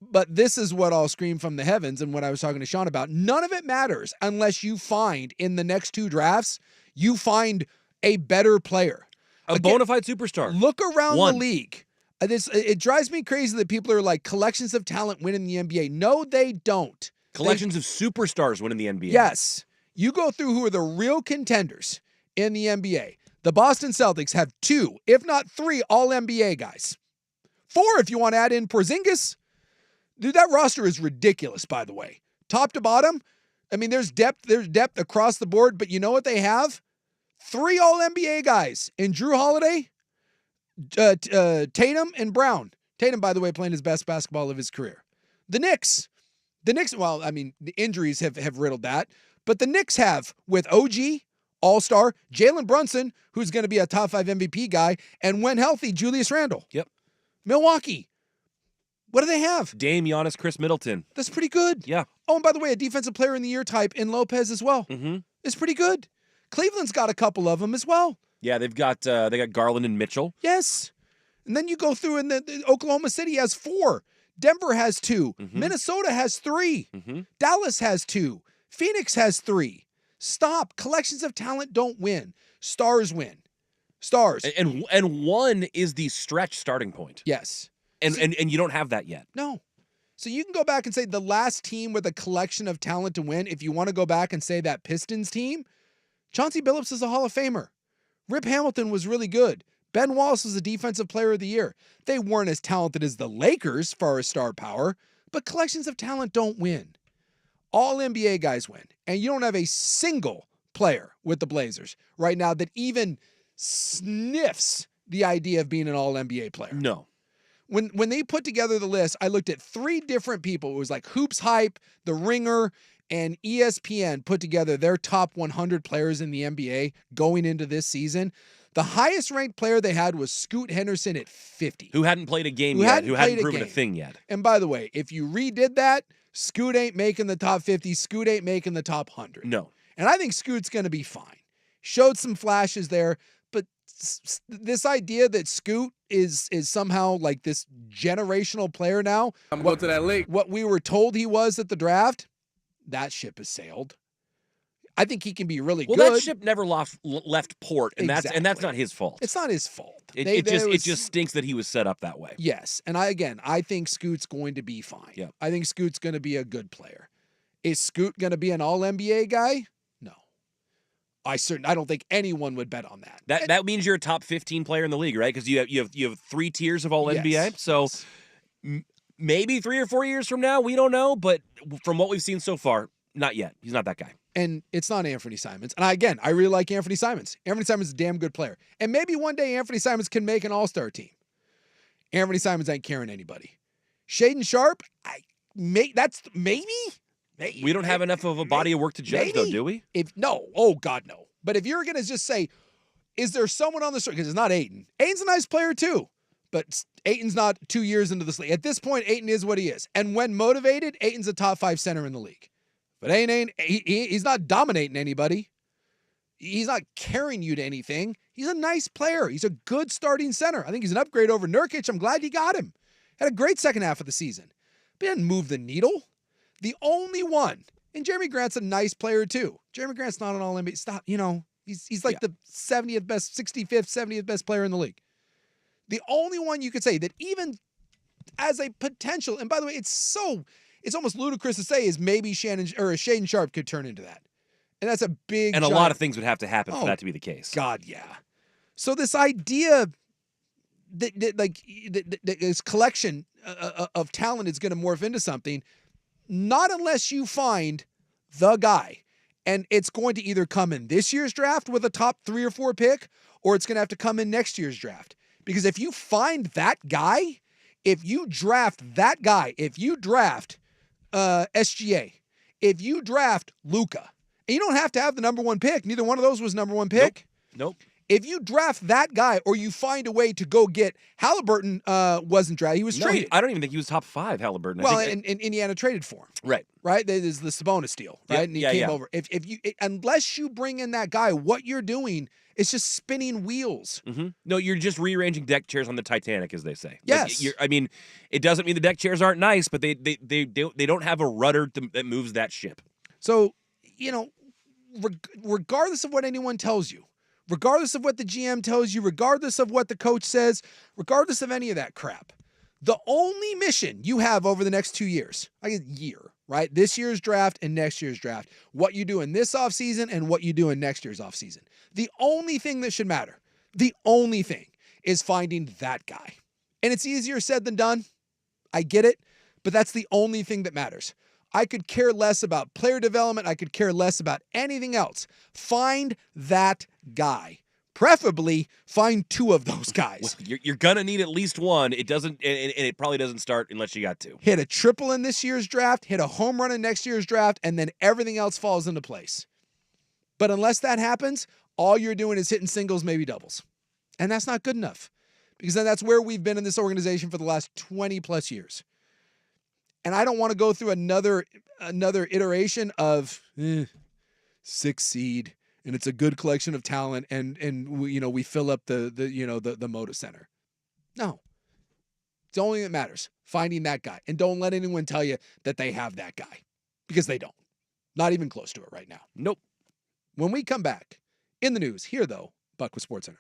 But this is what I'll scream from the heavens and what I was talking to Sean about. None of it matters unless you find in the next 2 drafts, you find a better player. A bona fide superstar. Look around the league. It drives me crazy that people are like, collections of talent win in the NBA. No, they don't. Collections of superstars win in the NBA. Yes. You go through who are the real contenders in the NBA. The Boston Celtics have 2, if not 3, all-NBA guys. 4 if you want to add in Porzingis. Dude, that roster is ridiculous, by the way. Top to bottom, I mean, there's depth across the board, but you know what they have? 3 all-NBA guys in Drew Holiday, Tatum, and Brown. Tatum, by the way, playing his best basketball of his career. The Knicks, well, I mean, the injuries have riddled that, but the Knicks have, with OG, All-Star, Jalen Brunson, who's going to be a top 5 MVP guy, and when healthy, Julius Randle. Yep. Milwaukee, what do they have? Dame, Giannis, Chris Middleton. That's pretty good. Yeah. Oh, and by the way, a defensive player in the year type in Lopez as well. Mm-hmm. It's pretty good. Cleveland's got a couple of them as well. Yeah, they got Garland and Mitchell. Yes. And then you go through and the Oklahoma City has 4. Denver has 2. Mm-hmm. Minnesota has 3. Mm-hmm. Dallas has 2. Phoenix has 3. Stop. Collections of talent don't win. Stars win. Stars. And one is the stretch starting point. Yes. And you don't have that yet. No. So you can go back and say the last team with a collection of talent to win, if you want to go back and say that Pistons team, Chauncey Billups is a Hall of Famer. Rip Hamilton was really good. Ben Wallace was a defensive player of the year. They weren't as talented as the Lakers, far as star power, but collections of talent don't win. All NBA guys win. And you don't have a single player with the Blazers right now that even sniffs the idea of being an all NBA player. No. When they put together the list, I looked at 3 different people. It was like Hoops Hype, The Ringer, and ESPN put together their top 100 players in the NBA going into this season. The highest ranked player they had was Scoot Henderson at 50. Who hadn't played a game yet, who hadn't proven a thing yet. And by the way, if you redid that, Scoot ain't making the top 50. Scoot ain't making the top 100. No. And I think Scoot's going to be fine. Showed some flashes there, but this idea that Scoot is somehow like this generational player now. I'm going to that lake. What we were told he was at the draft, that ship has sailed. I think he can be really good. Well, that ship never left port, and Exactly. that's not his fault. It's not his fault. It just stinks that he was set up that way. Yes, and I think Scoot's going to be fine. Yeah. I think Scoot's going to be a good player. Is Scoot going to be an all NBA guy? No. I don't think anyone would bet on that. That means you're a top 15 player in the league, right? Because you have 3 tiers of all NBA. Yes. So maybe 3 or 4 years from now, we don't know. But from what we've seen so far, not yet. He's not that guy. And it's not Anthony Simons. And I really like Anthony Simons. Anthony Simons is a damn good player. And maybe one day Anthony Simons can make an all-star team. Anthony Simons ain't carrying anybody. Shaden Sharp, that's maybe. We don't have enough of a body of work to judge, though, do we? Oh God, no. But if you're gonna just say, is there someone on the street? Because it's not Ayton. Ayton's a nice player too, but Ayton's not 2 years into this league. At this point, Ayton is what he is, and when motivated, Ayton's a top 5 center in the league. But he's not dominating anybody. He's not carrying you to anything. He's a nice player. He's a good starting center. I think he's an upgrade over Nurkic. I'm glad you got him. Had a great second half of the season. But he didn't move the needle. The only one, and Jeremy Grant's a nice player too. Jeremy Grant's not an all-NBA. Stop, he's like the 70th best, 65th, 70th best player in the league. The only one you could say that even as a potential, and by the way, it's almost ludicrous to say is maybe Shaden Sharp could turn into that. And that's a big, And a lot of things would have to happen Oh, for that to be the case. God, yeah. So this idea that this collection of talent is going to morph into something, not unless you find the guy. And it's going to either come in this year's draft with a top 3 or 4 pick, or it's going to have to come in next year's draft. Because if you find that guy, if you draft that guy, if you draft SGA, if you draft Luka, and you don't have to have the number 1 pick. Neither one of those was number 1 pick. Nope. If you draft that guy, or you find a way to go get Halliburton, wasn't drafted. He was traded. I don't even think he was top 5, Halliburton. Well, and Indiana traded for him. Right. There's the Sabonis deal, right? Yep. And he came over. Unless you bring in that guy, what you're doing is just spinning wheels. Mm-hmm. No, you're just rearranging deck chairs on the Titanic, as they say. Yes. It doesn't mean the deck chairs aren't nice, but they don't have a rudder that moves that ship. So, regardless of what anyone tells you, regardless of what the GM tells you, regardless of what the coach says, regardless of any of that crap, the only mission you have over the next 2 years, right? This year's draft and next year's draft, what you do in this offseason and what you do in next year's offseason. The only thing that should matter, the only thing, is finding that guy. And it's easier said than done. I get it, but that's the only thing that matters. I could care less about player development. I could care less about anything else. Find that guy. Preferably find 2 of those guys. Well, you're gonna need at least one. It doesn't, and it probably doesn't start unless you got 2. Hit a triple in this year's draft, hit a home run in next year's draft, and then everything else falls into place. But unless that happens, all you're doing is hitting singles, maybe doubles. And that's not good enough, because then that's where we've been in this organization for the last 20 plus years. And I don't want to go through another iteration of 6 seed, and it's a good collection of talent, and we fill up the Moda Center. No. It's the only thing that matters, finding that guy. And don't let anyone tell you that they have that guy, because they don't. Not even close to it right now. Nope. When we come back, in the news, here though, Buck with SportsCenter.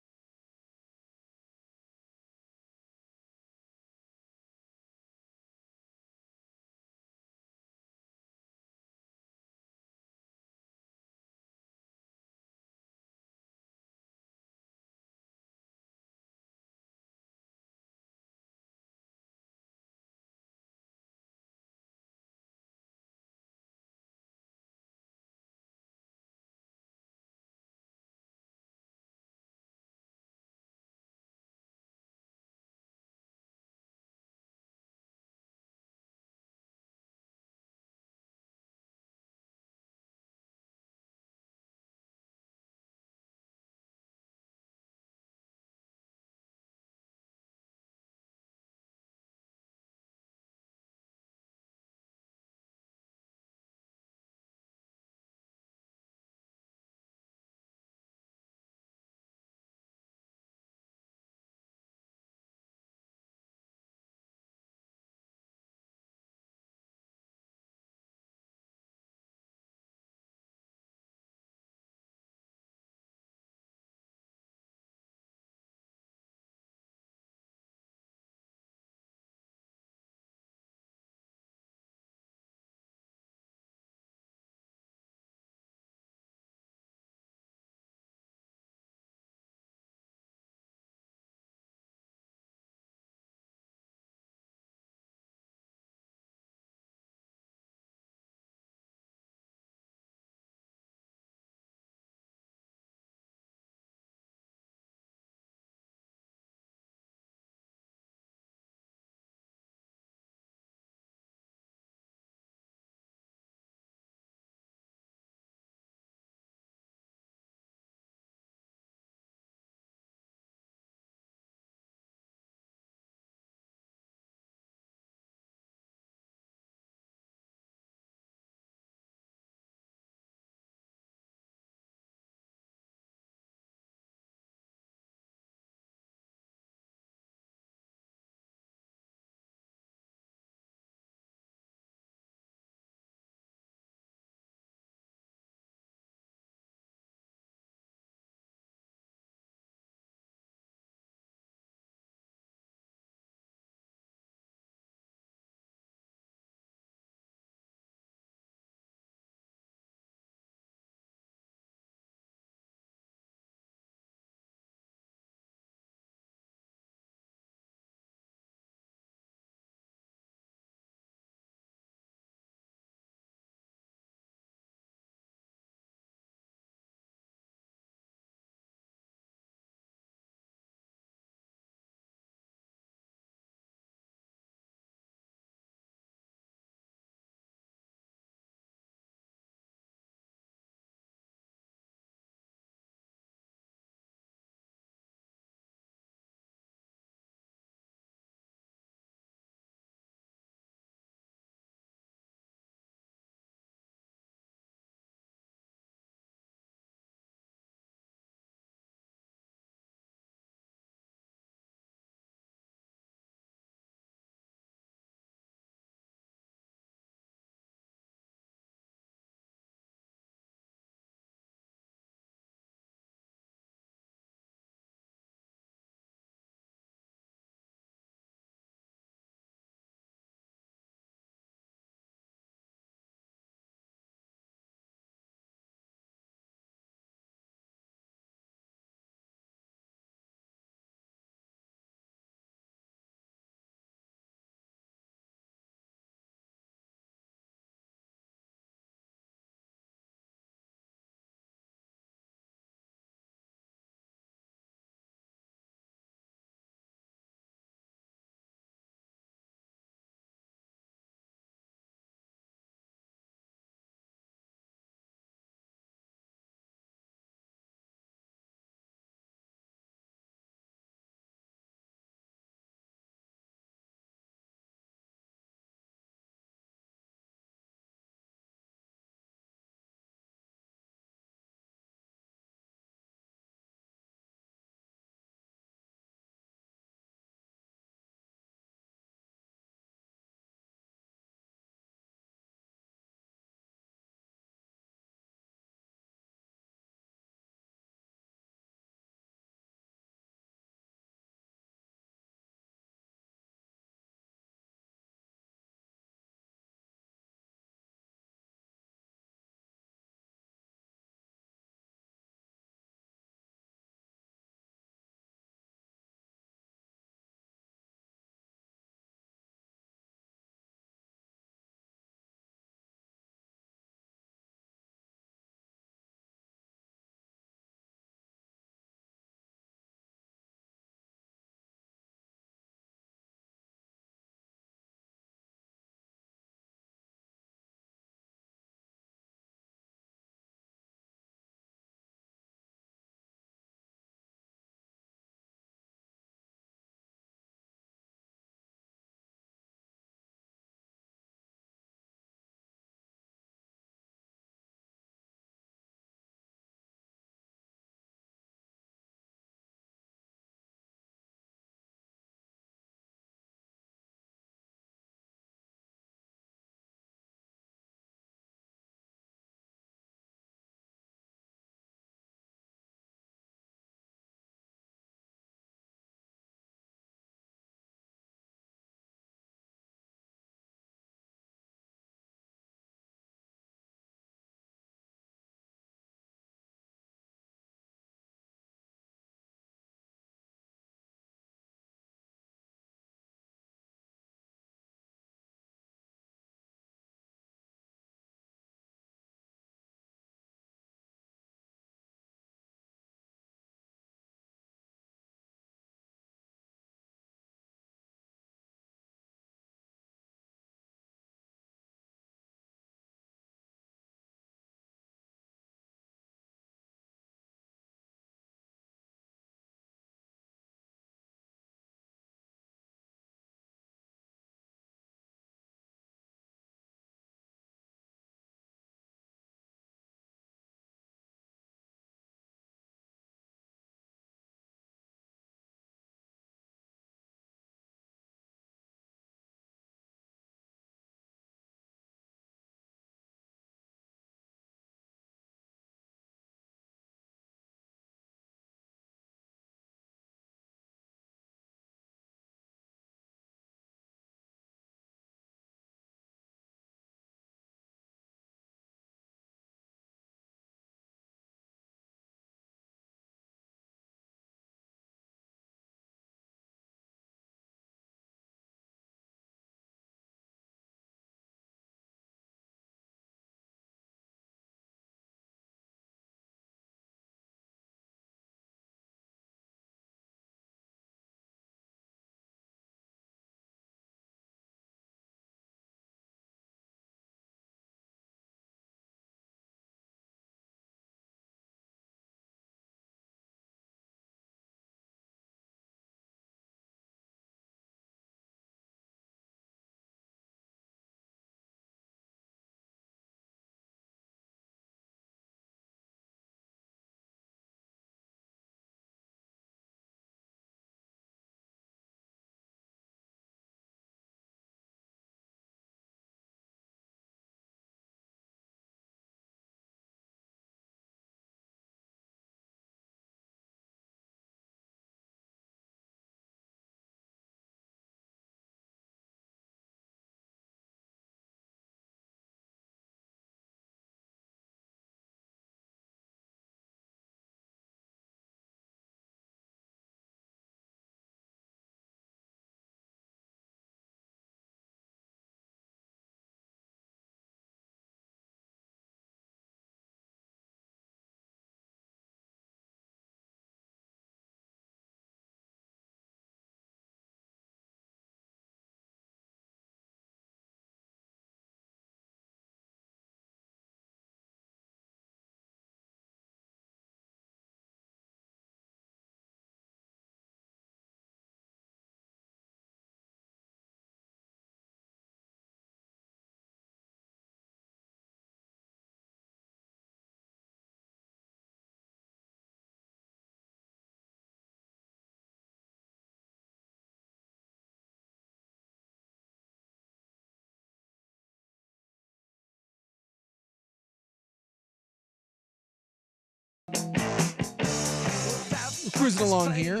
Cruising along here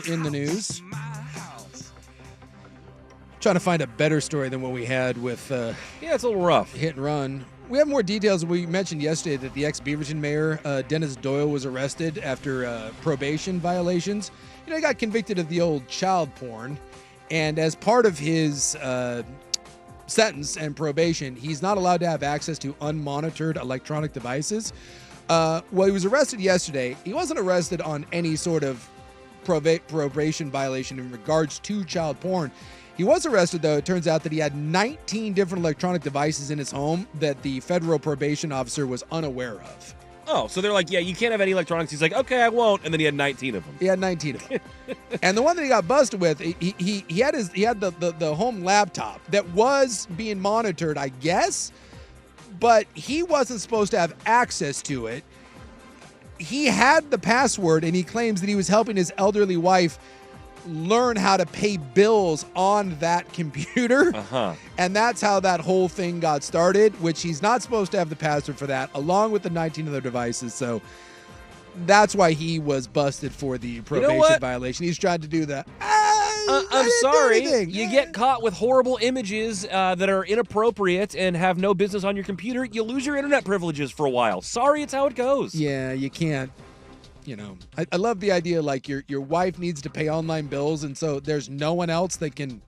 in the news. Trying to find a better story than what we had with Yeah, it's a little rough. hit and run. We have more details. We mentioned yesterday that the ex-Beaverton mayor, Dennis Doyle, was arrested after probation violations. You know, he got convicted of the old child porn. And as part of his sentence and probation, he's not allowed to have access to unmonitored electronic devices. Well, he was arrested yesterday. He wasn't arrested on any sort of probation violation in regards to child porn. He was arrested, though. It turns out that he had 19 different electronic devices in his home that the federal probation officer was unaware of. Oh, so they're like, yeah, you can't have any electronics. He's like, okay, I won't. And then he had 19 of them. He had 19 of them. And the one that he got busted with, he had the home laptop that was being monitored, I guess, but he wasn't supposed to have access to it. He had the password, and he claims that he was helping his elderly wife learn how to pay bills on that computer. And that's how that whole thing got started, which he's not supposed to have the password for that, along with the 19 other devices. So that's why he was busted for the probation violation. He's trying to do that. I'm sorry. You get caught with horrible images that are inappropriate and have no business on your computer, you lose your internet privileges for a while. Sorry, it's how it goes. Yeah, you can't. You know, I love the idea, like your wife needs to pay online bills, and so there's no one else that can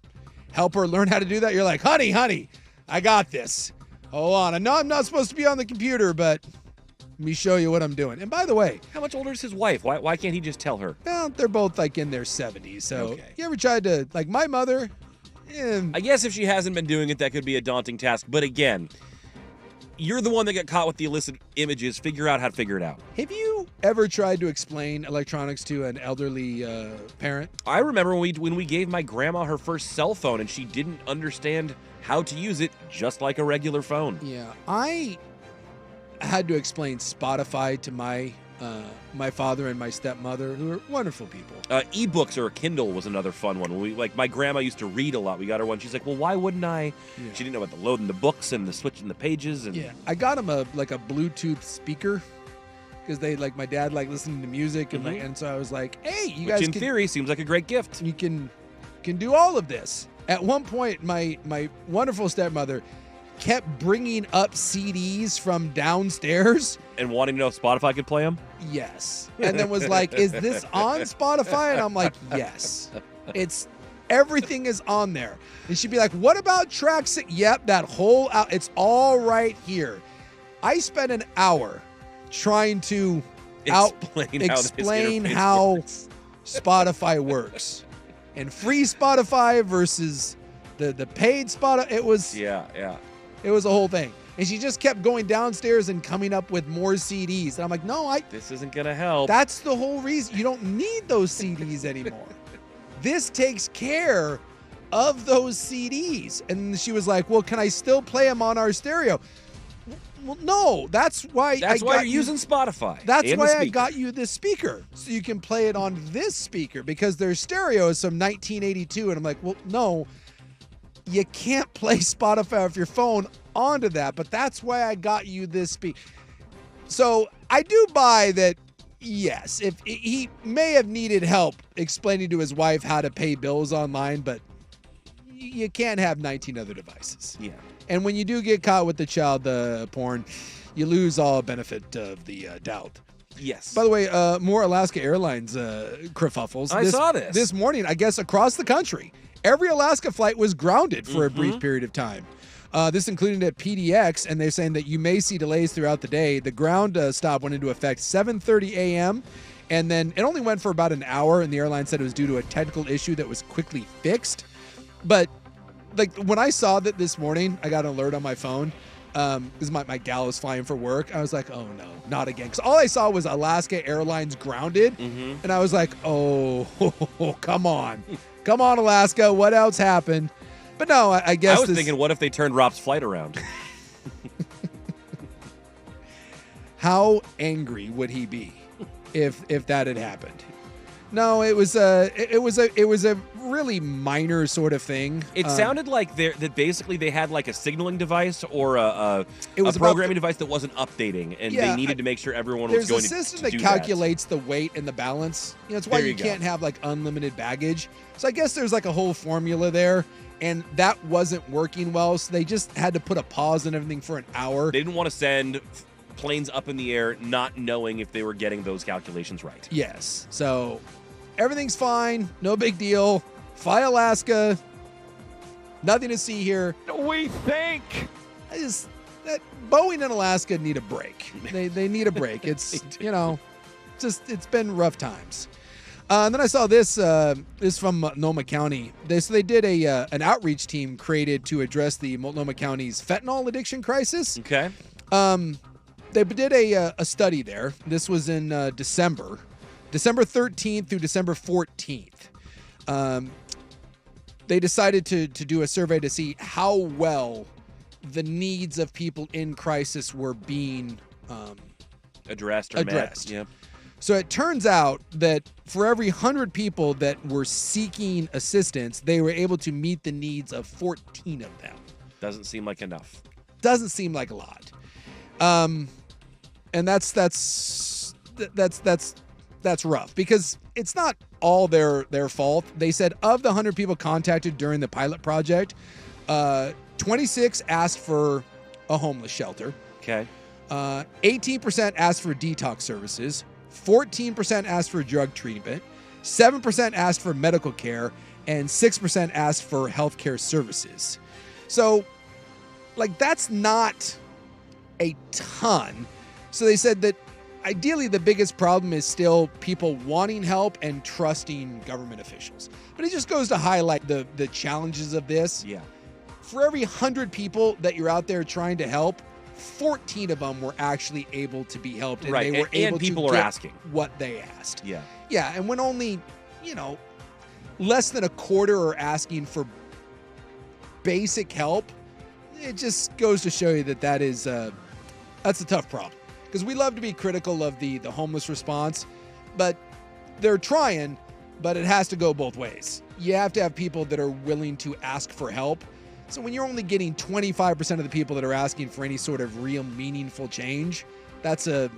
help her learn how to do that. You're like, honey, I got this. Hold on. I know I'm not supposed to be on the computer, but let me show you what I'm doing. And by the way, how much older is his wife? Why can't he just tell her? Well, they're both like in their 70s. So you ever tried to, like my mother? I guess if she hasn't been doing it, that could be a daunting task. But again, you're the one that got caught with the illicit images. Figure out how to figure it out. Have you ever tried to explain electronics to an elderly parent? I remember when we gave my grandma her first cell phone and she didn't understand how to use it, just like a regular phone. Yeah, I had to explain Spotify to my father and my stepmother, who are wonderful people. E-books or a Kindle was another fun one. When my grandma used to read a lot. We got her one. She's like, well, why wouldn't I? Yeah. She didn't know about the loading the books and the switching the pages. And yeah, I got him a Bluetooth speaker because they my dad listening to music and and so I was like, hey, you guys. Which in theory seems like a great gift. You can do all of this. At one point, my wonderful stepmother kept bringing up CDs from downstairs and wanting to know if Spotify could play them. Yes, and then was like, "Is this on Spotify?" And I'm like, "Yes, everything is on there." And she'd be like, "What about track 6?" Yep, that whole it's all right here. I spent an hour trying to explain how Spotify works and free Spotify versus the paid Spotify. It was It was a whole thing. And she just kept going downstairs and coming up with more CDs. And I'm like, no, this isn't going to help. That's the whole reason. You don't need those CDs anymore. This takes care of those CDs. And she was like, well, can I still play them on our stereo? Well, no. That's why you're using Spotify. That's why I got you this speaker. So you can play it on this speaker because their stereo is from 1982. And I'm like, well, no. You can't play Spotify off your phone onto that, but that's why I got you this speaker. So I do buy that, yes, if he may have needed help explaining to his wife how to pay bills online, but you can't have 19 other devices. Yeah. And when you do get caught with the child porn, you lose all benefit of the doubt. Yes. By the way, more Alaska Airlines kerfuffles. I saw this. This morning, I guess, across the country. Every Alaska flight was grounded for a brief period of time. This included at PDX, and they're saying that you may see delays throughout the day. The ground stop went into effect 7:30 a.m., and then it only went for about an hour, and the airline said it was due to a technical issue that was quickly fixed. But when I saw that this morning, I got an alert on my phone because my gal was flying for work. I was like, oh, no, not again. Because all I saw was Alaska Airlines grounded, and I was like, oh, come on. Come on, Alaska. What else happened? But no, I guess I was thinking, what if they turned Rob's flight around? How angry would he be if that had happened? No, it was a really minor sort of thing. It sounded like that basically they had like a signaling device or It was a about programming device that wasn't updating, and they needed to make sure everyone was there's going a system to that do calculates the weight and the balance. You know, it's why There you you go. can't have like unlimited baggage. So I guess there's like a whole formula there, and that wasn't working well. So they just had to put a pause on everything for an hour. They didn't want to send planes up in the air not knowing if they were getting those calculations right. Yes. So everything's fine. No big deal. Fly Alaska. Nothing to see here. We think. That Boeing and Alaska need a break. They need a break. It's, you know, it's been rough times. And then I saw this from Multnomah County. They did an outreach team created to address the Multnomah County's fentanyl addiction crisis. Okay. They did a study there. This was in December 13th through December 14th. They decided to do a survey to see how well the needs of people in crisis were being addressed. Met. Yep. So it turns out that for every 100 people that were seeking assistance, they were able to meet the needs of 14 of them. Doesn't seem like enough. Doesn't seem like a lot. And that's rough because it's not all their fault. They said of the 100 people contacted during the pilot project, 26 asked for a homeless shelter. Okay. 18% asked for detox services. 14% asked for drug treatment. 7% asked for medical care, and 6% asked for healthcare services. So, like, that's not a ton. So they said that ideally the biggest problem is still people wanting help and trusting government officials. But it just goes to highlight the challenges of this. Yeah. For every 100 people that you're out there trying to help, 14 of them were actually able to be helped, and Right, they were able people to are get asking what they asked. Yeah. Yeah, and when only, less than a quarter are asking for basic help, it just goes to show you that that's a tough problem. Because we love to be critical of the homeless response, but they're trying, but it has to go both ways. You have to have people that are willing to ask for help. So when you're only getting 25% of the people that are asking for any sort of real meaningful change, that's a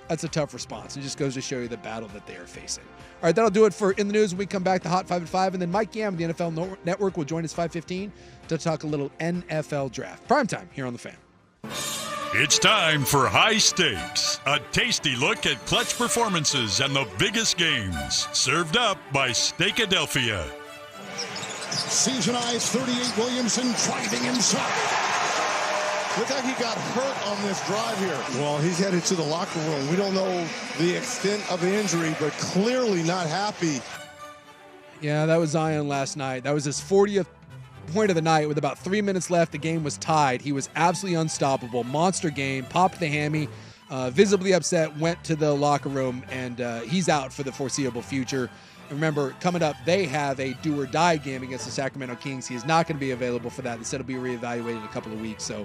tough response. It just goes to show you the battle that they are facing. All right, that'll do it for In the News. When we come back to Hot 5 at 5, and then Mike Yam of the NFL Network will join us 5:15 to talk a little NFL draft. Primetime here on The Fan. It's time for High Stakes, a tasty look at clutch performances and the biggest games. Served up by Steakadelphia. Seasonized 38 Williamson driving inside. Look like he got hurt on this drive here. Well, he's headed to the locker room. We don't know the extent of the injury, but clearly not happy. Yeah, that was Zion last night. That was his 40th point of the night with about 3 minutes left. The game was tied. He was absolutely unstoppable. Monster game, popped the hammy, visibly upset, went to the locker room, and he's out for the foreseeable future. Remember, coming up, they have a do-or-die game against the Sacramento Kings. He is not going to be available for that. Instead, he'll be reevaluated in a couple of weeks. So,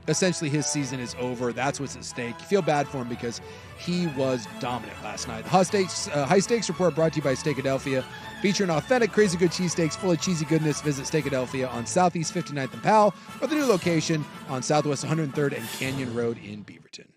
essentially, his season is over. That's what's at stake. You feel bad for him because he was dominant last night. The High Stakes Report brought to you by Steakadelphia. Featuring authentic, crazy good cheesesteaks full of cheesy goodness. Visit Steakadelphia on Southeast 59th and Powell, or the new location on Southwest 103rd and Canyon Road in Beaverton.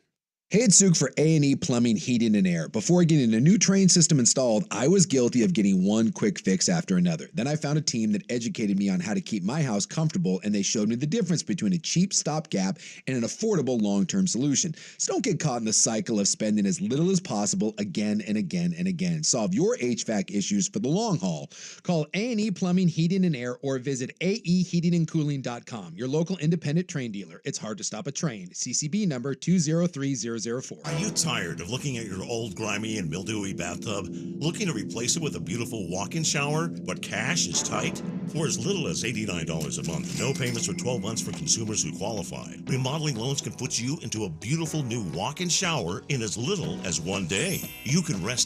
Hey, it's Suk for A&E Plumbing, Heating, and Air. Before getting a new train system installed, I was guilty of getting one quick fix after another. Then I found a team that educated me on how to keep my house comfortable, and they showed me the difference between a cheap stopgap and an affordable long-term solution. So don't get caught in the cycle of spending as little as possible again and again and again. Solve your HVAC issues for the long haul. Call A&E Plumbing, Heating, and Air or visit aeheatingandcooling.com, your local independent train dealer. It's hard to stop a train. CCB number 203004. Are you tired of looking at your old grimy and mildewy bathtub, looking to replace it with a beautiful walk-in shower, but cash is tight? For as little as $89 a month, no payments for 12 months for consumers who qualify, remodeling loans can put you into a beautiful new walk-in shower in as little as 1 day. You can rest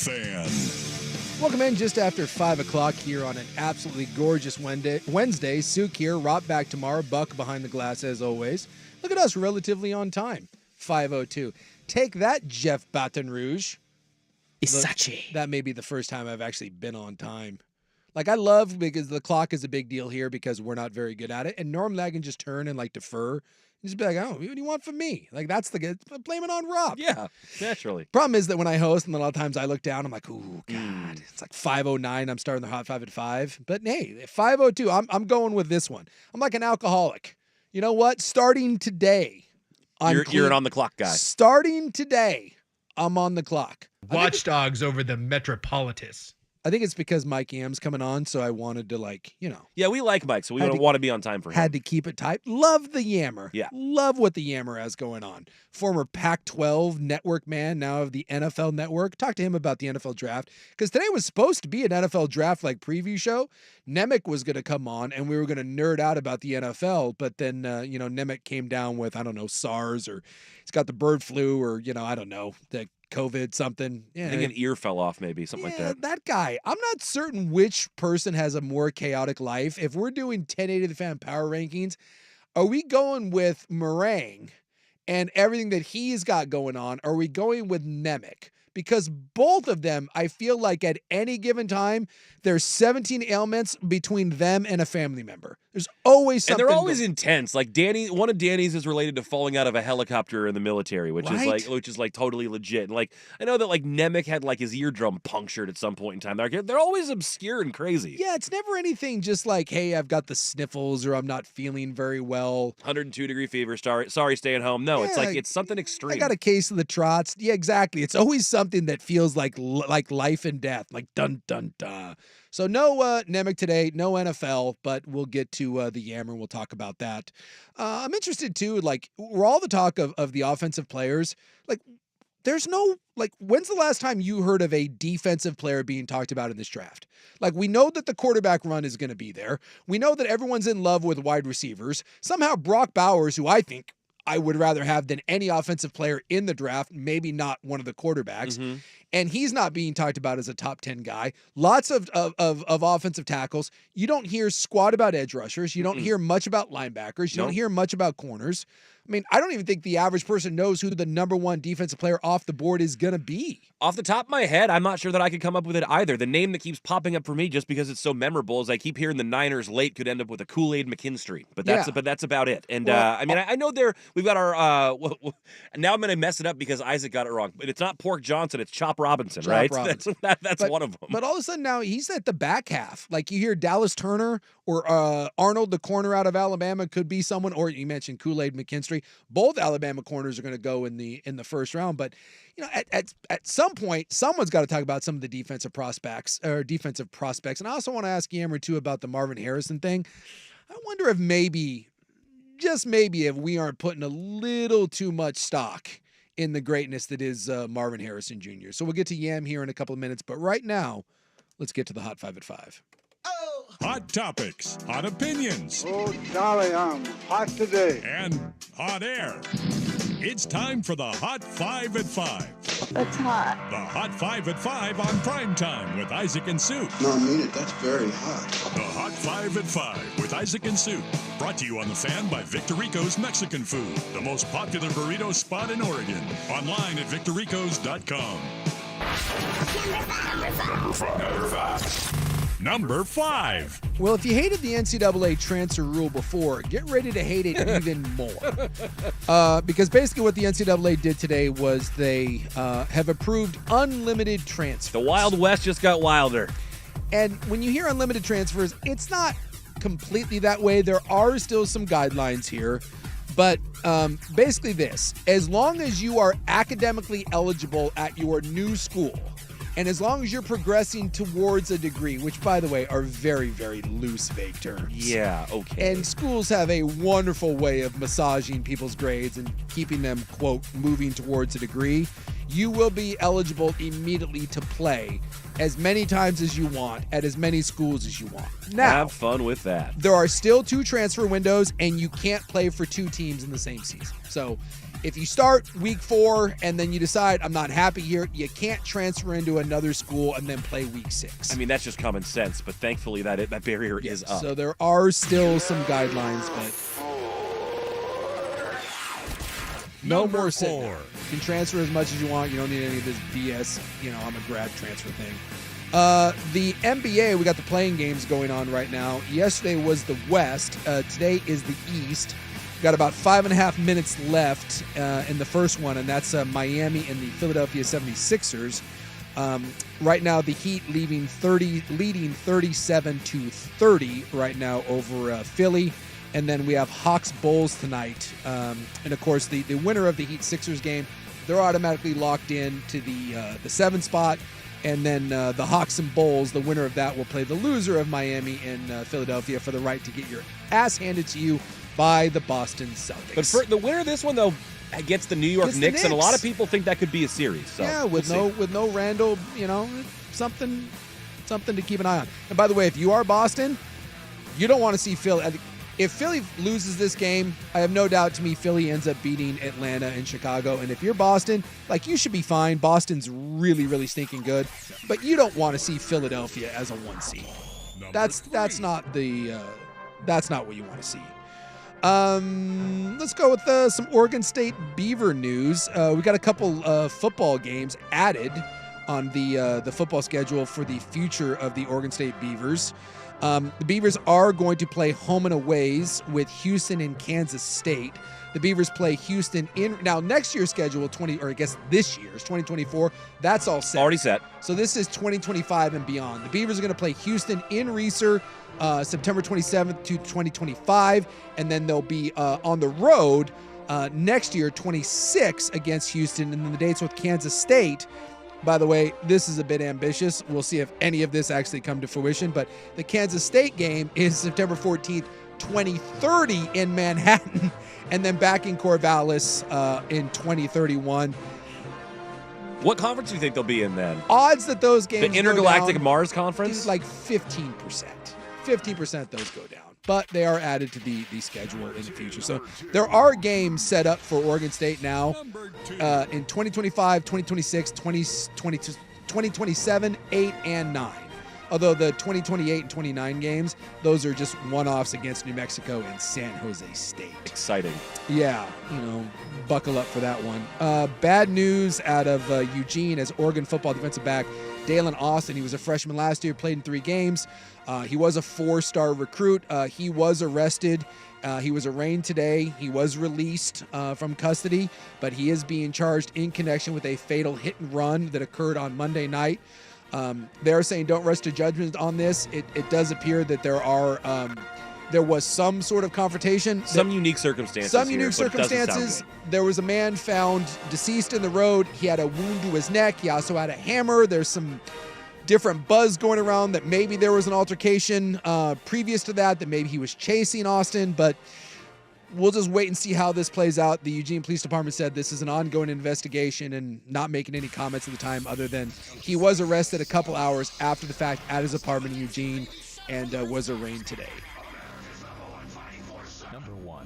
Fan. Welcome in just after 5 o'clock here on an absolutely gorgeous Wednesday. Suk here, Rob back tomorrow, Buck behind the glass as always. Look at us, relatively on time, 5:02. Take that, Jeff Baton Rouge. Isachi. That may be the first time I've actually been on time. Like, I love, because the clock is a big deal here because we're not very good at it. And normally I can just turn and, like, defer. And just be like, oh, what do you want from me? Like, that's the good. Blame it on Rob. Yeah, naturally. Problem is that when I host, and a lot of times I look down, I'm like, ooh, God. It's like 5:09. I'm starting the Hot 5 at 5. But hey, 5:02, I'm going with this one. I'm like an alcoholic. You know what? Starting today, You're an on-the-clock guy. Starting today, I'm on the clock. Watchdogs over the Metropolitus. I think it's because Mike Yam's coming on, so I wanted to, like, you know. Yeah, we like Mike, so we Had to- want to be on time for him. Had to keep it tight. Love the Yammer. Yeah. Love what the Yammer has going on. Former Pac-12 network man, now of the NFL network. Talk to him about the NFL draft. Because today was supposed to be an NFL draft like preview show. Nemec was going to come on and we were going to nerd out about the NFL. But then, Nemec came down with, I don't know, SARS, or he's got the bird flu, or, I don't know, the COVID something. Yeah. I think an ear fell off, maybe, something like that. That guy. I'm not certain which person has a more chaotic life. If we're doing 1080 The Fan power rankings, are we going with Meringue and everything that he's got going on? Or are we going with Nemec? Because both of them, I feel like at any given time, there's 17 ailments between them and a family member. There's always something. And they're always intense. Like one of Danny's is related to falling out of a helicopter in the military, which is like totally legit. And like I know that like Nemec had like his eardrum punctured at some point in time. They're always obscure and crazy. Yeah, it's never anything just like, hey, I've got the sniffles or I'm not feeling very well. 102-degree fever. Sorry, staying home. No, it's like it's something extreme. I got a case of the trots. Yeah, exactly. It's always something that feels like life and death. Like dun dun dun. So no Nemec today, no NFL, but we'll get to the Yammer and we'll talk about that. I'm interested too, like, we're all the talk of the offensive players. Like, there's no, like, when's the last time you heard of a defensive player being talked about in this draft? Like, we know that the quarterback run is going to be there. We know that everyone's in love with wide receivers. Somehow Brock Bowers, who I think I would rather have than any offensive player in the draft, maybe not one of the quarterbacks. Mm-hmm. And he's not being talked about as a top 10 guy. Lots of offensive tackles. You don't hear squat about edge rushers. You don't hear much about linebackers. You don't hear much about corners. I mean, I don't even think the average person knows who the number one defensive player off the board is going to be. Off the top of my head, I'm not sure that I could come up with it either. The name that keeps popping up for me, just because it's so memorable, is I keep hearing the Niners late could end up with a Kool-Aid McKinstry, but that's about it. And I know we've got our. Now I'm going to mess it up because Isaac got it wrong, but it's not Pork Johnson, it's Chop Robinson, right? Robinson. That's one of them. But all of a sudden now he's at the back half. Like, you hear Dallas Turner or Arnold, the corner out of Alabama, could be someone. Or you mentioned Kool-Aid McKinstry. Both Alabama corners are going to go in the first round, but at some point someone's got to talk about some of the defensive prospects. And I also want to ask Yammer too about the Marvin Harrison thing. I wonder if maybe, just maybe, if we aren't putting a little too much stock in the greatness that is Marvin Harrison Jr. So we'll get to Yam here in a couple of minutes, but right now, let's get to the Hot 5 at 5. Hot topics, hot opinions. Oh, Charlie, I'm hot today. And hot air. It's time for the Hot 5 at 5. That's hot. The Hot 5 at 5 on Primetime with Isaac and Sue. No, I mean it. That's very hot. The Hot 5 at 5 with Isaac and Sue. Brought to you on The Fan by Victorico's Mexican Food, the most popular burrito spot in Oregon. Online at victoricos.com. Number 5. Well, if you hated the NCAA transfer rule before, get ready to hate it even more. Because basically what the NCAA did today was they have approved unlimited transfers. The Wild West just got wilder. And when you hear unlimited transfers, it's not completely that way. There are still some guidelines here. But basically this, as long as you are academically eligible at your new school, and as long as you're progressing towards a degree, which, by the way, are very, very loose, vague terms. Yeah, okay. And schools have a wonderful way of massaging people's grades and keeping them, quote, moving towards a degree. You will be eligible immediately to play as many times as you want at as many schools as you want. Now, have fun with that. There are still 2 transfer windows, and you can't play for 2 teams in the same season. So if you start week 4 and then you decide I'm not happy here, you can't transfer into another school and then play week 6. I mean, that's just common sense, but thankfully that barrier is up. So there are still some guidelines, but no more sitting there. You can transfer as much as you want. You don't need any of this BS, I'm a grad transfer thing. The NBA, we got the playing games going on right now. Yesterday was the West. Today is the East. Got about 5.5 minutes left in the first one, and that's Miami and the Philadelphia 76ers. Right now, the Heat leading 37-30 right now over Philly. And then we have Hawks Bulls tonight. And of course, the winner of the Heat Sixers game, they're automatically locked in to the 7 spot. And then the Hawks and Bulls, the winner of that will play the loser of Miami and Philadelphia for the right to get your ass handed to you by the Boston Celtics. But for the winner of this one, though, gets the New York Knicks, and a lot of people think that could be a series. So yeah, with no Randall, something to keep an eye on. And by the way, if you are Boston, you don't want to see Philly. If Philly loses this game, I have no doubt to me Philly ends up beating Atlanta and Chicago. And if you're Boston, you should be fine. Boston's really, really stinking good. But you don't want to see Philadelphia as a 1 seed. That's not what you want to see. Let's go with some Oregon State Beaver news. We got a couple football games added on the football schedule for the future of the Oregon State Beavers. The Beavers are going to play home and aways with Houston and Kansas State. The Beavers play Houston now next year's schedule, this year's 2024. That's all set. Already set. So this is 2025 and beyond. The Beavers are going to play Houston in Reser September 27th to 2025, and then they'll be on the road next year, 26 against Houston, and then the dates with Kansas State. By the way, this is a bit ambitious. We'll see if any of this actually come to fruition, but the Kansas State game is September 14th, 2030 in Manhattan, and then back in Corvallis in 2031. What conference do you think they'll be in then? Odds that those games The Intergalactic go down, Mars Conference? like 15%. 15% those go down. But they are added to the schedule in the future. So there are games set up for Oregon State now in 2025, 2026, 2027, 8, and 9. Although the 2028 and 29 games, those are just one-offs against New Mexico and San Jose State. Exciting. Yeah, buckle up for that one. Bad news out of Eugene as Oregon football defensive back Dalen Austin. He was a freshman last year, played in 3 games. He was a 4-star recruit. He was arrested. He was arraigned today. He was released from custody, but he is being charged in connection with a fatal hit and run that occurred on Monday night. They're saying don't rush to judgment on this. It does appear that there was some sort of confrontation. Some unique circumstances. There was a man found deceased in the road. He had a wound to his neck. He also had a hammer. There's some different buzz going around that maybe there was an altercation previous to that maybe he was chasing Austin, but we'll just wait and see how this plays out. The Eugene Police Department said this is an ongoing investigation and not making any comments at the time other than he was arrested a couple hours after the fact at his apartment in Eugene and was arraigned today. Number one.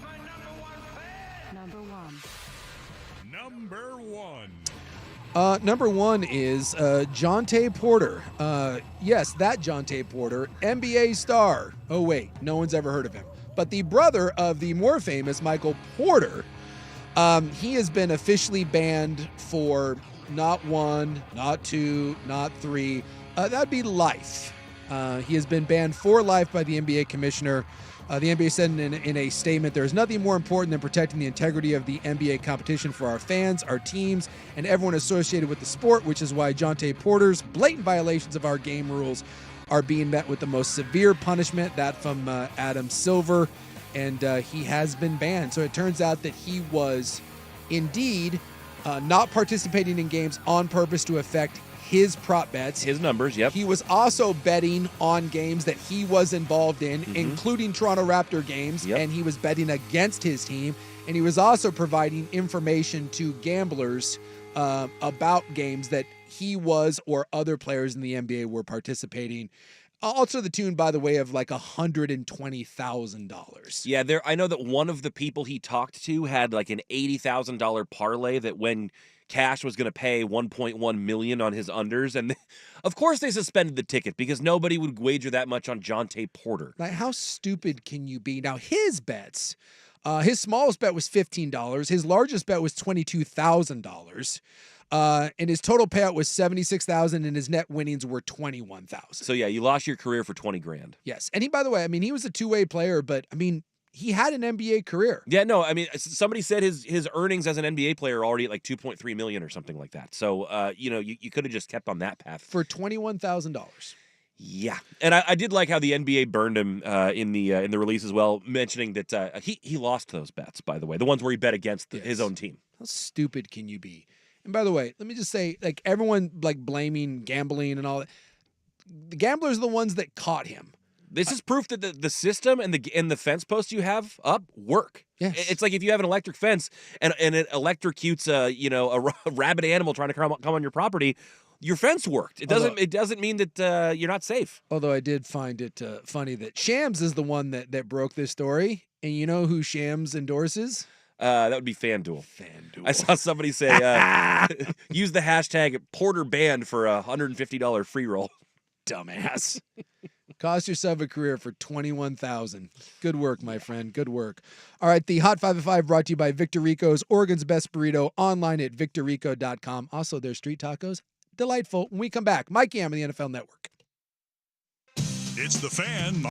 Number one is Jonte Porter. Yes, that Jonte Porter, NBA star. Oh, wait, no one's ever heard of him. But the brother of the more famous Michael Porter, he has been officially banned for not 1, not 2, not 3. That'd be life. He has been banned for life by the NBA commissioner. The NBA said in a statement, there is nothing more important than protecting the integrity of the NBA competition for our fans, our teams, and everyone associated with the sport, which is why Jonte Porter's blatant violations of our game rules are being met with the most severe punishment, that from Adam Silver, and he has been banned. So it turns out that he was indeed not participating in games on purpose to affect his prop bets. His numbers, yep. He was also betting on games that he was involved in, including Toronto Raptor games, and he was betting against his team. And he was also providing information to gamblers about games that he was or other players in the NBA were participating. Also the tune, by the way, of like $120,000. Yeah, I know that one of the people he talked to had like an $80,000 parlay that when Cash was going to pay 1.1 million on his unders, and of course they suspended the ticket because nobody would wager that much on Jonte Porter. Like, how stupid can you be? Now his bets, his smallest bet was $15. His largest bet was $22,000. And his total payout was $76,000, and his net winnings were $21,000. So yeah, you lost your career for 20 grand. Yes, and he, by the way, I mean, he was a two-way player, but I mean, he had an NBA career. Yeah, no, I mean, somebody said his earnings as an NBA player are already at like 2.3 million or something like that. So, you could have just kept on that path for $21,000. Yeah, and I did like how the NBA burned him in the release as well, mentioning that he lost those bets. By the way, the ones where he bet against his own team. How stupid can you be? And by the way, let me just say, like, everyone like blaming gambling and all that. The gamblers are the ones that caught him. This is proof that the system and the fence posts you have up work. Yes. It's like if you have an electric fence and it electrocutes a rabid animal trying to come on your property, your fence worked. It doesn't mean that you're not safe. Although I did find it funny that Shams is the one that broke this story, and you know who Shams endorses? That would be FanDuel. I saw somebody say use the hashtag Porter banned for a $150 free roll. Dumbass. Cost yourself a career for $21,000. Good work, my friend. Good work. All right, the Hot 5 at 5 brought to you by Victor Rico's, Oregon's best burrito, online at victorrico.com. Also, their street tacos, delightful. When we come back, Mike Yam on the NFL Network. It's the Fan.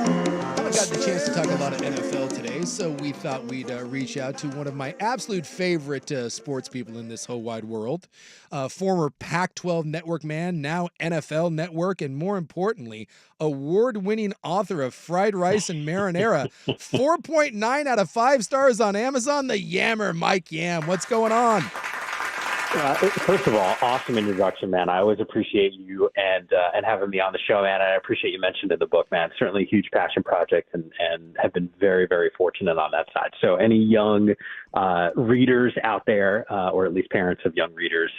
Haven't gotten the chance to talk a lot of NFL today, so we thought we'd reach out to one of my absolute favorite sports people in this whole wide world, former Pac-12 Network man, now NFL Network, and more importantly, award-winning author of Fried Rice and Marinara, 4.9 out of 5 stars on Amazon, the Yammer, Mike Yam. What's going on? First of all, awesome introduction, man. I always appreciate you and having me on the show, man. I appreciate you mentioned in the book, man. Certainly a huge passion project and have been very, very fortunate on that side. So any young readers out there, or at least parents of young readers,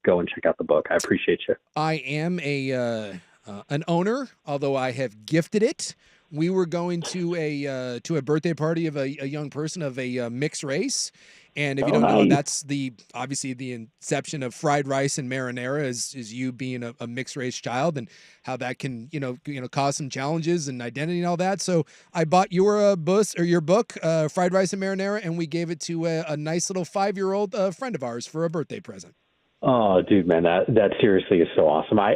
go and check out the book. I appreciate you. I am an owner, although I have gifted it. We were going to a birthday party of a young person of a mixed race. And if you don't know, that's obviously the inception of Fried Rice and Marinara is you being a mixed race child, and how that can cause some challenges and identity and all that. So I bought your book, Fried Rice and Marinara, and we gave it to a nice little 5-year-old friend of ours for a birthday present. Oh, dude, man, that seriously is so awesome. I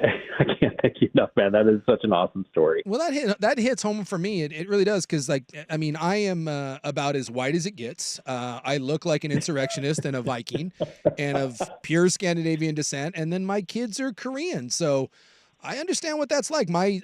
can't thank you enough, man. That is such an awesome story. Well, that hits home for me. It really does, because I am about as white as it gets. I look like an insurrectionist and a Viking, and of pure Scandinavian descent. And then my kids are Korean, so I understand what that's like. My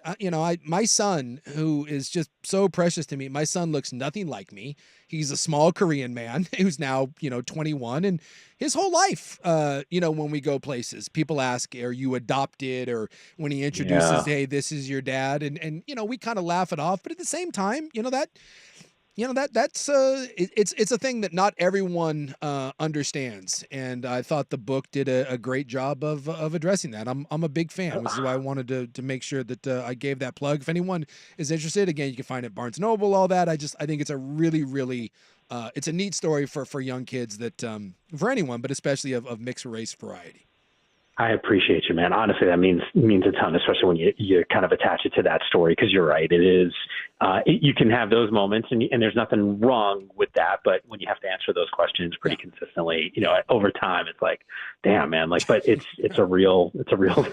son, who is just so precious to me, my son looks nothing like me. He's a small Korean man who's now, 21, and his whole life, when we go places, people ask, are you adopted? Or when he introduces, hey, this is your dad. And we kind of laugh it off, but at the same time, that's it's a thing that not everyone understands, and I thought the book did a great job of addressing that. I'm a big fan, which is why I wanted to make sure that I gave that plug. If anyone is interested, again, you can find it at Barnes & Noble, all that. I think it's a really, really it's a neat story for young kids, that for anyone, but especially of mixed race variety. I appreciate you, man. Honestly, that means a ton, especially when you kind of attach it to that story, because you're right. It is you can have those moments, and there's nothing wrong with that. But when you have to answer those questions pretty consistently, over time, it's like, damn, man. But it's a real thing.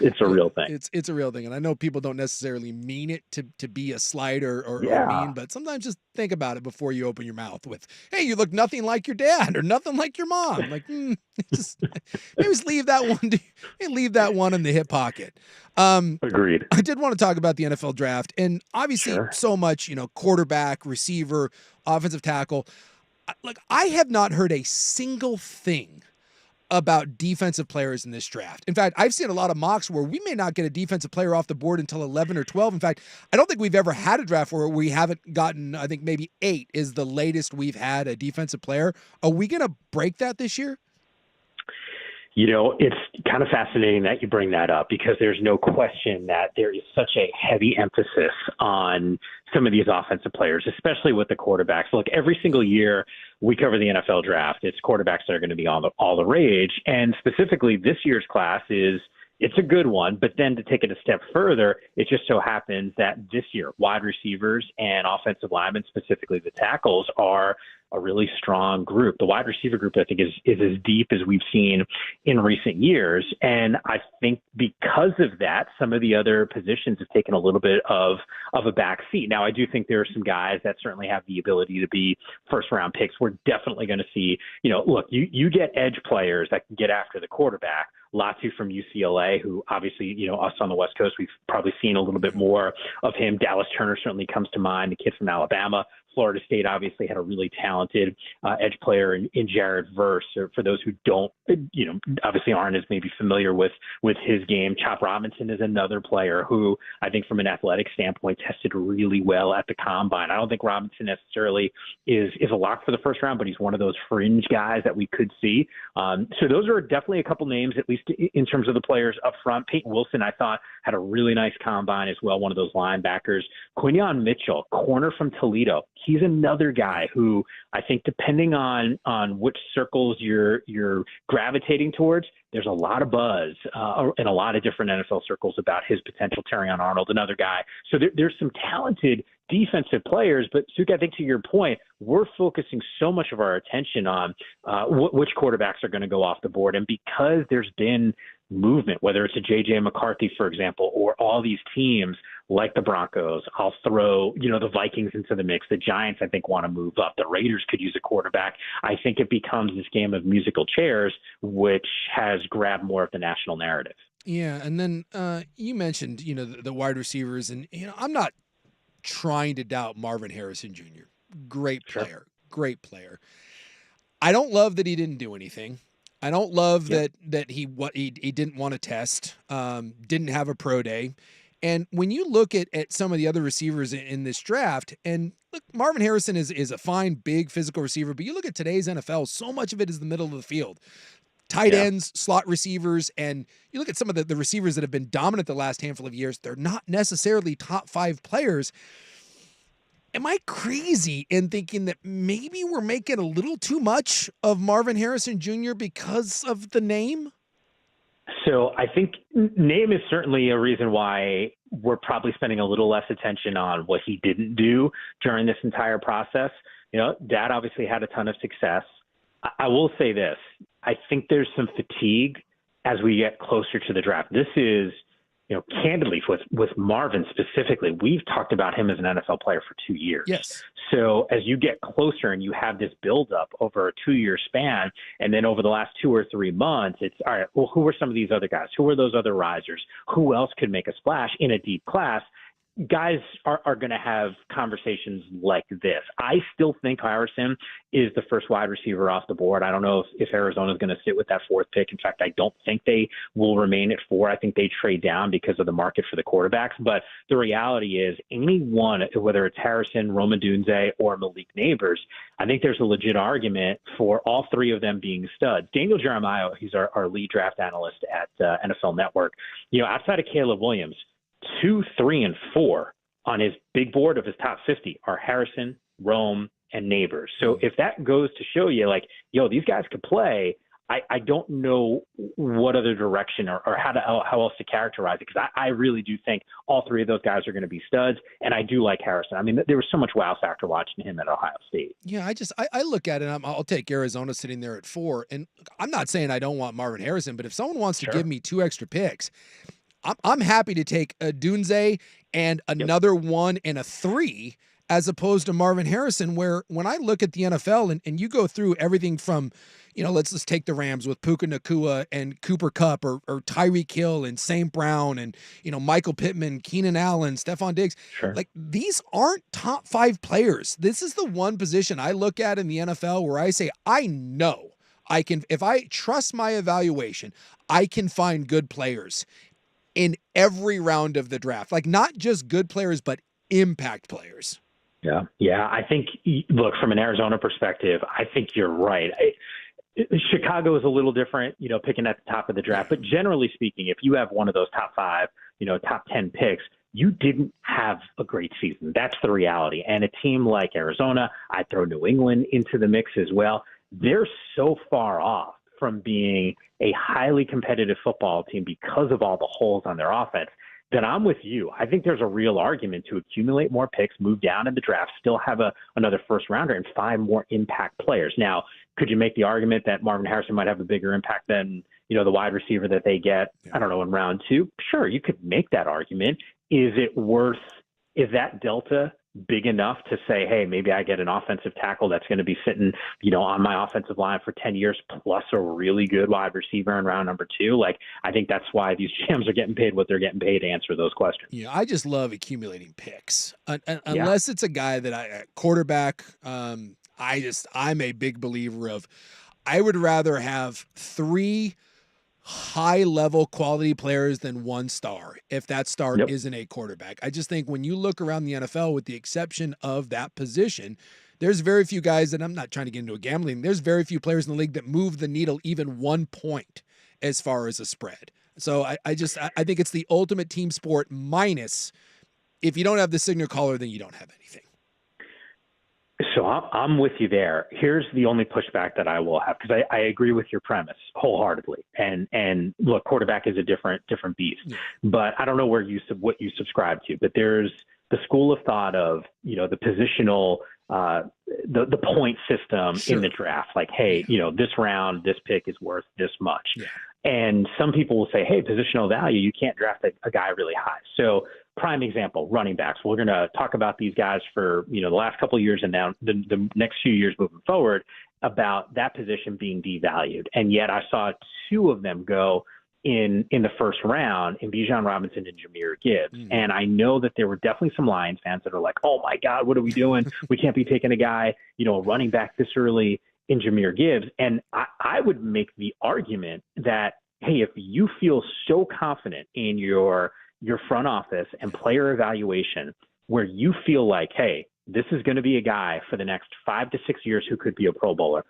It's a real thing, and I know people don't necessarily mean it to be a slight or mean, but sometimes just think about it before you open your mouth with, hey, you look nothing like your dad or nothing like your mom. Like, just maybe just leave that one. Leave that one in the hip pocket. Agreed. I did want to talk about the NFL draft, and obviously so much, quarterback, receiver, offensive tackle. I have not heard a single thing about defensive players in this draft. In fact, I've seen a lot of mocks where we may not get a defensive player off the board until 11 or 12. In fact, I don't think we've ever had a draft where we haven't gotten, I think maybe 8 is the latest we've had a defensive player. Are we going to break that this year? It's kind of fascinating that you bring that up, because there's no question that there is such a heavy emphasis on some of these offensive players, especially with the quarterbacks. Look, every single year we cover the NFL draft, it's quarterbacks that are going to be all the rage. And specifically this year's class it's a good one, but then to take it a step further, it just so happens that this year, wide receivers and offensive linemen, specifically the tackles, are a really strong group. The wide receiver group, I think, is as deep as we've seen in recent years. And I think because of that, some of the other positions have taken a little bit of a back seat. Now, I do think there are some guys that certainly have the ability to be first-round picks. We're definitely going to see, look, you get edge players that can get after the quarterback. Latu from UCLA, who obviously, us on the West Coast, we've probably seen a little bit more of him. Dallas Turner certainly comes to mind, the kid from Alabama. Florida State obviously had a really talented edge player in Jared Verse. Or for those who don't, obviously aren't as maybe familiar with his game, Chop Robinson is another player who I think from an athletic standpoint tested really well at the combine. I don't think Robinson necessarily is a lock for the first round, but he's one of those fringe guys that we could see. So those are definitely a couple names, at least in terms of the players up front. Peyton Wilson, I thought, had a really nice combine as well, one of those linebackers. Quinyon Mitchell, corner from Toledo. He's another guy who I think, depending on which circles you're gravitating towards, there's a lot of buzz in a lot of different NFL circles about his potential. Terrion Arnold, another guy. So there's some talented defensive players, but Suk, I think to your point, we're focusing so much of our attention on which quarterbacks are going to go off the board. And because there's been movement, whether it's a J.J. McCarthy, for example, or all these teams like the Broncos. I'll throw, the Vikings into the mix. The Giants, I think, want to move up. The Raiders could use a quarterback. I think it becomes this game of musical chairs, which has grabbed more of the national narrative. Yeah, and then you mentioned, the wide receivers, and I'm not trying to doubt Marvin Harrison Jr. Great player, great player. I don't love that he didn't do anything. I don't love that he didn't want to test, didn't have a pro day. And when you look at some of the other receivers in this draft, and look, Marvin Harrison is a fine, big physical receiver, but you look at today's NFL, so much of it is the middle of the field. Tight ends, slot receivers, and you look at some of the receivers that have been dominant the last handful of years, they're not necessarily top 5 players. Am I crazy in thinking that maybe we're making a little too much of Marvin Harrison Jr. because of the name? So I think name is certainly a reason why we're probably spending a little less attention on what he didn't do during this entire process. Dad obviously had a ton of success. I will say this. I think there's some fatigue as we get closer to the draft. This is, candidly with Marvin specifically, we've talked about him as an NFL player for 2 years. Yes. So as you get closer and you have this buildup over a 2-year span, and then over the last 2 or 3 months, it's all right, well, who are some of these other guys? Who are those other risers? Who else could make a splash in a deep class? Guys are going to have conversations like this. I still think Harrison is the first wide receiver off the board. I don't know if Arizona is going to sit with that 4th pick. In fact, I don't think they will remain at 4. I think they trade down because of the market for the quarterbacks. But the reality is anyone, whether it's Harrison, Roma Dunze, or Malik Neighbors, I think there's a legit argument for all 3 of them being studs. Daniel Jeremiah, he's our lead draft analyst at NFL Network. Outside of Caleb Williams, 2, 3, and 4 on his big board of his top 50 are Harrison, Rome, and Neighbors. So if that goes to show you, these guys could play, I don't know what other direction or how else to characterize it, because I really do think all 3 of those guys are going to be studs, and I do like Harrison. I mean, there was so much wow factor watching him at Ohio State. Yeah, I look at it, I'll take Arizona sitting there at 4, and I'm not saying I don't want Marvin Harrison, but if someone wants to give me 2 extra picks, I'm happy to take a Dunze and another 1 and a 3 as opposed to Marvin Harrison, where when I look at the NFL and you go through everything from, let's just take the Rams with Puka Nacua and Cooper Kupp or Tyreek Hill and St. Brown and, Michael Pittman, Keenan Allen, Stephon Diggs. Sure. Like, these aren't top 5 players. This is the one position I look at in the NFL where I say, I know I can, if I trust my evaluation, I can find good players in every round of the draft. Like, not just good players, but impact players. Yeah. I think, look, from an Arizona perspective, I think you're right. Chicago is a little different, picking at the top of the draft. But generally speaking, if you have one of those top 5, top 10 picks, you didn't have a great season. That's the reality. And a team like Arizona, I'd throw New England into the mix as well. They're so far off from being a highly competitive football team because of all the holes on their offense, that I'm with you. I think there's a real argument to accumulate more picks, move down in the draft, still have another first rounder, and 5 more impact players. Now, could you make the argument that Marvin Harrison might have a bigger impact than, the wide receiver that they get, I don't know, in round 2? Sure, you could make that argument. Is that delta big enough to say, hey, maybe I get an offensive tackle that's going to be sitting, on my offensive line for 10 years plus a really good wide receiver in round number 2? I think that's why these GMs are getting paid what they're getting paid to answer those questions. Yeah, I just love accumulating picks. Unless it's a guy that quarterback, I'm a big believer of, I would rather have 3 high-level quality players than 1 star, if that star isn't a quarterback. I just think when you look around the NFL, with the exception of that position, there's very few guys, and I'm not trying to get into a gambling, there's very few players in the league that move the needle even 1 point as far as a spread. So I think it's the ultimate team sport, minus if you don't have the signal caller, then you don't have anything. So I'm with you there. Here's the only pushback that I will have, because I agree with your premise wholeheartedly. And look, quarterback is a different beast. Yeah. But I don't know what you subscribe to. But there's the school of thought of the positional, the point system in the draft. Like, hey, this round, this pick is worth this much. Yeah. And some people will say, hey, positional value, you can't draft a guy really high. So prime example, running backs. We're going to talk about these guys for, the last couple of years and now the next few years moving forward about that position being devalued. And yet I saw two of them go in the first round in Bijan Robinson and Jahmyr Gibbs. And I know that there were definitely some Lions fans that are like, oh my God, what are we doing? We can't be taking a guy, a running back this early in Jahmyr Gibbs. And I would make the argument that, hey, if you feel so confident in your front office and player evaluation where you feel like, hey, this is going to be a guy for the next 5 to 6 years who could be a Pro Bowler,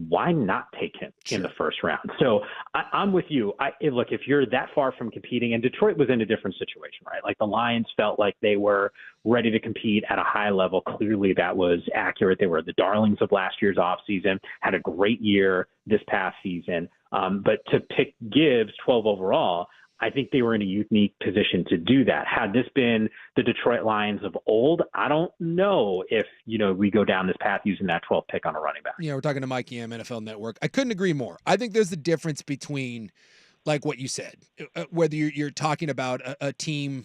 why not take him in the first round? So I'm with you. Look, if you're that far from competing, and Detroit was in a different situation, right? Like the Lions felt like they were ready to compete at a high level. Clearly that was accurate. They were the darlings of last year's offseason, had a great year this past season. But to pick Gibbs 12 overall, I think they were in a unique position to do that. Had this been the Detroit Lions of old, I don't know if, we go down this path using that 12th pick on a running back. Yeah, we're talking to Mike Yam, NFL Network. I couldn't agree more. I think there's a difference between, like what you said, whether you're talking about a team,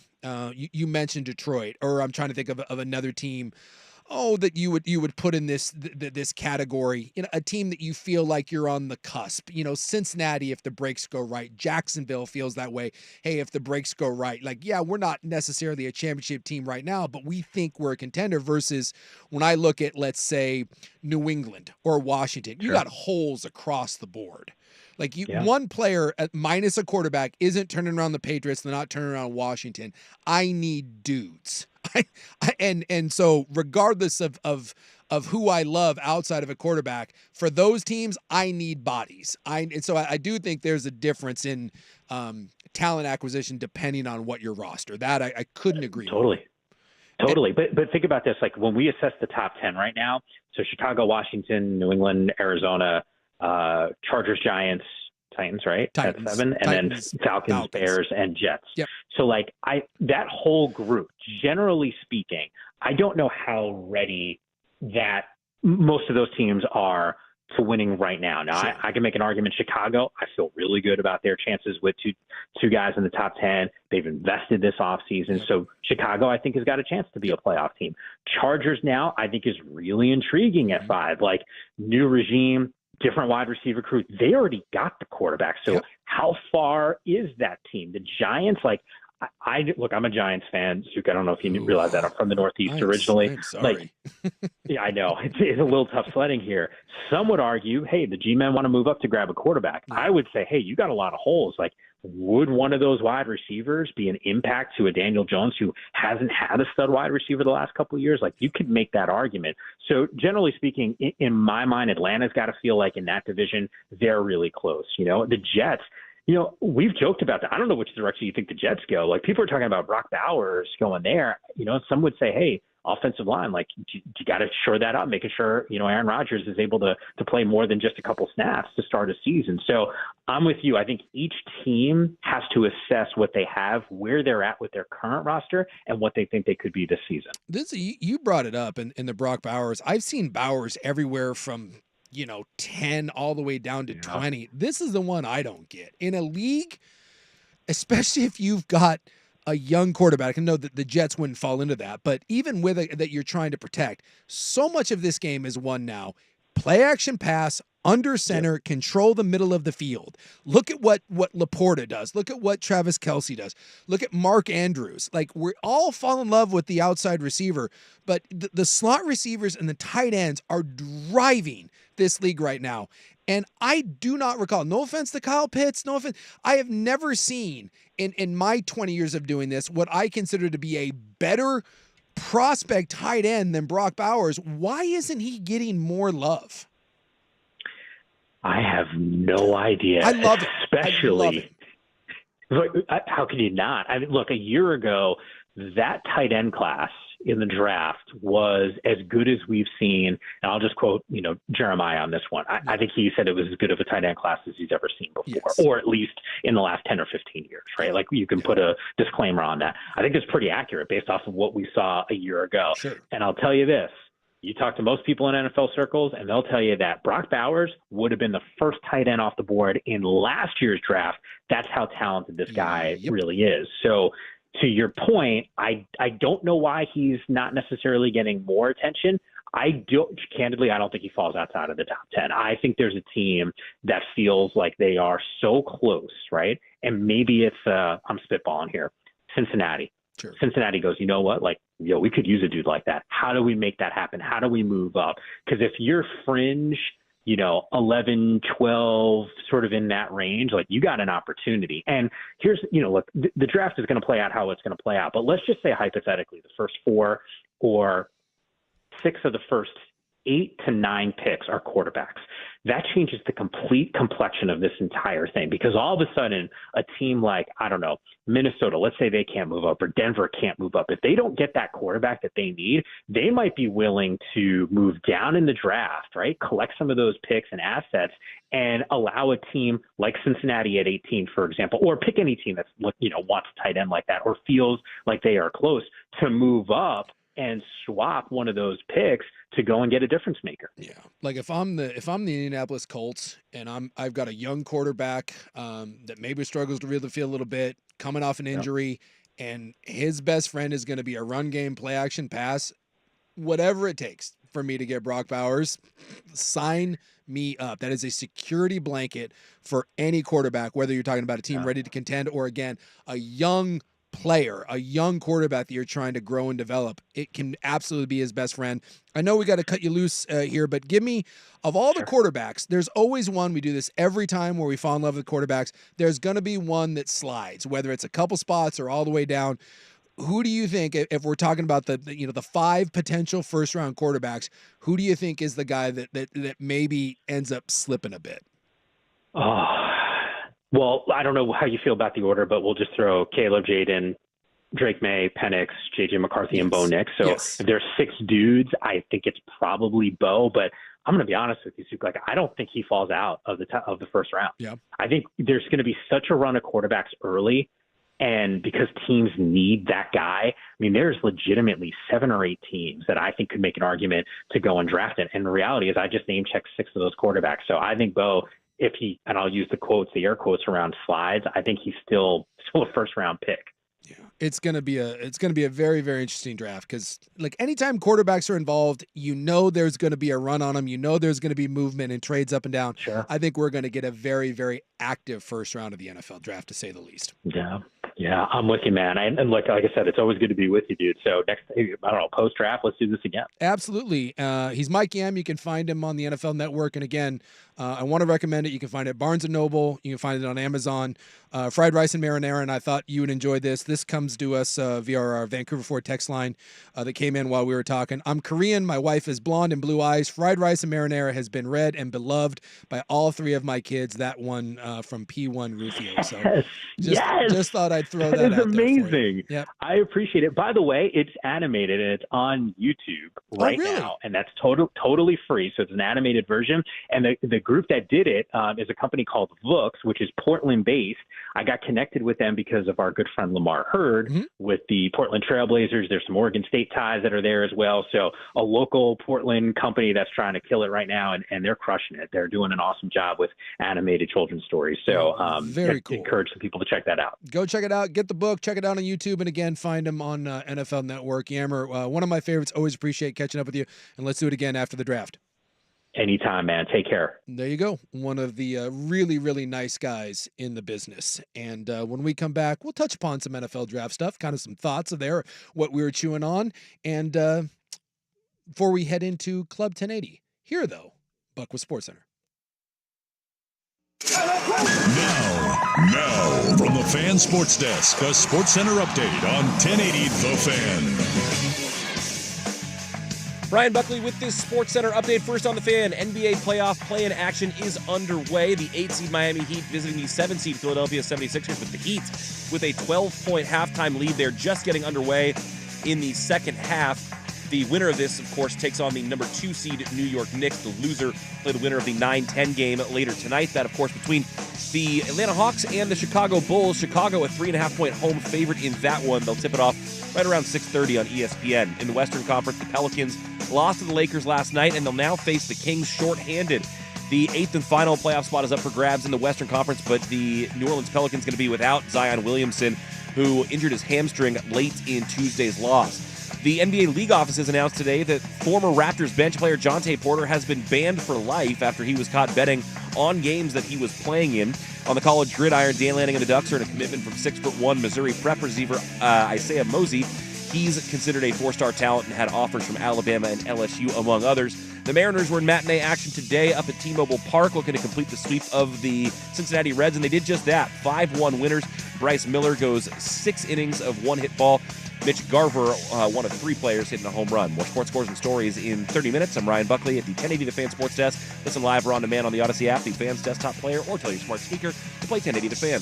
you mentioned Detroit, or I'm trying to think of another team, that you would put in this category, a team that you feel like you're on the cusp. Cincinnati, if the breaks go right. Jacksonville feels that way. Hey, if the breaks go right, like, yeah, we're not necessarily a championship team right now, but we think we're a contender. Versus when I look at, let's say, New England or Washington, you got holes across the board. Like one player minus a quarterback isn't turning around the Patriots. They're not turning around Washington. I need dudes. And so regardless of who I love outside of a quarterback, for those teams, I need bodies. And so I do think there's a difference in talent acquisition depending on what your roster. That I couldn't agree more. Totally. But think about this. Like when we assess the top 10 right now, so Chicago, Washington, New England, Arizona, Chargers, Giants, Titans, right? Titans. That's 7. And Titans, then Falcons, Bears, and Jets. Yep. So that whole group, generally speaking, I don't know how ready that most of those teams are to winning right now. Now, Sure. I can make an argument. Chicago, I feel really good about their chances with two guys in the top 10. They've invested this offseason. So Chicago, I think, has got a chance to be a playoff team. Chargers now, I think, is really intriguing at 5. Like, new regime, different wide receiver crew. They already got the quarterback. So how far is that team? The Giants, look, I'm a Giants fan. Zuke, I don't know if you realize that. I'm from the Northeast originally. I'm sorry. Yeah, I know. It's a little tough sledding here. Some would argue, hey, the G-men want to move up to grab a quarterback. I would say, hey, you got a lot of holes. Like, would one of those wide receivers be an impact to a Daniel Jones who hasn't had a stud wide receiver the last couple of years? Like, you could make that argument. So generally speaking, in my mind, Atlanta's got to feel like in that division, they're really close. The Jets, we've joked about that. I don't know which direction you think the Jets go. Like, people are talking about Brock Bowers going there. Some would say, hey, offensive line, like, you got to shore that up, making sure, Aaron Rodgers is able to play more than just a couple snaps to start a season. So I'm with you. I think each team has to assess what they have, where they're at with their current roster, and what they think they could be this season. You brought it up in the Brock Bowers. I've seen Bowers everywhere from 10 all the way down to 20. This is the one I don't get. In a league, especially if you've got a young quarterback, I know that the Jets wouldn't fall into that, but even with that you're trying to protect, so much of this game is won now. Play action pass, under center, control the middle of the field. Look at what Laporta does. Look at what Travis Kelce does. Look at Mark Andrews. Like, we all fall in love with the outside receiver, but the slot receivers and the tight ends are driving this league right now. And I do not recall, no offense to Kyle Pitts, no offense, I have never seen in my 20 years of doing this what I consider to be a better prospect tight end than Brock Bowers. Why isn't he getting more love? I have no idea. I love it. Especially, how can you not? I mean, look, a year ago, that tight end class in the draft was as good as we've seen. And I'll just quote, Jeremiah on this one. I think he said it was as good of a tight end class as he's ever seen before, or at least in the last 10 or 15 years, right? Like, you can put a disclaimer on that. I think it's pretty accurate based off of what we saw a year ago. Sure. And I'll tell you this. You talk to most people in NFL circles, and they'll tell you that Brock Bowers would have been the first tight end off the board in last year's draft. That's how talented this guy really is. So to your point, I don't know why he's not necessarily getting more attention. I don't think he falls outside of the top 10. I think there's a team that feels like they are so close, right? And maybe it's, I'm spitballing here, Cincinnati. Sure. Cincinnati goes, you know what? Like, we could use a dude like that. How do we make that happen? How do we move up? Because if you're fringe, 11, 12, sort of in that range, like you got an opportunity. And here's, look, the draft is going to play out how it's going to play out. But let's just say hypothetically, the first 4 or 6 of the first 8 to 9 picks are quarterbacks. That changes the complete complexion of this entire thing, because all of a sudden a team like, I don't know, Minnesota, let's say they can't move up, or Denver can't move up. If they don't get that quarterback that they need, they might be willing to move down in the draft, right? Collect some of those picks and assets and allow a team like Cincinnati at 18, for example, or pick any team that's, wants a tight end like that or feels like they are close to move up and swap one of those picks to go and get a difference maker. Yeah. Like if I'm the Indianapolis Colts and I've got a young quarterback that maybe struggles to really feel a little bit, coming off an injury, and his best friend is going to be a run game, play action, pass, whatever it takes for me to get Brock Bowers, sign me up. That is a security blanket for any quarterback, whether you're talking about a team ready to contend or, again, a young player, a young quarterback that you're trying to grow and develop. It can absolutely be his best friend. I know we got to cut you loose here, but give me, of all the quarterbacks, there's always one, we do this every time where we fall in love with quarterbacks, there's going to be one that slides, whether it's a couple spots or all the way down. Who do you think, if we're talking about the 5 potential first round quarterbacks, who do you think is the guy that maybe ends up slipping a bit? Well, I don't know how you feel about the order, but we'll just throw Caleb, Jaden, Drake May, Penix, JJ McCarthy, and Bo Nix. So if there's 6 dudes, I think it's probably Bo. But I'm going to be honest with you, Suk. Like, I don't think he falls out of the first round. Yeah. I think there's going to be such a run of quarterbacks early, and because teams need that guy, I mean, there's legitimately 7 or 8 teams that I think could make an argument to go and draft it. And the reality is, I just name checked 6 of those quarterbacks. So I think Bo, if he, and I'll use the air quotes around slides, I think he's still a first round pick. Yeah, it's gonna be a very, very interesting draft, because like anytime quarterbacks are involved, there's gonna be a run on them. There's gonna be movement and trades up and down. Sure. I think we're gonna get a very, very active first round of the NFL draft, to say the least. Yeah, I'm with you, man. And like I said, it's always good to be with you, dude. So next, I don't know, post draft, let's do this again. Absolutely. He's Mike Yam. You can find him on the NFL Network. And again, I want to recommend it. You can find it at Barnes & Noble. You can find it on Amazon. Fried rice and marinara, and I thought you would enjoy this. This comes to us via our Vancouver Ford text line that came in while we were talking. I'm Korean. My wife is blonde and blue eyes. Fried rice and marinara has been read and beloved by all 3 of my kids. That one from P1 Rufio. So just thought I'd throw that out there. That is amazing. Yep. I appreciate it. By the way, it's animated and it's on YouTube right now, and that's totally free. So it's an animated version. And the group that did it is a company called Vooks, which is Portland-based. I got connected with them because of our good friend Lamar Hurd with the Portland Trailblazers. There's some Oregon State ties that are there as well. So a local Portland company that's trying to kill it right now, and they're crushing it. They're doing an awesome job with animated children's stories. So very cool. Encourage some people to check that out. Go check it out. Get the book. Check it out on YouTube. And again, find him on NFL Network. Yammer, one of my favorites. Always appreciate catching up with you. And let's do it again after the draft. Anytime, man. Take care. There you go. One of the really, really nice guys in the business. And when we come back, we'll touch upon some NFL draft stuff, kind of some thoughts of there, what we were chewing on. And before we head into Club 1080, here, though, Buck with SportsCenter. Now, from the Fan Sports Desk, a SportsCenter update on 1080 The Fan. Brian Buckley with this SportsCenter update. First on the Fan, NBA playoff play-in action is underway. The 8-seed Miami Heat visiting the 7-seed Philadelphia 76ers, with the Heat with a 12-point halftime lead. They're just getting underway in the second half. The winner of this, of course, takes on the number 2 seed New York Knicks. The loser play the winner of the 9-10 game later tonight. That, of course, between the Atlanta Hawks and the Chicago Bulls. Chicago a 3.5-point home favorite in that one. They'll tip it off right around 6:30 on ESPN. In the Western Conference, the Pelicans lost to the Lakers last night, and they'll now face the Kings shorthanded. The 8th and final playoff spot is up for grabs in the Western Conference, but the New Orleans Pelicans going to be without Zion Williamson. who injured his hamstring late in Tuesday's loss. The NBA league offices announced today that former Raptors bench player Jonte Porter has been banned for life after he was caught betting on games that he was playing in. On the college gridiron, Dan Lanning and the Ducks earned a commitment from 6'1" Missouri prep receiver Isaiah Mosey. He's considered a four-star talent and had offers from Alabama and LSU, among others. The Mariners were in matinee action today up at T-Mobile Park, looking to complete the sweep of the Cincinnati Reds, and they did just that. 5-1 winners. Bryce Miller goes 6 innings of one-hit ball. Mitch Garver, one of 3 players, hitting a home run. More sports scores and stories in 30 minutes. I'm Ryan Buckley at the 1080 The Fan Sports Desk. Listen live or on demand on the Odyssey app, the Fan's desktop player, or tell your smart speaker to play 1080 The Fan.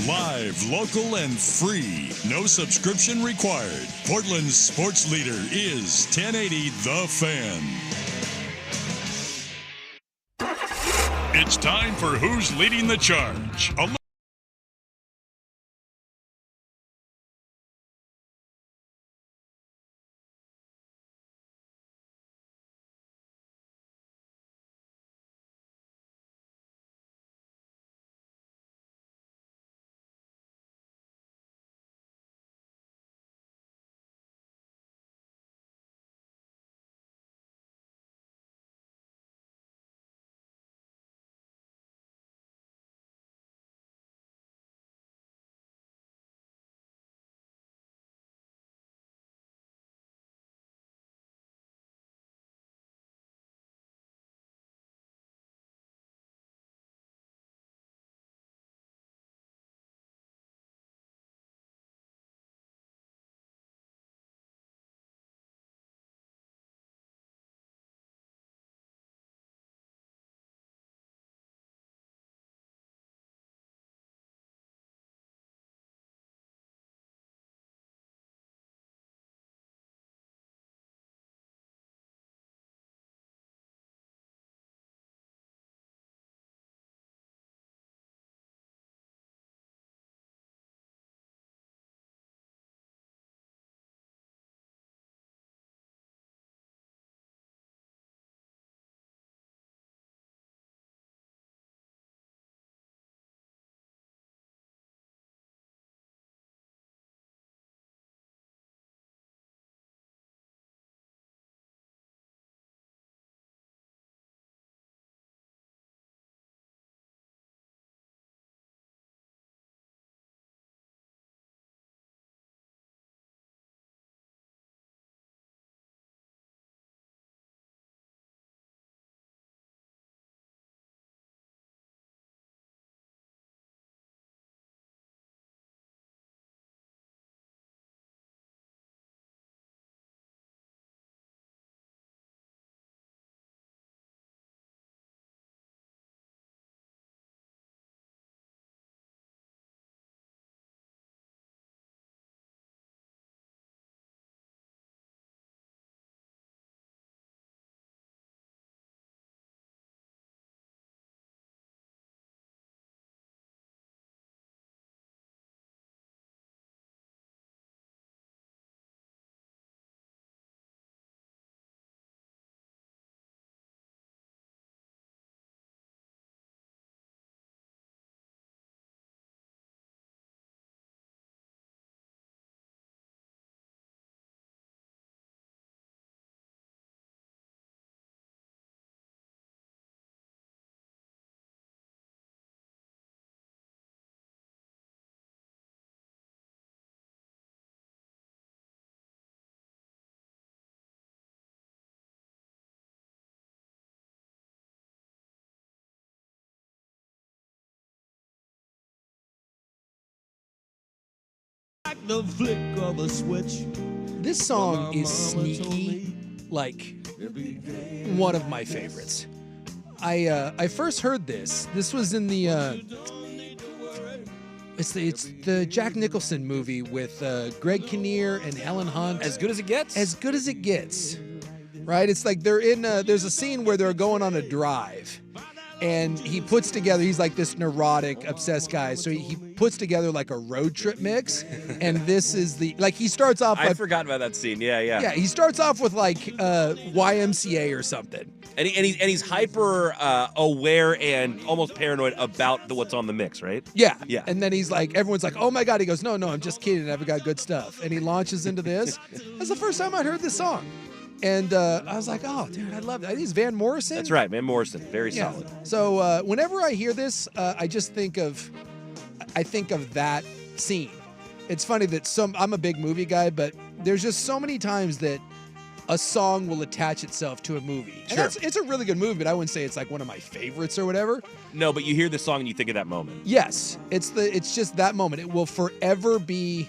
Live, local, and free. No subscription required. Portland's sports leader is 1080 The Fan. It's time for Who's Leading the Charge. The flick of a switch. This song is sneaky, like one of my favorites. I first heard this. This was in the it's the Jack Nicholson movie with Greg Kinnear and Helen Hunt. As Good as It Gets? As Good as It Gets. Right? It's like they're in there's a scene where they're going on a drive. And he puts together, he's like this neurotic, obsessed guy. So he puts together like a road trip mix. And this is he starts off I like, forgot about that scene. Yeah. yeah, he starts off with like YMCA or something. And he's hyper aware and almost paranoid about what's on the mix, right? Yeah. Yeah. And then he's like, everyone's like, oh my God. He goes, no, I'm just kidding. I've got good stuff. And he launches into this. That's the first time I'd heard this song. And I was like, oh, dude, I love it. I think it's Van Morrison. That's right, Van Morrison. Very solid. So whenever I hear this, I just think of that scene. It's funny that I'm a big movie guy, but there's just so many times that a song will attach itself to a movie. And Sure. it's a really good movie, but I wouldn't say it's like one of my favorites or whatever. No, but you hear the song and you think of that moment. Yes, it's just that moment. It will forever be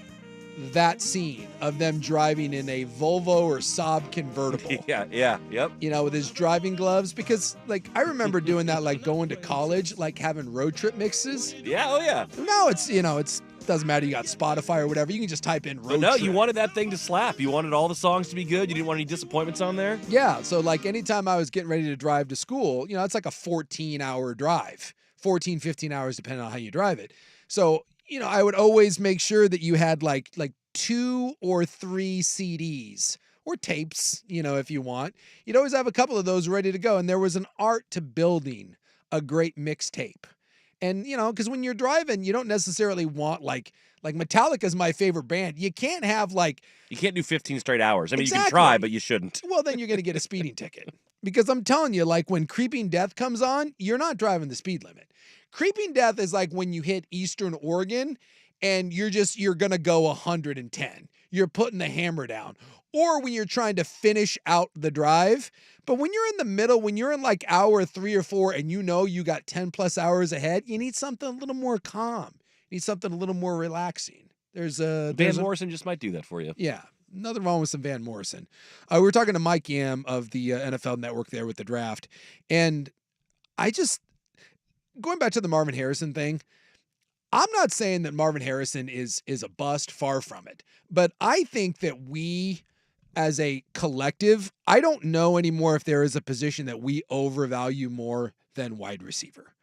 that scene of them driving in a Volvo or Saab convertible. Yep. You know, with his driving gloves, because like I remember doing that, like going to college, like having road trip mixes. Yeah, oh yeah. Now it's doesn't matter. You got Spotify or whatever. You can just type in road But no, trip. you wanted that thing to slap. You wanted all the songs to be good. You didn't want any disappointments on there. Yeah. So like anytime I was getting ready to drive to school, it's like a 14-hour drive, 14, 15 hours, depending on how you drive it. So, I would always make sure that you had like 2 or 3 CDs or tapes, if you want. You'd always have a couple of those ready to go. And there was an art to building a great mixtape. And, because when you're driving, you don't necessarily want like Metallica's my favorite band. You can't have You can't do 15 straight hours. I mean, Exactly. you can try, but you shouldn't. Well, then you're going to get a speeding ticket. Because I'm telling you, like when Creeping Death comes on, you're not driving the speed limit. Creeping Death is like when you hit Eastern Oregon and you're going to go 110. You're putting the hammer down. Or when you're trying to finish out the drive. But when you're in the middle, when you're in like hour 3 or 4 and you got 10 plus hours ahead, you need something a little more calm. You need something a little more relaxing. Van Morrison just might do that for you. Yeah. Nothing wrong with some Van Morrison. We were talking to Mike Yam of the NFL Network there with the draft. And going back to the Marvin Harrison thing, I'm not saying that Marvin Harrison is a bust, far from it. But I think that we, as a collective, I don't know anymore if there is a position that we overvalue more than wide receiver.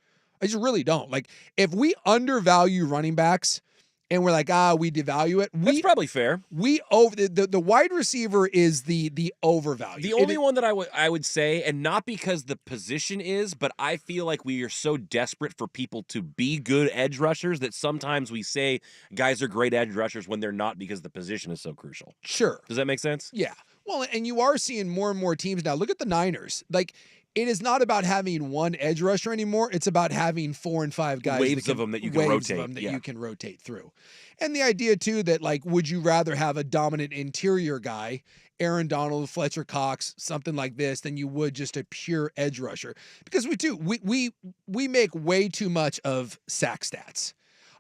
I just really don't. Like, if we undervalue running backs, and we're like, we devalue it. That's probably fair. We the wide receiver is the overvalue. The only one that I would say, and not because the position is, but I feel like we are so desperate for people to be good edge rushers that sometimes we say guys are great edge rushers when they're not because the position is so crucial. Sure. Does that make sense? Yeah. Well, and you are seeing more and more teams now. Look at the Niners. Like, it is not about having one edge rusher anymore. It's about having 4 and 5 guys. Waves of them that you can rotate. You can rotate through. And the idea, too, that, like, would you rather have a dominant interior guy, Aaron Donald, Fletcher Cox, something like this, than you would just a pure edge rusher? Because we make way too much of sack stats.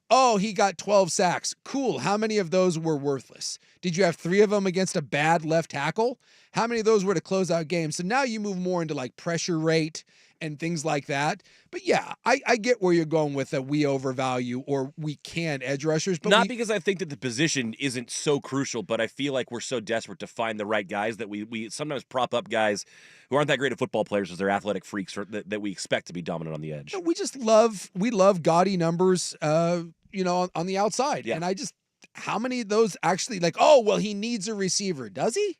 Oh, he got 12 sacks. Cool. How many of those were worthless? Did you have 3 of them against a bad left tackle? How many of those were to close out games? So now you move more into like pressure rate and things like that. But yeah, I get where you're going with that we overvalue or we can edge rushers. But not because I think that the position isn't so crucial, but I feel like we're so desperate to find the right guys that we sometimes prop up guys who aren't that great at football players as they're athletic freaks that we expect to be dominant on the edge. We just love gaudy numbers, on the outside. Yeah. And how many of those actually like, oh, well, he needs a receiver. Does he?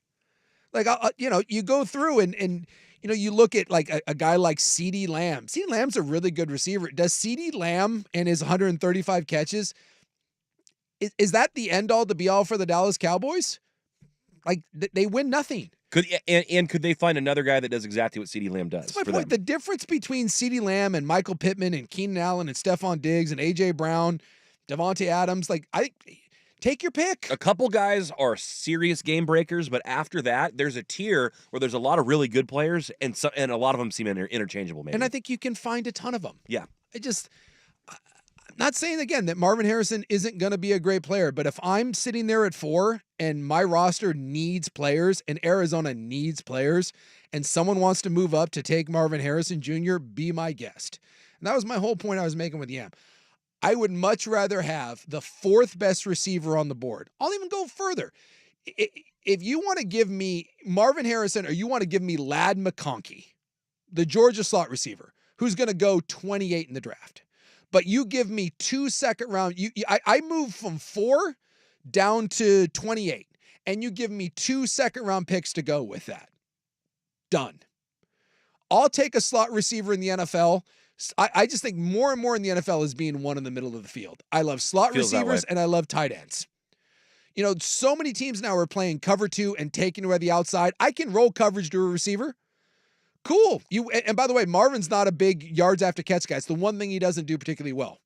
Like, you go through and you look at like a guy like CeeDee Lamb. CeeDee Lamb's a really good receiver. Does CeeDee Lamb and his 135 catches, is that the end all to be all for the Dallas Cowboys? Like, they win nothing. Could they find another guy that does exactly what CeeDee Lamb does? That's my point. The difference between CeeDee Lamb and Michael Pittman and Keenan Allen and Stephon Diggs and A.J. Brown, Devontae Adams, like, take your pick. A couple guys are serious game breakers, but after that, there's a tier where there's a lot of really good players, and a lot of them seem interchangeable, maybe. And I think you can find a ton of them. Yeah. I'm not saying, again, that Marvin Harrison isn't going to be a great player, but if I'm sitting there at 4 and my roster needs players and Arizona needs players and someone wants to move up to take Marvin Harrison Jr., be my guest. And that was my whole point I was making with Yam. I would much rather have the 4th best receiver on the board. I'll even go further. If you want to give me Marvin Harrison or you want to give me Ladd McConkey, the Georgia slot receiver, who's going to go 28 in the draft. But you give me 2 second round. I move from 4 down to 28, and you give me 2 second round picks to go with that. Done. I'll take a slot receiver in the NFL. I just think more and more in the NFL is being one in the middle of the field. I love slot receivers and I love tight ends. You know, so many teams now are playing cover 2 and taking away the outside. I can roll coverage to a receiver. Cool. And by the way, Marvin's not a big yards after catch guy. It's the one thing he doesn't do particularly well.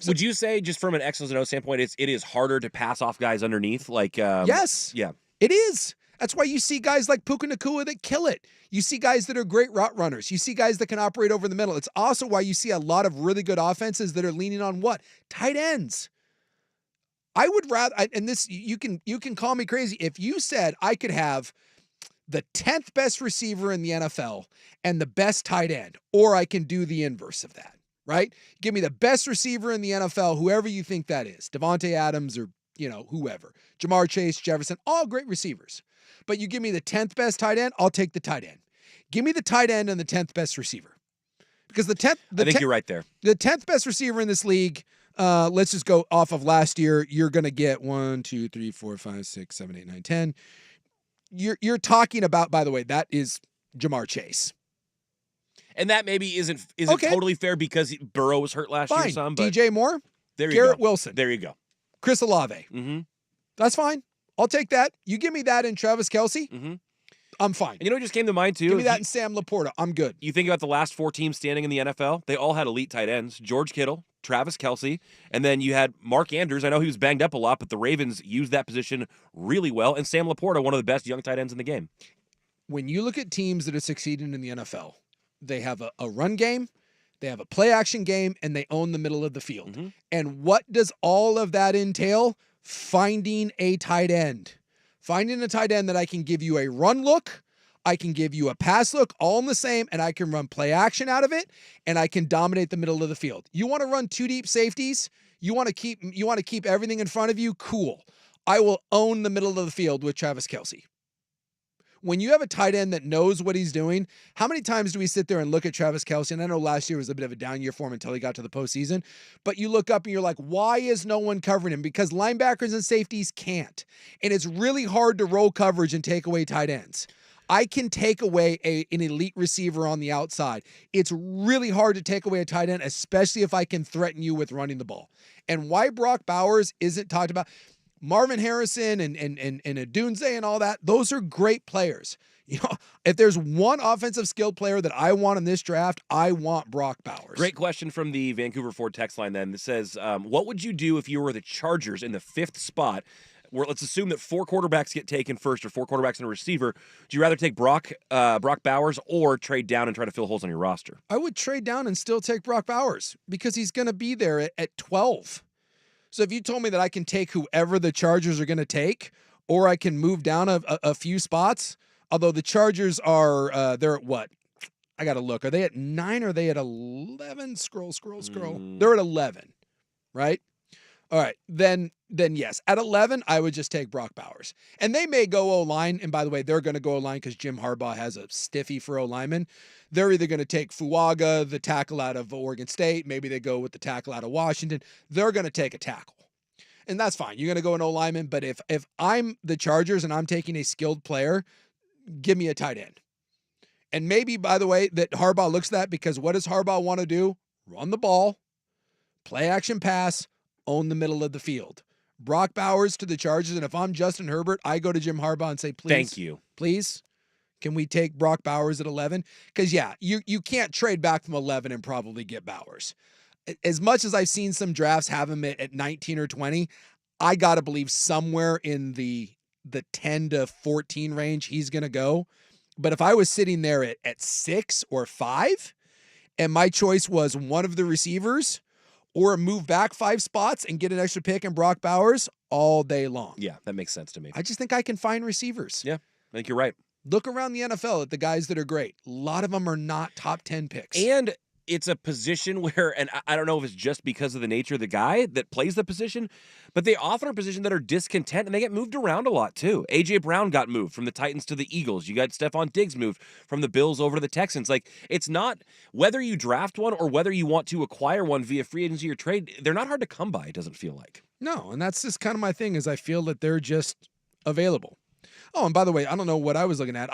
Would you say, just from an X's and O standpoint, it is harder to pass off guys underneath? Yes. Yeah. It is. That's why you see guys like Puka Nacua that kill it. You see guys that are great route runners. You see guys that can operate over the middle. It's also why you see a lot of really good offenses that are leaning on what? Tight ends. I would rather, and this, you can call me crazy. If you said I could have the 10th best receiver in the NFL and the best tight end, or I can do the inverse of that, right? Give me the best receiver in the NFL, whoever you think that is, Devontae Adams or, whoever, Jamar Chase, Jefferson, all great receivers. But you give me the 10th best tight end, I'll take the tight end. Give me the tight end and the 10th best receiver. Because I think you're right there. The 10th best receiver in this league, let's just go off of last year, you're going to get 1, 2, 3, 4, 5, 6, 7, 8, 9, 10. You're talking about, by the way, that is Jamar Chase. And that maybe isn't okay. Totally fair because Burrow was hurt last year some. But DJ Moore, Garrett Wilson. There you go. Chris Olave. Mm-hmm. That's fine. I'll take that. You give me that and Travis Kelce, I'm fine. And what just came to mind, too? Give me that and Sam Laporta. I'm good. You think about the last 4 teams standing in the NFL, they all had elite tight ends. George Kittle, Travis Kelce, and then you had Mark Andrews. I know he was banged up a lot, but the Ravens used that position really well. And Sam Laporta, one of the best young tight ends in the game. When you look at teams that are succeeding in the NFL, they have a run game, they have a play action game, and they own the middle of the field. Mm-hmm. And what does all of that entail? Finding a tight end. Finding a tight end that I can give you a run look, I can give you a pass look, all in the same, and I can run play action out of it, and I can dominate the middle of the field. You want to run 2 deep safeties? You want to keep everything in front of you? Cool. I will own the middle of the field with Travis Kelce. When you have a tight end that knows what he's doing, how many times do we sit there and look at Travis Kelce? And I know last year was a bit of a down year for him until he got to the postseason, but you look up and you're like, why is no one covering him? Because linebackers and safeties can't. And it's really hard to roll coverage and take away tight ends. I can take away an elite receiver on the outside. It's really hard to take away a tight end, especially if I can threaten you with running the ball. And why Brock Bowers isn't talked about, Marvin Harrison and Adunze and all that, those are great players. If there's one offensive skilled player that I want in this draft, I want Brock Bowers. Great question from the Vancouver Ford text line then. That says, what would you do if you were the Chargers in the 5th spot? Where let's assume that 4 quarterbacks get taken first or 4 quarterbacks and a receiver. Do you rather take Brock Bowers or trade down and try to fill holes on your roster? I would trade down and still take Brock Bowers because he's going to be there at 12. So if you told me that I can take whoever the Chargers are going to take, or I can move down a few spots, although the Chargers are, they're at what? I got to look. Are they at 9 or are they at 11? Scroll. They're at 11, right? All right. Then yes. At 11, I would just take Brock Bowers. And they may go O-line. And by the way, they're going to go O-line because Jim Harbaugh has a stiffy for O-linemen. They're either going to take Fuaga, the tackle out of Oregon State. Maybe they go with the tackle out of Washington. They're going to take a tackle. And that's fine. You're going to go an O-lineman. But if I'm the Chargers and I'm taking a skilled player, give me a tight end. And maybe, by the way, that Harbaugh looks at that because what does Harbaugh want to do? Run the ball, play action pass, own the middle of the field. Brock Bowers to the Chargers, and if I'm Justin Herbert, I go to Jim Harbaugh and say, please. Thank you. Please, can we take Brock Bowers at 11? Because, yeah, you can't trade back from 11 and probably get Bowers. As much as I've seen some drafts have him at 19 or 20, I got to believe somewhere in the 10 to 14 range he's going to go. But if I was sitting there at 6 or 5, and my choice was one of the receivers, or move back 5 spots and get an extra pick in Brock Bowers all day long. Yeah, that makes sense to me. I just think I can find receivers. Yeah, I think you're right. Look around the NFL at the guys that are great. A lot of them are not top 10 picks. And it's a position where, and I don't know if it's just because of the nature of the guy that plays the position, but they often are positions that are discontent and they get moved around a lot too. A.J. Brown got moved from the Titans to the Eagles. You got Stephon Diggs moved from the Bills over to the Texans. Like, it's not whether you draft one or whether you want to acquire one via free agency or trade, they're not hard to come by, it doesn't feel like. No, and that's just kind of my thing is I feel that they're just available. Oh, and by the way, I don't know what I was looking at.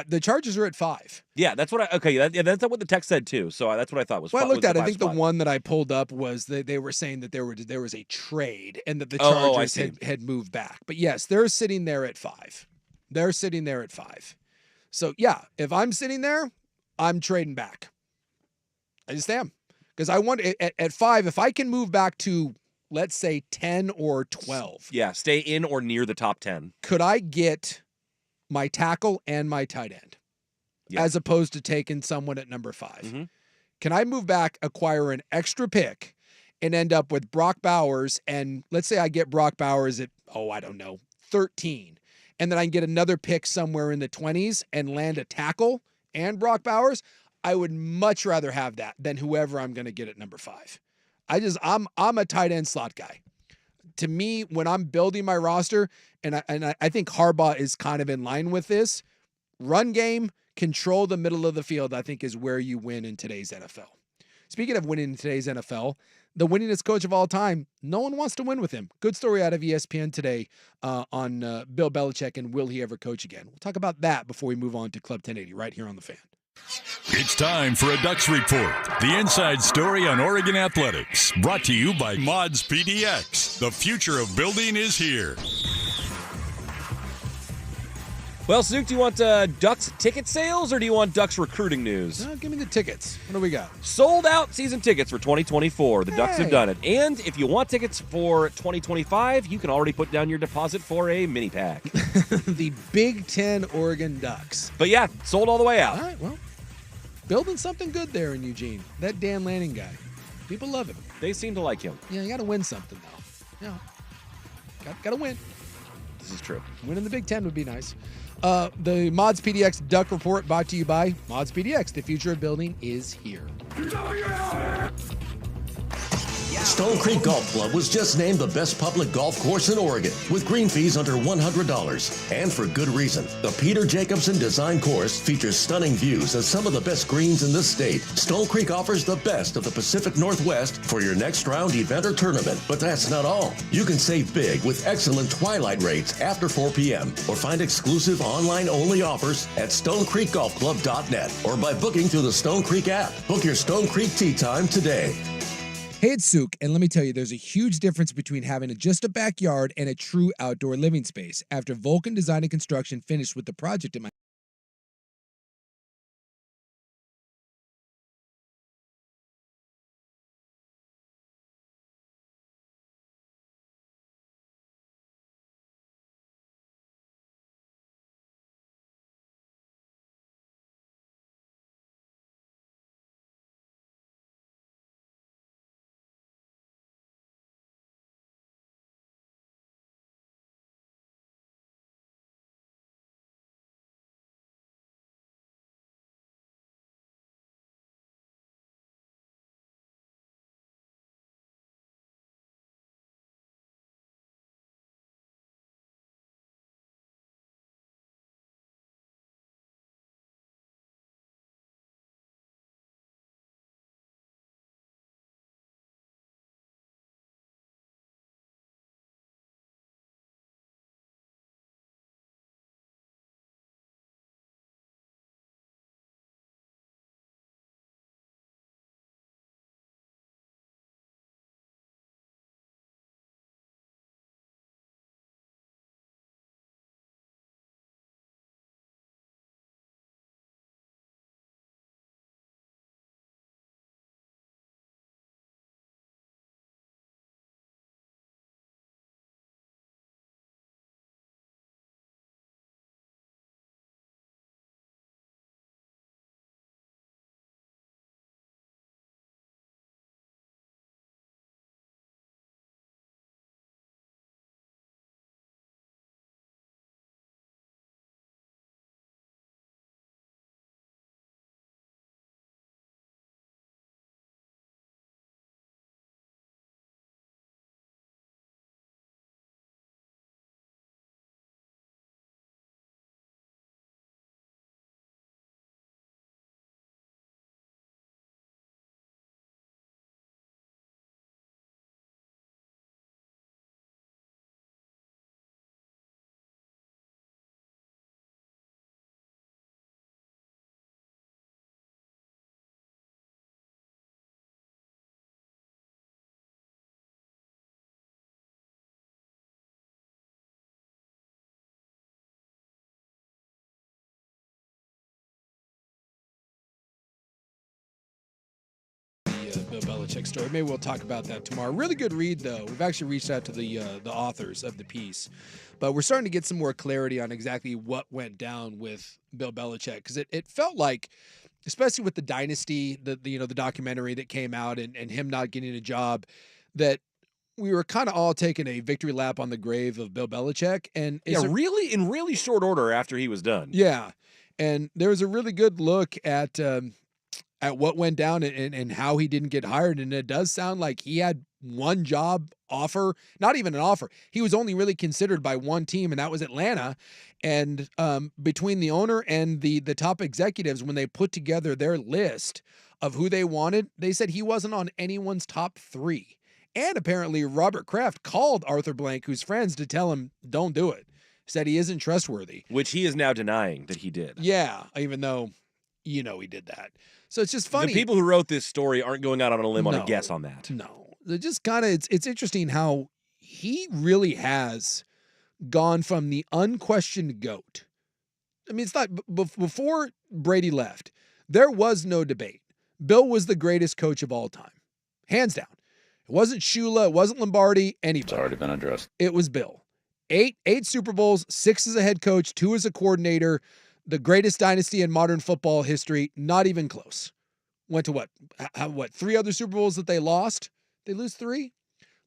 The Chargers are at 5. Yeah, that's what that's what the text said too. So that's what I thought was. Well, I looked was at. I think spot. the one that I pulled up was that they were saying that there was a trade and that the I Chargers see. had moved back. But yes, they're sitting there at 5. They're sitting there at 5. So yeah, if I'm sitting there, I'm trading back. I just am because I want at 5 if I can move back to, let's say, 10 or 12. Yeah, stay in or near the top 10. Could I get my tackle and my tight end, as opposed to taking someone at number 5? Mm-hmm. Can I move back, acquire an extra pick, and end up with Brock Bowers? And let's say I get Brock Bowers at, 13, and then I can get another pick somewhere in the 20s and land a tackle and Brock Bowers. I would much rather have that than whoever I'm going to get at number 5. I'm a tight end slot guy. To me, when I'm building my roster, and I think Harbaugh is kind of in line with this, run game, control the middle of the field, I think is where you win in today's NFL. Speaking of winning in today's NFL, the winningest coach of all time, no one wants to win with him. Good story out of ESPN today on Bill Belichick and will he ever coach again. We'll talk about that before we move on to Club 1080 right here on The Fan. It's time for a Ducks Report, the inside story on Oregon athletics. Brought to you by Mods PDX. The future of building is here. Well, Snook, do you want Ducks ticket sales or do you want Ducks recruiting news? Give me the tickets. What do we got? Sold out season tickets for 2024. The Ducks have done it. And if you want tickets for 2025, you can already put down your deposit for a mini pack. The Big Ten Oregon Ducks. But yeah, sold all the way out. All right, well, building something good there in Eugene. That Dan Lanning guy. People love him. They seem to like him. Yeah, you got to win something, though. Yeah, got to win. This is true. Winning the Big Ten would be nice. The Mods PDX Duck Report brought to you by Mods PDX. The future of building is here. Stone Creek Golf Club was just named the best public golf course in Oregon with green fees under $100. And for good reason. The Peter Jacobson Design Course features stunning views of some of the best greens in the state. Stone Creek offers the best of the Pacific Northwest for your next round event or tournament. But that's not all. You can save big with excellent twilight rates after 4 p.m. or find exclusive online-only offers at stonecreekgolfclub.net or by booking through the Stone Creek app. Book your Stone Creek tee time today. Hey, it's Souk, and let me tell you, there's a huge difference between having just a backyard and a true outdoor living space. After Vulcan Design and Construction finished with the project at my Bill Belichick story. Maybe we'll talk about that tomorrow. Really good read, though. We've actually reached out to the authors of the piece, but we're starting to get some more clarity on exactly what went down with Bill Belichick, because it felt like, especially with the Dynasty, the documentary that came out, and him not getting a job, that we were kind of all taking a victory lap on the grave of Bill Belichick. And really in really short order after he was done. Yeah. And there was a really good look at what went down and how he didn't get hired. And it does sound like he had one job offer, not even an offer. He was only really considered by one team, and that was Atlanta. And between the owner and the top executives, when they put together their list of who they wanted, they said he wasn't on anyone's top 3. And apparently Robert Kraft called Arthur Blank, who's friends, to tell him, don't do it. Said he isn't trustworthy. Which he is now denying that he did. Yeah, even though, he did that. So it's just funny. The people who wrote this story aren't going out on a limb on a guess on that. No. It just kind of, it's interesting how he really has gone from the unquestioned GOAT. I mean, it's not, before Brady left, there was no debate. Bill was the greatest coach of all time. Hands down. It wasn't Shula. It wasn't Lombardi. Anybody. It's already been addressed. It was Bill. 8 Super Bowls, 6 as a head coach, 2 as a coordinator. The greatest dynasty in modern football history. Not even close. Went to what? 3 other Super Bowls that they lost? They lose 3?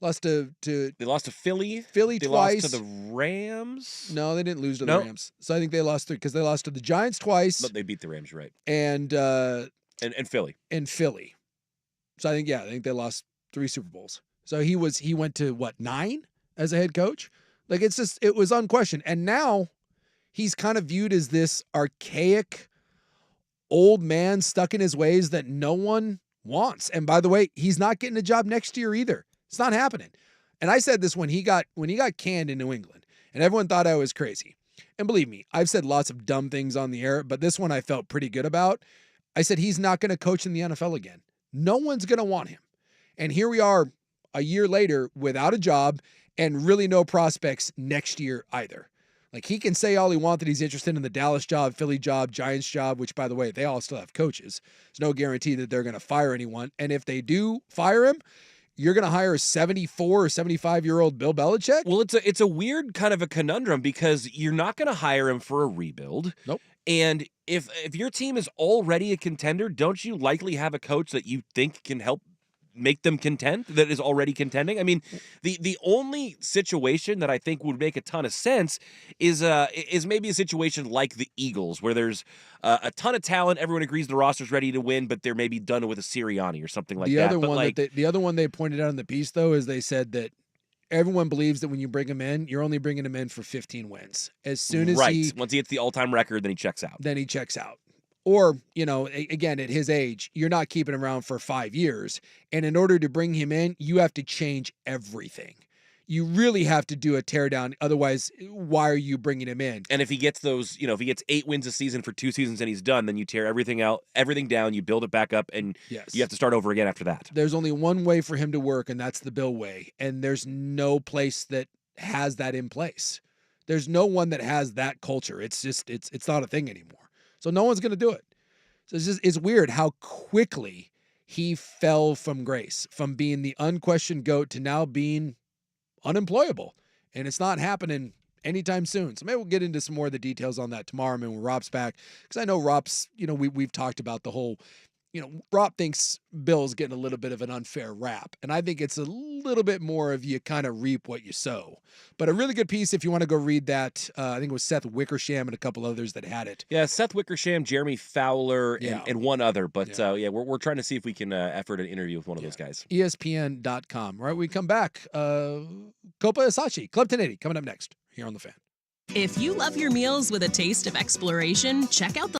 Lost to They lost to Philly. Philly they twice. Lost to the Rams. No, they didn't lose to the Rams. So I think they lost 3 because they lost to the Giants twice. But they beat the Rams, right? And Philly. And Philly. So I think they lost 3 Super Bowls. So he went to what, 9 as a head coach? Like, it was unquestioned. And now he's kind of viewed as this archaic old man stuck in his ways that no one wants. And by the way, he's not getting a job next year either. It's not happening. And I said this when he got canned in New England, and everyone thought I was crazy. And believe me, I've said lots of dumb things on the air, but this one I felt pretty good about. I said he's not going to coach in the NFL again. No one's going to want him. And here we are a year later without a job and really no prospects next year either. Like, he can say all he wants that he's interested in the Dallas job, Philly job, Giants job, which, by the way, they all still have coaches. There's no guarantee that they're going to fire anyone. And if they do fire him, you're going to hire a 74 or 75-year-old Bill Belichick? Well, it's a weird kind of a conundrum because you're not going to hire him for a rebuild. Nope. And if your team is already a contender, don't you likely have a coach that you think can help make them contend, that is already contending? I mean, the only situation that I think would make a ton of sense is maybe a situation like the Eagles, where there's a ton of talent, everyone agrees the roster's ready to win, but they're maybe done with a Sirianni or something like that. The other one they pointed out in the piece, though, is they said that everyone believes that when you bring him in, you're only bringing him in for 15 wins. As soon as once he hits the all-time record, then he checks out. Or, again, at his age, you're not keeping him around for 5 years. And in order to bring him in, you have to change everything. You really have to do a teardown. Otherwise, why are you bringing him in? And if he gets if he gets 8 wins a season for 2 seasons and he's done, then you tear everything down, you build it back up, and you have to start over again after that. There's only one way for him to work, and that's the Bill way. And there's no place that has that in place. There's no one that has that culture. It's just, it's not a thing anymore. So no one's going to do it. So it's weird how quickly he fell from grace, from being the unquestioned GOAT to now being unemployable. And it's not happening anytime soon. So maybe we'll get into some more of the details on that tomorrow, when Rob's back. Because I know Rob's, we've talked about the whole, Rob thinks Bill's getting a little bit of an unfair rap. And I think it's a little bit more of you kind of reap what you sow. But a really good piece if you want to go read that. I think it was Seth Wickersham and a couple others that had it. Yeah, Seth Wickersham, Jeremy Fowler, and one other. But we're trying to see if we can effort an interview with one of those guys. ESPN.com. All right, we come back. Copa Isachi, Club 1080, coming up next here on The Fan. If you love your meals with a taste of exploration, check out the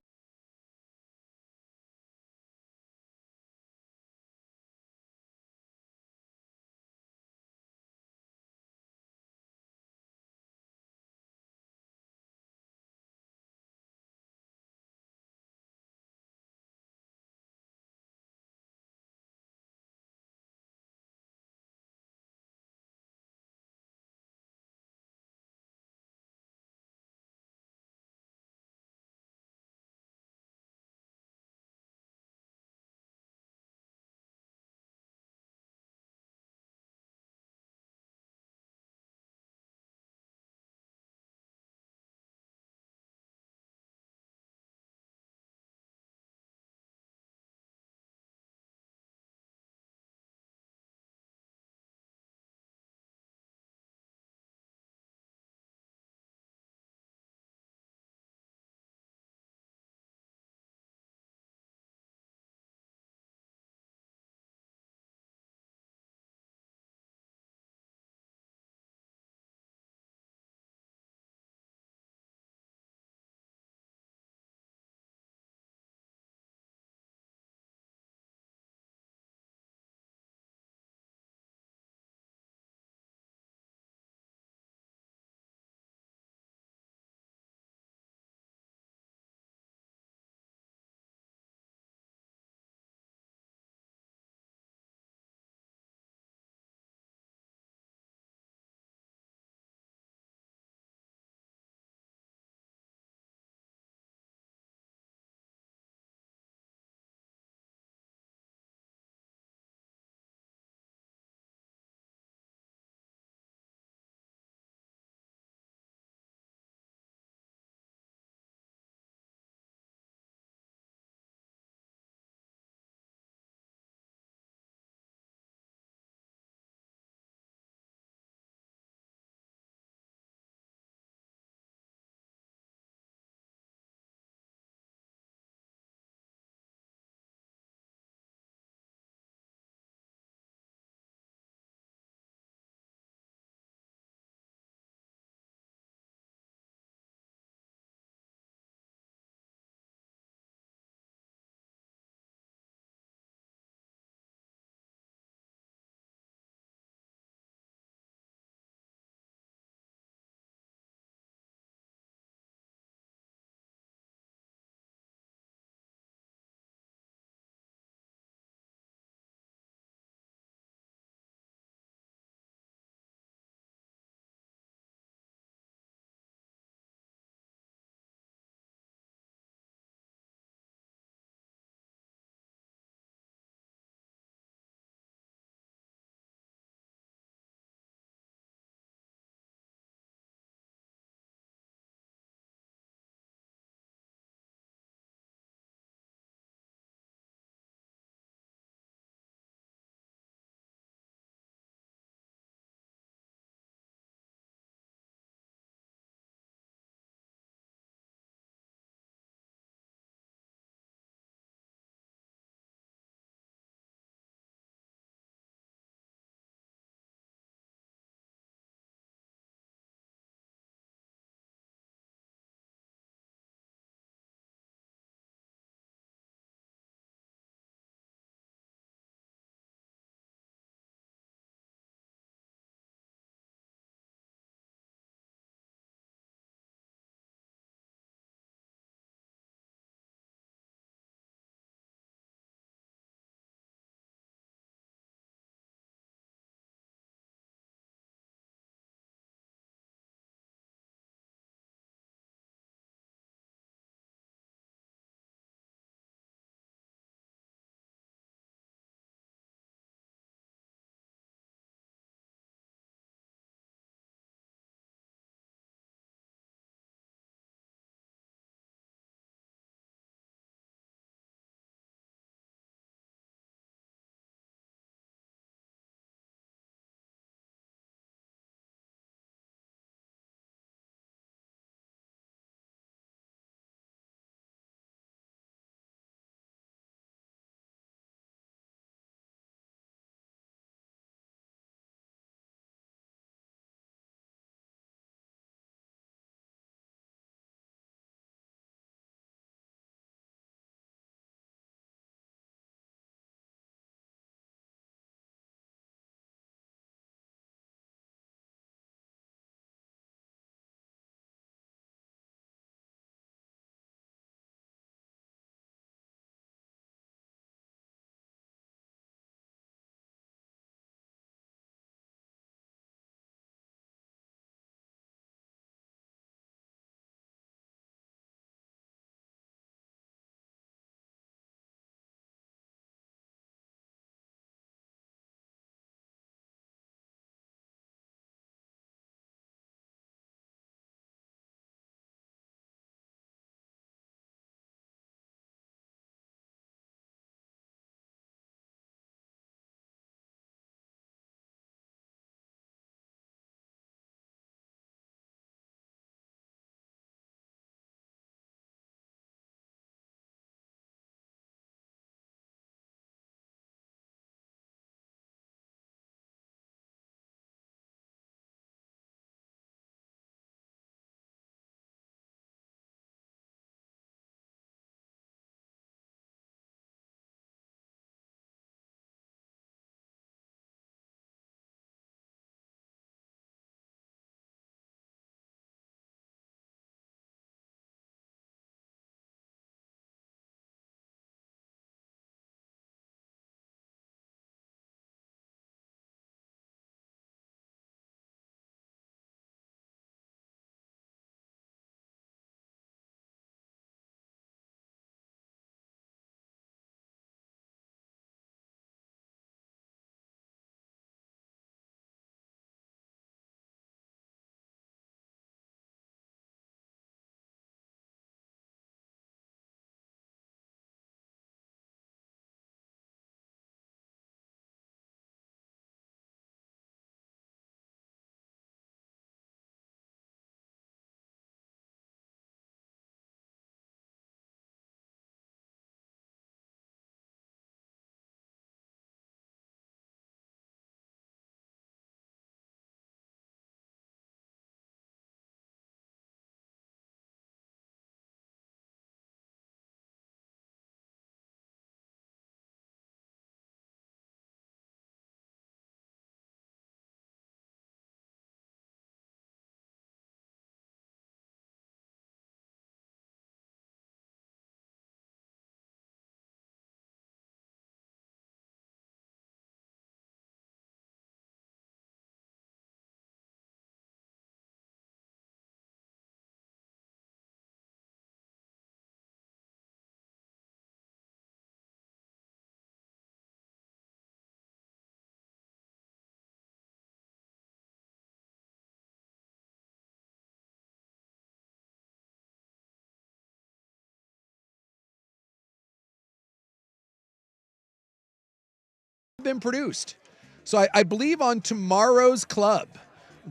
been produced. So I believe on tomorrow's club,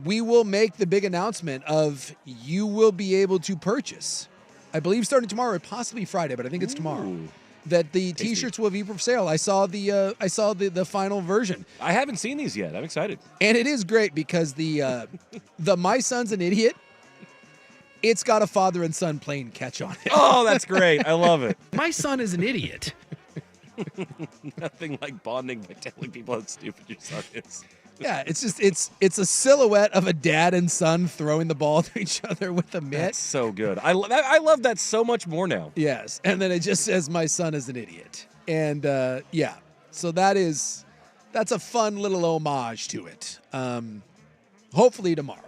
we will make the big announcement of you will be able to purchase. I believe starting tomorrow, possibly Friday, but I think it's tomorrow. That the T-shirts will be for sale. I saw the final version. I haven't seen these yet. I'm excited. And it is great because the My Son's an Idiot, it's got a father and son playing catch on it. Oh, that's great. I love it. My son is an idiot. Nothing like bonding by telling people how stupid your son is. Yeah, it's just it's a silhouette of a dad and son throwing the ball to each other with a mitt. That's so good. I love that so much more now. Yes, and then it just says my son is an idiot, and so that's a fun little homage to it. Hopefully tomorrow,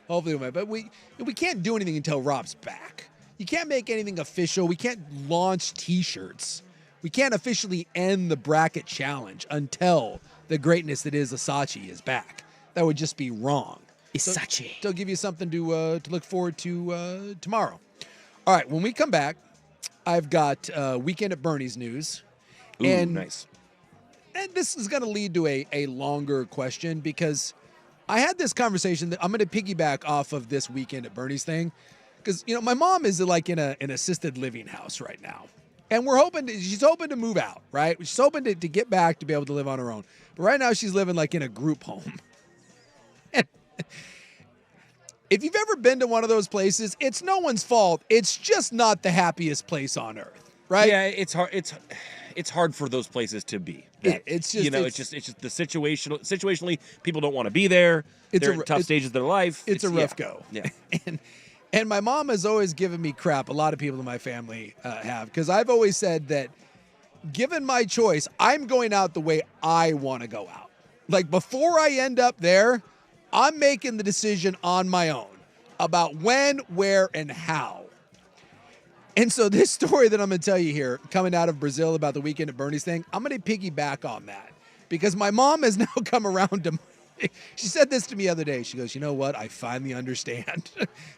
but we can't do anything until Rob's back. You can't make anything official. We can't launch T-shirts. We can't officially end the bracket challenge until the greatness that is Asachi is back. That would just be wrong. Isachi. So, give you something to look forward to tomorrow. All right, when we come back, I've got Weekend at Bernie's news. Ooh, and nice. And this is going to lead to a longer question because I had this conversation that I'm going to piggyback off of this Weekend at Bernie's thing. Because, my mom is like in an assisted living house right now. And she's hoping to move out, right? She's hoping to get back to be able to live on her own. But right now she's living like in a group home. And if you've ever been to one of those places, it's no one's fault. It's just not the happiest place on earth, right? Yeah, it's hard. It's hard for those places to be. It's just the situationally people don't want to be there. They're in tough stages of their life. It's a rough go. Yeah. And my mom has always given me crap. A lot of people in my family have, because I've always said that given my choice, I'm going out the way I want to go out. Like before I end up there, I'm making the decision on my own about when, where, and how. And so this story that I'm going to tell you here, coming out of Brazil about the Weekend at Bernie's thing, I'm going to piggyback on that because my mom has now come around to she said this to me the other day. She goes, you know what? I finally understand.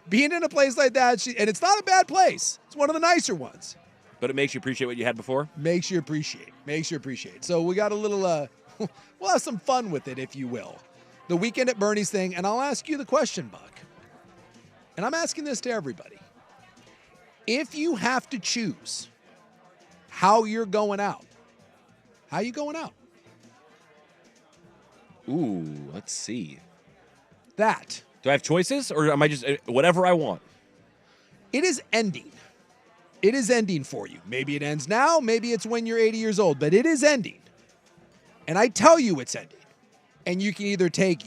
Being in a place like that, and it's not a bad place. It's one of the nicer ones. But it makes you appreciate what you had before? Makes you appreciate. So we got a little, we'll have some fun with it, if you will. The Weekend at Bernie's thing, and I'll ask you the question, Buck. And I'm asking this to everybody. If you have to choose how you're going out, how you going out? Ooh, let's see. That. Do I have choices or am I just whatever I want? It is ending. It is ending for you. Maybe it ends now. Maybe it's when you're 80 years old, but it is ending. And I tell you it's ending. And you can either take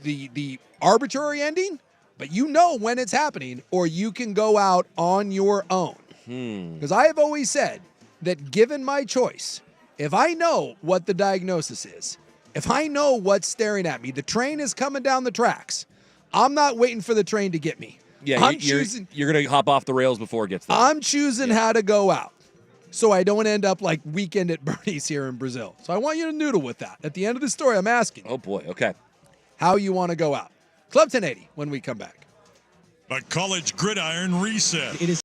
the arbitrary ending, but you know when it's happening, or you can go out on your own. Because I have always said that given my choice, if I know what the diagnosis is, if I know what's staring at me, the train is coming down the tracks, I'm not waiting for the train to get me. Yeah, you're going to hop off the rails before it gets there. I'm choosing how to go out so I don't end up like Weekend at Bernie's here in Brazil. So I want you to noodle with that. At the end of the story, I'm asking you. Oh, boy. Okay. How you want to go out. Club 1080 when we come back. A college gridiron reset. It is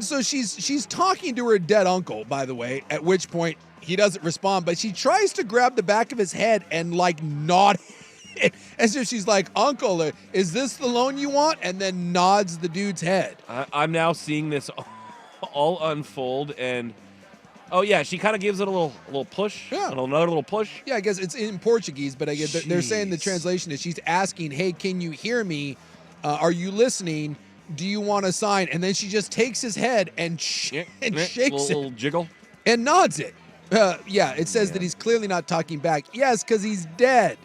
So she's talking to her dead uncle, by the way, at which point he doesn't respond, but she tries to grab the back of his head and like nod it as if she's like, Uncle, is this the loan you want? And then nods the dude's head. I'm now seeing this all unfold, and oh yeah, she kind of gives it a little push, another little push. Yeah, I guess it's in Portuguese, but I guess they're saying the translation is she's asking, hey, can you hear me? Are you listening? Do you want to sign? And then she just takes his head and shakes it. Little jiggle. And nods it. It says that he's clearly not talking back. Yes, because he's dead.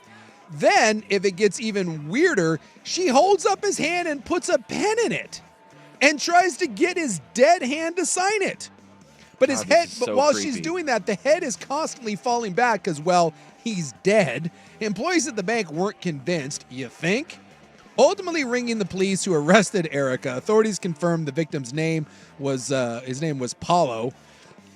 Then, if it gets even weirder, she holds up his hand and puts a pen in it and tries to get his dead hand to sign it. But his head, but while she's doing that, the head is constantly falling back because, well, he's dead. Employees at the bank weren't convinced, you think? Ultimately ringing the police who arrested Erica, authorities confirmed the victim's name was Paulo,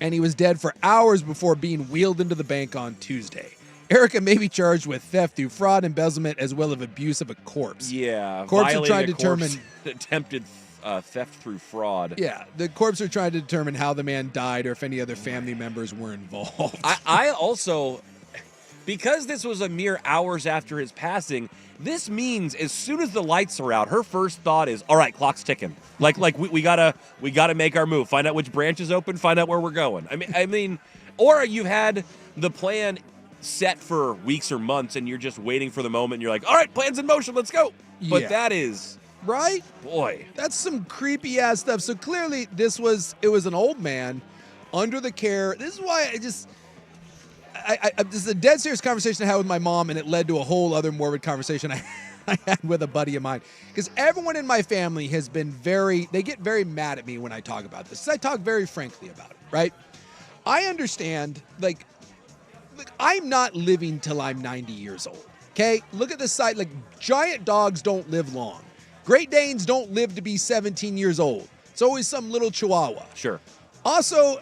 and he was dead for hours before being wheeled into the bank on Tuesday. Erica may be charged with theft through fraud, embezzlement, as well as abuse of a corpse. Yeah, courts are trying to determine attempted theft through fraud. Yeah, the courts are trying to determine how the man died or if any other family members were involved. I also, because this was a mere hours after his passing, this means as soon as the lights are out, her first thought is, all right, clock's ticking. Like we gotta make our move. Find out which branch is open. Find out where we're going. I mean, or you've had the plan set for weeks or months, and you're just waiting for the moment. And you're like, all right, plan's in motion. Let's go. But that is right. Boy, that's some creepy ass stuff. So clearly, it was an old man under the care. This is why this is a dead serious conversation I had with my mom, and it led to a whole other morbid conversation I had with a buddy of mine. Because everyone in my family has been they get very mad at me when I talk about this. I talk very frankly about it, right? I understand, like I'm not living till I'm 90 years old, okay? Look at this side, like giant dogs don't live long. Great Danes don't live to be 17 years old. It's always some little chihuahua. Sure. Also,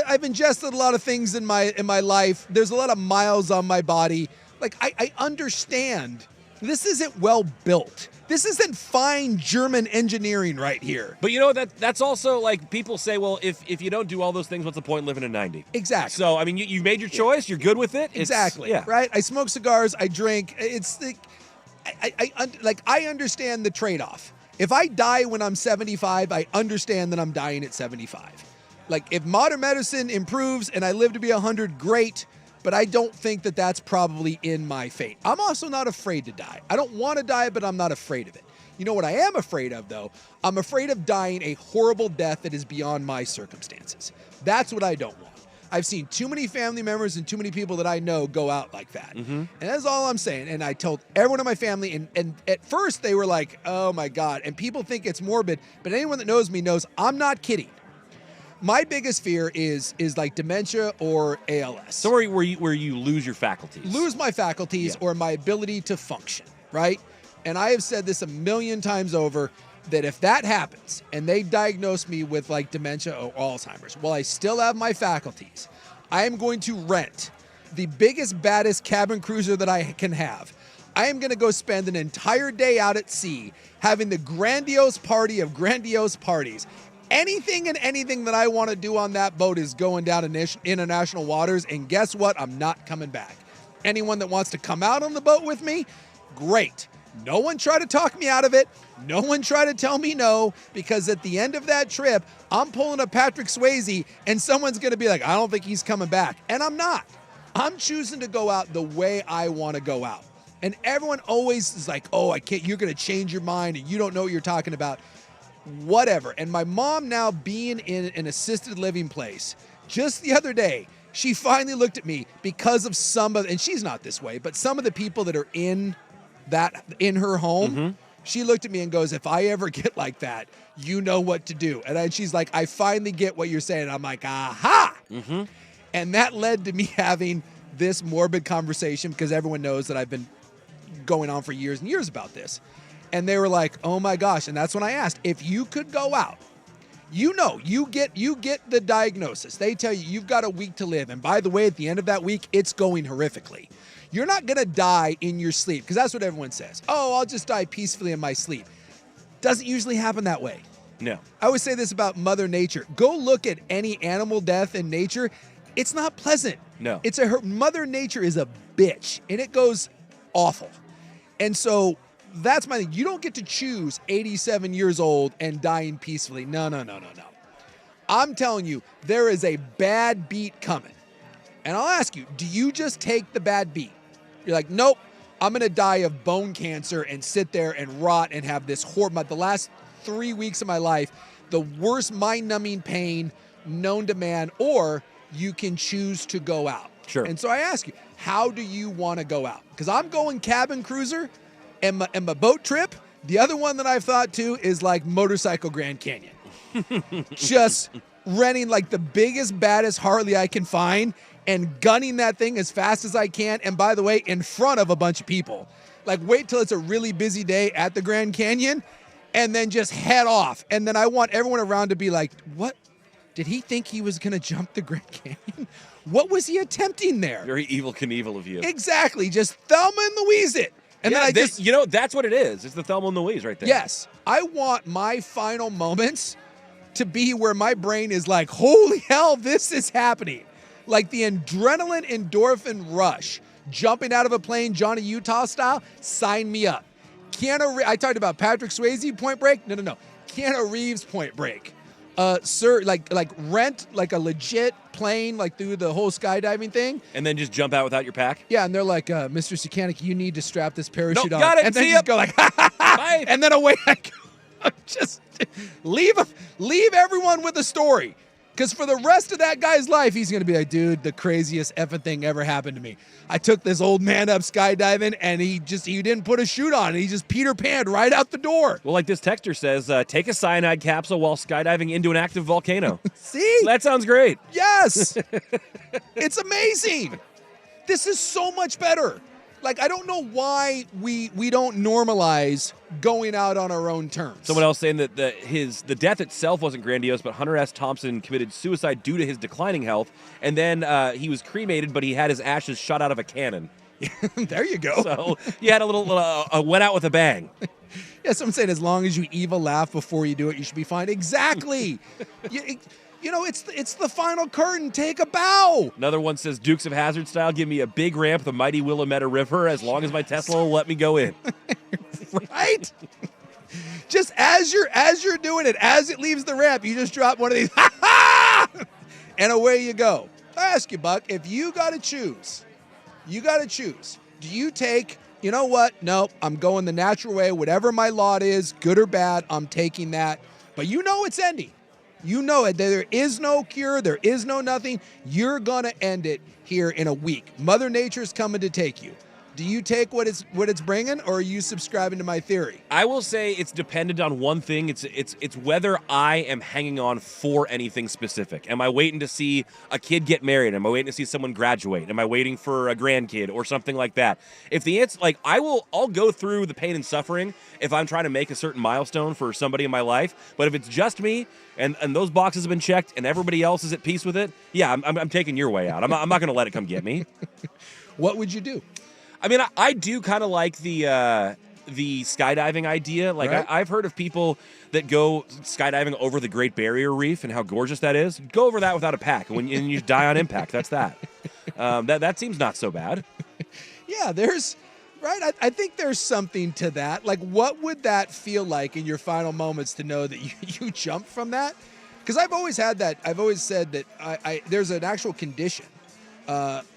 I've ingested a lot of things in my life. There's a lot of miles on my body. Like, I understand this isn't well built. This isn't fine German engineering right here. But you know, that's also like people say, well, if you don't do all those things, what's the point in living to 90? Exactly. So, I mean, you made your choice. You're good with it. Exactly. Yeah. Right? I smoke cigars. I drink. It's like, I understand the trade-off. If I die when I'm 75, I understand that I'm dying at 75. Like, if modern medicine improves and I live to be 100, great. But I don't think that that's probably in my fate. I'm also not afraid to die. I don't want to die, but I'm not afraid of it. You know what I am afraid of, though? I'm afraid of dying a horrible death that is beyond my circumstances. That's what I don't want. I've seen too many family members and too many people that I know go out like that. Mm-hmm. And that's all I'm saying. And I told everyone in my family, and at first they were like, oh my God. And people think it's morbid, but anyone that knows me knows I'm not kidding. My biggest fear is like dementia or ALS. So where you lose your faculties. Lose my faculties or my ability to function, right? And I have said this a million times over, that if that happens and they diagnose me with like dementia or Alzheimer's, while I still have my faculties, I am going to rent the biggest, baddest cabin cruiser that I can have. I am going to go spend an entire day out at sea having the grandiose party of grandiose parties. Anything and anything that I want to do on that boat is going down in international waters, and guess what? I'm not coming back. Anyone that wants to come out on the boat with me, great. No one try to talk me out of it. No one try to tell me no, because at the end of that trip, I'm pulling a Patrick Swayze, and someone's going to be like, I don't think he's coming back. And I'm not. I'm choosing to go out the way I want to go out. And everyone always is like, oh, I can't. You're going to change your mind, and you don't know what you're talking about. Whatever. And my mom now being in an assisted living place, just the other day, she finally looked at me because of and she's not this way, but some of the people that are in her home, she looked at me and goes, if I ever get like that, you know what to do. And then she's like, I finally get what you're saying. And I'm like, aha. And that led to me having this morbid conversation, because everyone knows that I've been going on for years and years about this. And they were like, oh my gosh. And that's when I asked, if you could go out, you get the diagnosis. They tell you you've got a week to live. And by the way, at the end of that week, it's going horrifically. You're not going to die in your sleep, because that's what everyone says. Oh, I'll just die peacefully in my sleep. Doesn't usually happen that way. No. I always say this about Mother Nature. Go look at any animal death in nature. It's not pleasant. No. Mother Nature is a bitch, and it goes awful. And so that's my thing. You don't get to choose 87 years old and dying peacefully. No. I'm telling you, there is a bad beat coming. And I'll ask you, do you just take the bad beat? You're like, nope, I'm going to die of bone cancer and sit there and rot and have this horrible, the last 3 weeks of my life, the worst mind-numbing pain known to man, or you can choose to go out. Sure. And so I ask you, how do you want to go out? Because I'm going cabin cruiser and my boat trip. The other one that I've thought too is like motorcycle Grand Canyon. Just renting like the biggest, baddest Harley I can find and gunning that thing as fast as I can. And by the way, in front of a bunch of people. Like wait till it's a really busy day at the Grand Canyon and then just head off. And then I want everyone around to be like, what? Did he think he was going to jump the Grand Canyon? What was he attempting there? Very Evel Knievel of you. Exactly. Just Thelma and Louise it. And then that's what it is. It's the Thelma and Louise right there. Yes. I want my final moments to be where my brain is like, holy hell, this is happening. Like the adrenaline endorphin rush, jumping out of a plane, Johnny Utah style, sign me up. I talked about Patrick Swayze, Point Break. No. Keanu Reeves, Point Break. Sir, like rent like a legit plane, like through the whole skydiving thing. And then just jump out without your pack? Yeah, and they're like, Mr. Sakanik, you need to strap this parachute on. Got it. And then See just ya. go like, ha, ha, ha. Bye. And then away I go. Just leave everyone with a story. Because for the rest of that guy's life, he's going to be like, dude, the craziest effing thing ever happened to me. I took this old man up skydiving, and he didn't put a chute on, and he just Peter Panned right out the door. Well, like this texter says, take a cyanide capsule while skydiving into an active volcano. See? That sounds great. Yes. It's amazing. This is so much better. Like, I don't know why we don't normalize going out on our own terms. Someone else saying that the death itself wasn't grandiose, but Hunter S. Thompson committed suicide due to his declining health, and then he was cremated, but he had his ashes shot out of a cannon. There you go. So you had a little went out with a bang. Yeah, someone saying as long as you evil laugh before you do it, you should be fine. Exactly. You know, it's the final curtain. Take a bow. Another one says Dukes of Hazzard style. Give me a big ramp, the mighty Willamette River, as long as my Tesla will let me go in. Right? Just as you're doing it, as it leaves the ramp, you just drop one of these, and away you go. I ask you, Buck, if you got to choose. Do you take, you know what? No, I'm going the natural way. Whatever my lot is, good or bad, I'm taking that. But you know it's ending. You know it. There is no cure. There is no nothing. You're going to end it here in a week. Mother Nature's coming to take you. Do you take what it's bringing, or are you subscribing to my theory? I will say it's dependent on one thing. It's whether I am hanging on for anything specific. Am I waiting to see a kid get married? Am I waiting to see someone graduate? Am I waiting for a grandkid or something like that? If the answer, like, I'll go through the pain and suffering if I'm trying to make a certain milestone for somebody in my life. But if it's just me and those boxes have been checked and everybody else is at peace with it, yeah, I'm taking your way out. I'm not going to let it come get me. What would you do? I mean, I do kind of like the skydiving idea. Like, right. I've heard of people that go skydiving over the Great Barrier Reef and how gorgeous that is. Go over that without a pack, and you die on impact. That's that. That seems not so bad. Yeah, right. I think there's something to that. Like, what would that feel like in your final moments to know that you jumped from that? Because I've always had that. I've always said that there's an actual condition.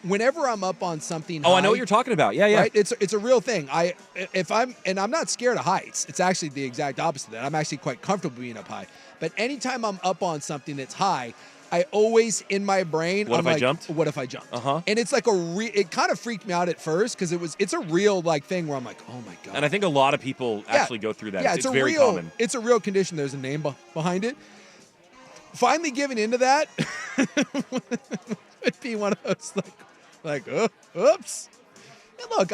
Whenever I'm up on something high, I know what you're talking about. Yeah. Right? It's a real thing. I'm not scared of heights. It's actually the exact opposite of that. I'm actually quite comfortable being up high. But anytime I'm up on something that's high, I always in my brain, What if I jumped? What if I jumped? Uh-huh. And it's like it kind of freaked me out at first because it's a real like thing where I'm like, oh my God. And I think a lot of people actually go through that. Yeah, it's very common. It's a real condition. There's a name behind it. Finally giving into that would be one of those like, oops. And look,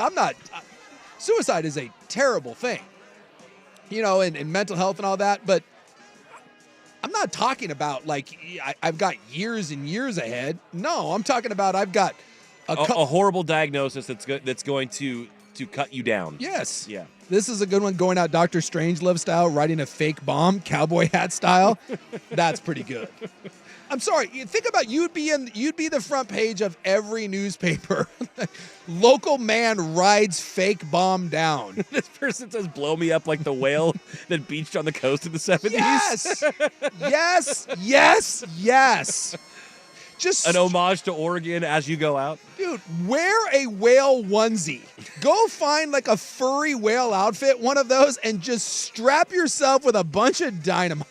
suicide is a terrible thing, and mental health and all that, but I'm not talking about like I've got years and years ahead. No, I'm talking about I've got a horrible diagnosis that's going to to cut you down. Yes. Yeah. This is a good one, going out Dr. Strangelove style, riding a fake bomb, cowboy hat style. That's pretty good. I'm sorry. You think about you'd be the front page of every newspaper. Local man rides fake bomb down. This person says, "Blow me up like the whale that beached on the coast in the 70s." Yes. Yes. Yes. Yes. Just an homage to Oregon as you go out. Dude, wear a whale onesie. Go find like a furry whale outfit, one of those, and just strap yourself with a bunch of dynamite.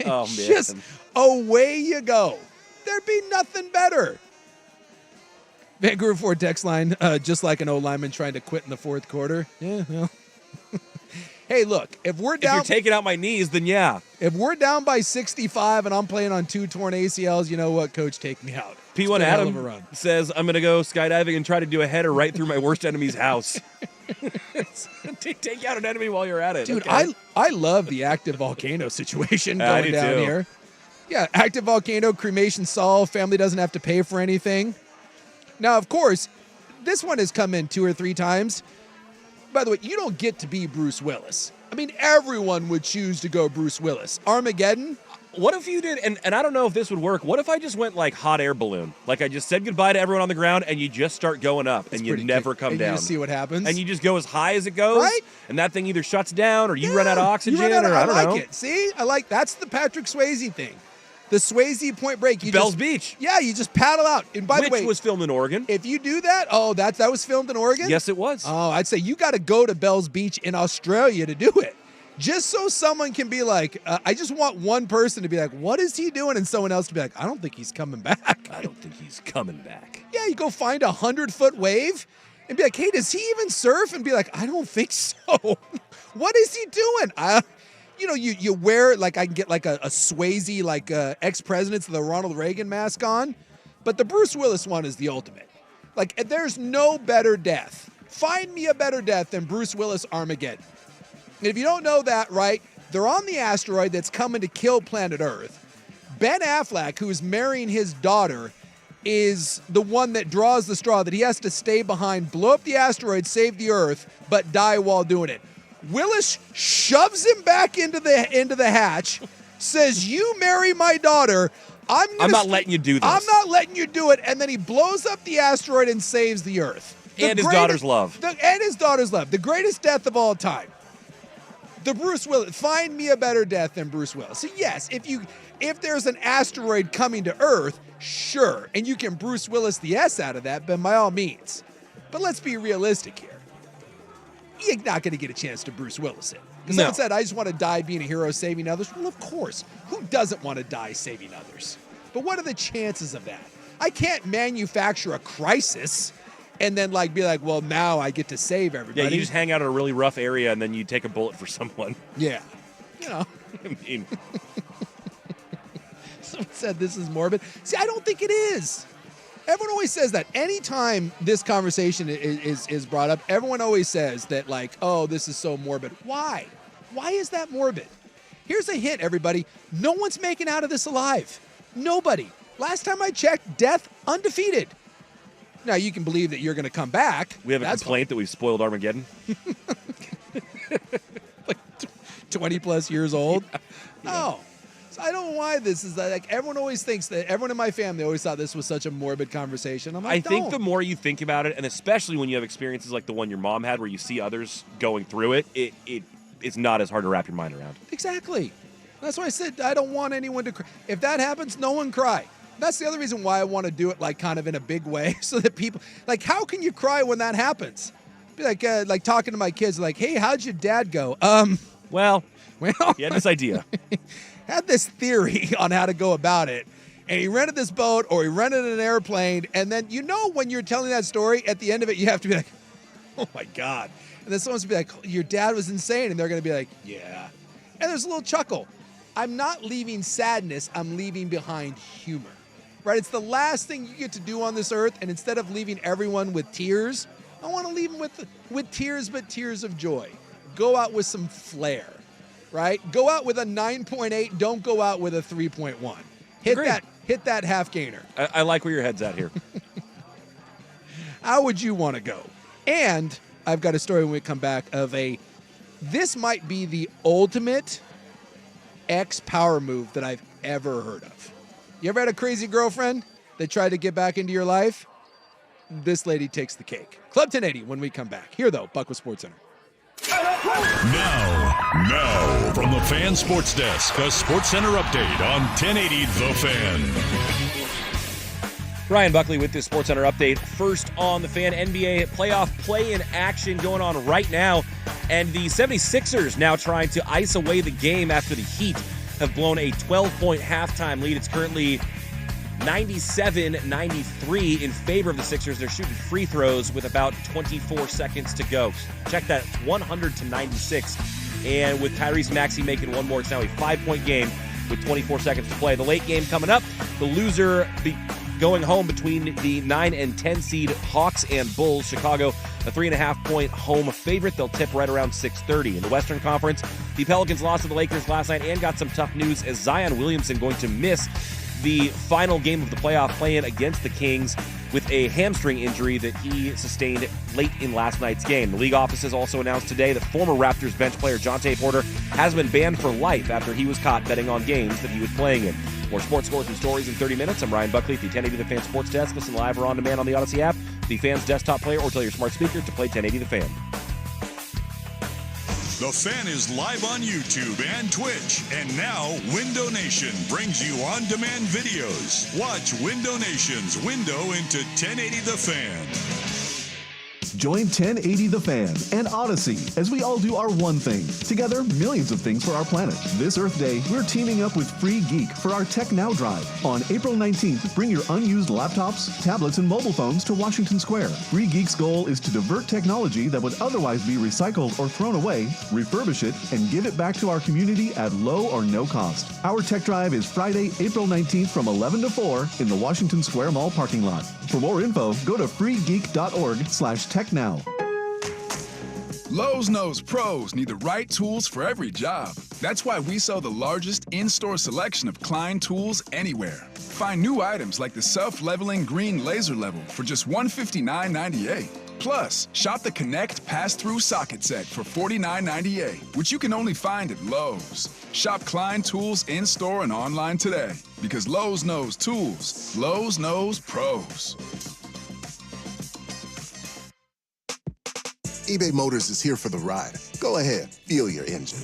Oh, man. Just away you go. There'd be nothing better. Vancouver Ford text line, just like an O-lineman trying to quit in the fourth quarter. Yeah, well. Hey, look, if we're down... If you're taking out my knees, then yeah. If we're down by 65 and I'm playing on 2 torn ACLs, you know what, Coach? Take me out. P1 Adam says, I'm going to go skydiving and try to do a header right through my worst enemy's house. Take out an enemy while you're at it. Dude, okay? I love the active volcano situation I going do down too. here. Yeah, active volcano, cremation solved, family doesn't have to pay for anything. Now, of course, this one has come in 2 or 3 times. By the way, you don't get to be Bruce Willis. I mean, everyone would choose to go Bruce Willis. Armageddon? What if you did, and I don't know if this would work, what if I just went like hot air balloon? Like I just said goodbye to everyone on the ground and you just start going up and you never come down. You see what happens. And you just go as high as it goes. Right? And that thing either shuts down or you run out of oxygen You run out of, or I don't know. like it. See? That's the Patrick Swayze thing. The Swayze Point Break. Bell's Beach. Yeah, you just paddle out. And by the way, Which was filmed in Oregon. If you do that, that was filmed in Oregon? Yes, it was. Oh, I'd say you got to go to Bell's Beach in Australia to do it. Just so someone can be like, I just want one person to be like, what is he doing? And someone else to be like, I don't think he's coming back. I don't think he's coming back. Yeah, you go find 100-foot wave and be like, hey, does he even surf? And be like, I don't think so. What is he doing? You wear, like, I can get like a Swayze, like ex-president's the Ronald Reagan mask on. But the Bruce Willis one is the ultimate. Like, there's no better death. Find me a better death than Bruce Willis Armageddon. And if you don't know that, right, they're on the asteroid that's coming to kill planet Earth. Ben Affleck, who's marrying his daughter, is the one that draws the straw that he has to stay behind, blow up the asteroid, save the Earth, but die while doing it. Willis shoves him back into the hatch, says, you marry my daughter, I'm not letting you do this. I'm not letting you do it, and then he blows up the asteroid and saves the Earth. And his daughter's love. And his daughter's love. The greatest death of all time. The Bruce Willis. Find me a better death than Bruce Willis. So yes, if there's an asteroid coming to Earth, sure, and you can Bruce Willis the S out of that, but by all means. But let's be realistic here. You're not going to get a chance to Bruce Willis it. Because someone said, I just want to die being a hero, saving others. Well, of course. Who doesn't want to die saving others? But what are the chances of that? I can't manufacture a crisis and then be like, well, now I get to save everybody. Yeah, you just hang out in a really rough area and then you take a bullet for someone. Yeah. I mean. Someone said this is morbid. See, I don't think it is. Everyone always says that. Anytime this conversation is brought up, everyone always says that, oh, this is so morbid. Why? Why is that morbid? Here's a hint, everybody. No one's making out of this alive. Nobody. Last time I checked, death undefeated. Now, you can believe that you're going to come back. We have a complaint that we've spoiled Armageddon. 20 plus years old. No. So I don't know why this is everyone always thinks that everyone in my family always thought this was such a morbid conversation. I'm like, I think the more you think about it, and especially when you have experiences like the one your mom had where you see others going through it, it's not as hard to wrap your mind around. Exactly. That's why I said I don't want anyone to cry. If that happens, no one cry. That's the other reason why I want to do it kind of in a big way so that people how can you cry when that happens? Be like talking to my kids hey, how'd your dad go? Well, he had this idea. Had this theory on how to go about it, and he rented this boat or he rented an airplane, and then when you're telling that story, at the end of it, you have to be like, oh my God. And then someone's going to be like, your dad was insane, and they're going to be like, yeah. And there's a little chuckle. I'm not leaving sadness, I'm leaving behind humor. Right? It's the last thing you get to do on this earth, and instead of leaving everyone with tears, I want to leave them with tears, but tears of joy. Go out with some flair. Right? Go out with a 9.8. Don't go out with a 3.1. Hit that half gainer. I like where your head's at here. How would you want to go? And I've got a story when we come back of this might be the ultimate ex-power move that I've ever heard of. You ever had a crazy girlfriend that tried to get back into your life? This lady takes the cake. Club 1080 when we come back. Here, though, Buck with SportsCenter. Now, from the Fan Sports Desk, a SportsCenter update on 1080 The Fan. Ryan Buckley with this SportsCenter update. First on the Fan, NBA playoff play-in action going on right now. And the 76ers now trying to ice away the game after the Heat have blown a 12-point halftime lead. It's currently 97-93 in favor of the Sixers. They're shooting free throws with about 24 seconds to go. Check that, 100-96. And with Tyrese Maxey making one more, it's now a 5-point game with 24 seconds to play. The late game coming up, the loser going home between the 9 and 10 seed Hawks and Bulls. Chicago, a 3.5-point home favorite. They'll tip right around 6:30. In the Western Conference, the Pelicans lost to the Lakers last night and got some tough news as Zion Williamson going to miss the final game of the playoff play-in against the Kings with a hamstring injury that he sustained late in last night's game. The league offices also announced today that former Raptors bench player Jonte Porter has been banned for life after he was caught betting on games that he was playing in. More sports scores and stories in 30 minutes. I'm Ryan Buckley at the 1080 The Fan Sports Desk. Listen live or on demand on the Odyssey app, the Fan's desktop player, or tell your smart speaker to play 1080 The Fan. The Fan is live on YouTube and Twitch. And now, Window Nation brings you on-demand videos. Watch Window Nation's window into 1080 The Fan. Join 1080 The Fan and Odyssey as we all do our one thing. Together, millions of things for our planet. This Earth Day, we're teaming up with Free Geek for our Tech Now Drive. On April 19th, bring your unused laptops, tablets, and mobile phones to Washington Square. Free Geek's goal is to divert technology that would otherwise be recycled or thrown away, refurbish it, and give it back to our community at low or no cost. Our Tech Drive is Friday, April 19th from 11 to 4 in the Washington Square Mall parking lot. For more info, go to freegeek.org/technow. Lowe's knows pros need the right tools for every job. That's why we sell the largest in-store selection of Klein tools anywhere. Find new items like the self-leveling green laser level for just $159.98. Plus, shop the Connect pass-through socket set for $49.98, which you can only find at Lowe's. Shop Klein tools in-store and online today, because Lowe's knows tools. Lowe's knows pros. eBay Motors is here for the ride. Go ahead, feel your engine.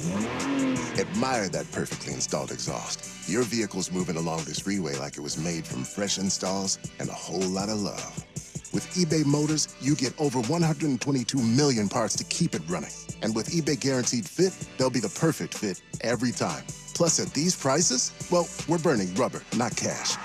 Admire that perfectly installed exhaust. Your vehicle's moving along this freeway like it was made from fresh installs and a whole lot of love. With eBay Motors, you get over 122 million parts to keep it running. And with eBay Guaranteed Fit, they'll be the perfect fit every time. Plus, at these prices, well, we're burning rubber, not cash.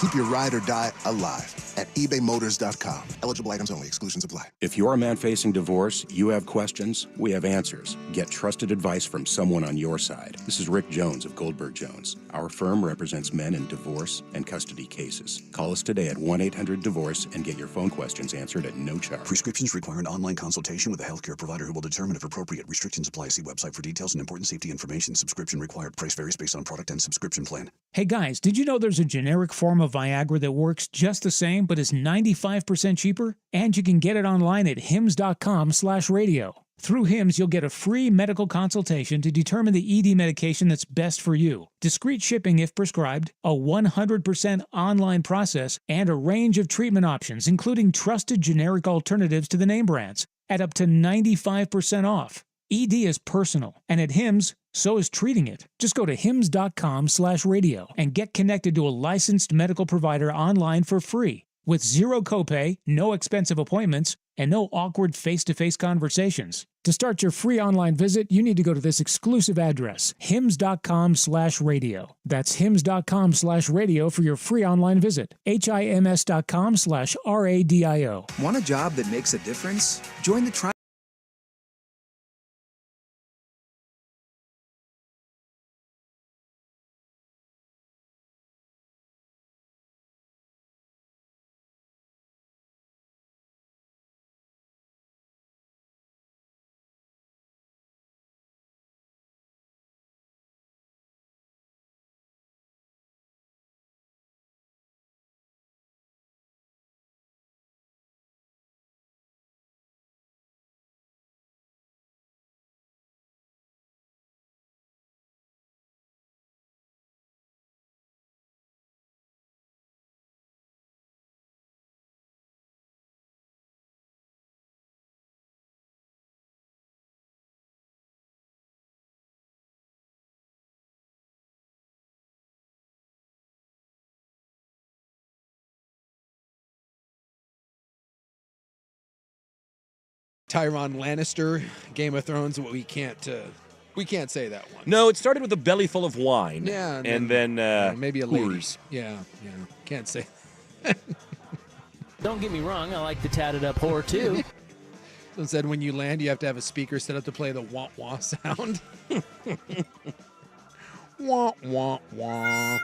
Keep your ride or die alive at ebaymotors.com. Eligible items only. Exclusions apply. If you're a man facing divorce, you have questions, we have answers. Get trusted advice from someone on your side. This is Rick Jones of Goldberg Jones. Our firm represents men in divorce and custody cases. Call us today at 1-800-DIVORCE and get your phone questions answered at no charge. Prescriptions require an online consultation with a healthcare provider who will determine if appropriate. Restrictions apply. See website for details and important safety information. Subscription required. Price varies based on product and subscription plan. Hey guys, did you know there's a generic form of Viagra that works just the same but is 95% cheaper? And you can get it online at hims.com/radio. Through Hims, you'll get a free medical consultation to determine the ED medication that's best for you, discreet shipping if prescribed, a 100% online process, and a range of treatment options, including trusted generic alternatives to the name brands, at up to 95% off. ED is personal, and at Hims, so is treating it. Just go to hims.com/radio and get connected to a licensed medical provider online for free, with zero copay, no expensive appointments, and no awkward face-to-face conversations. To start your free online visit, you need to go to this exclusive address, hims.com/radio. That's hims.com/radio for your free online visit. hims.com/radio. Want a job that makes a difference? Join the Tyrion Lannister, Game of Thrones. We can't say that one. No, it started with a belly full of wine. Yeah, and then maybe a lady. whores. Yeah, can't say. Don't get me wrong, I like the tatted up whore too. Someone said when you land, you have to have a speaker set up to play the wah wah sound. Wah wah wah.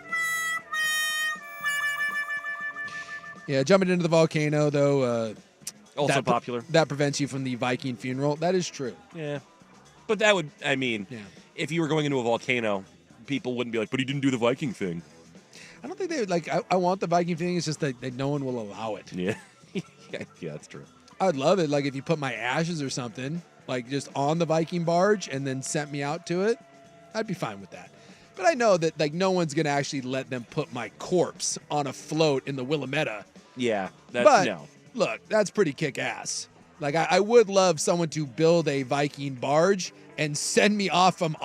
Yeah, jumping into the volcano though. Also popular. That prevents you from the Viking funeral. That is true. Yeah, but that would, I mean, if you were going into a volcano, people wouldn't be like, but he didn't do the Viking thing. I don't think they would like. I want the Viking thing. It's just that no one will allow it. Yeah, yeah, that's true. I would love it. Like if you put my ashes or something, like just on the Viking barge, and then sent me out to it, I'd be fine with that. But I know that like no one's gonna actually let them put my corpse on a float in the Willamette. Yeah, that's no. Look, that's pretty kick-ass. Like, I would love someone to build a Viking barge and send me off from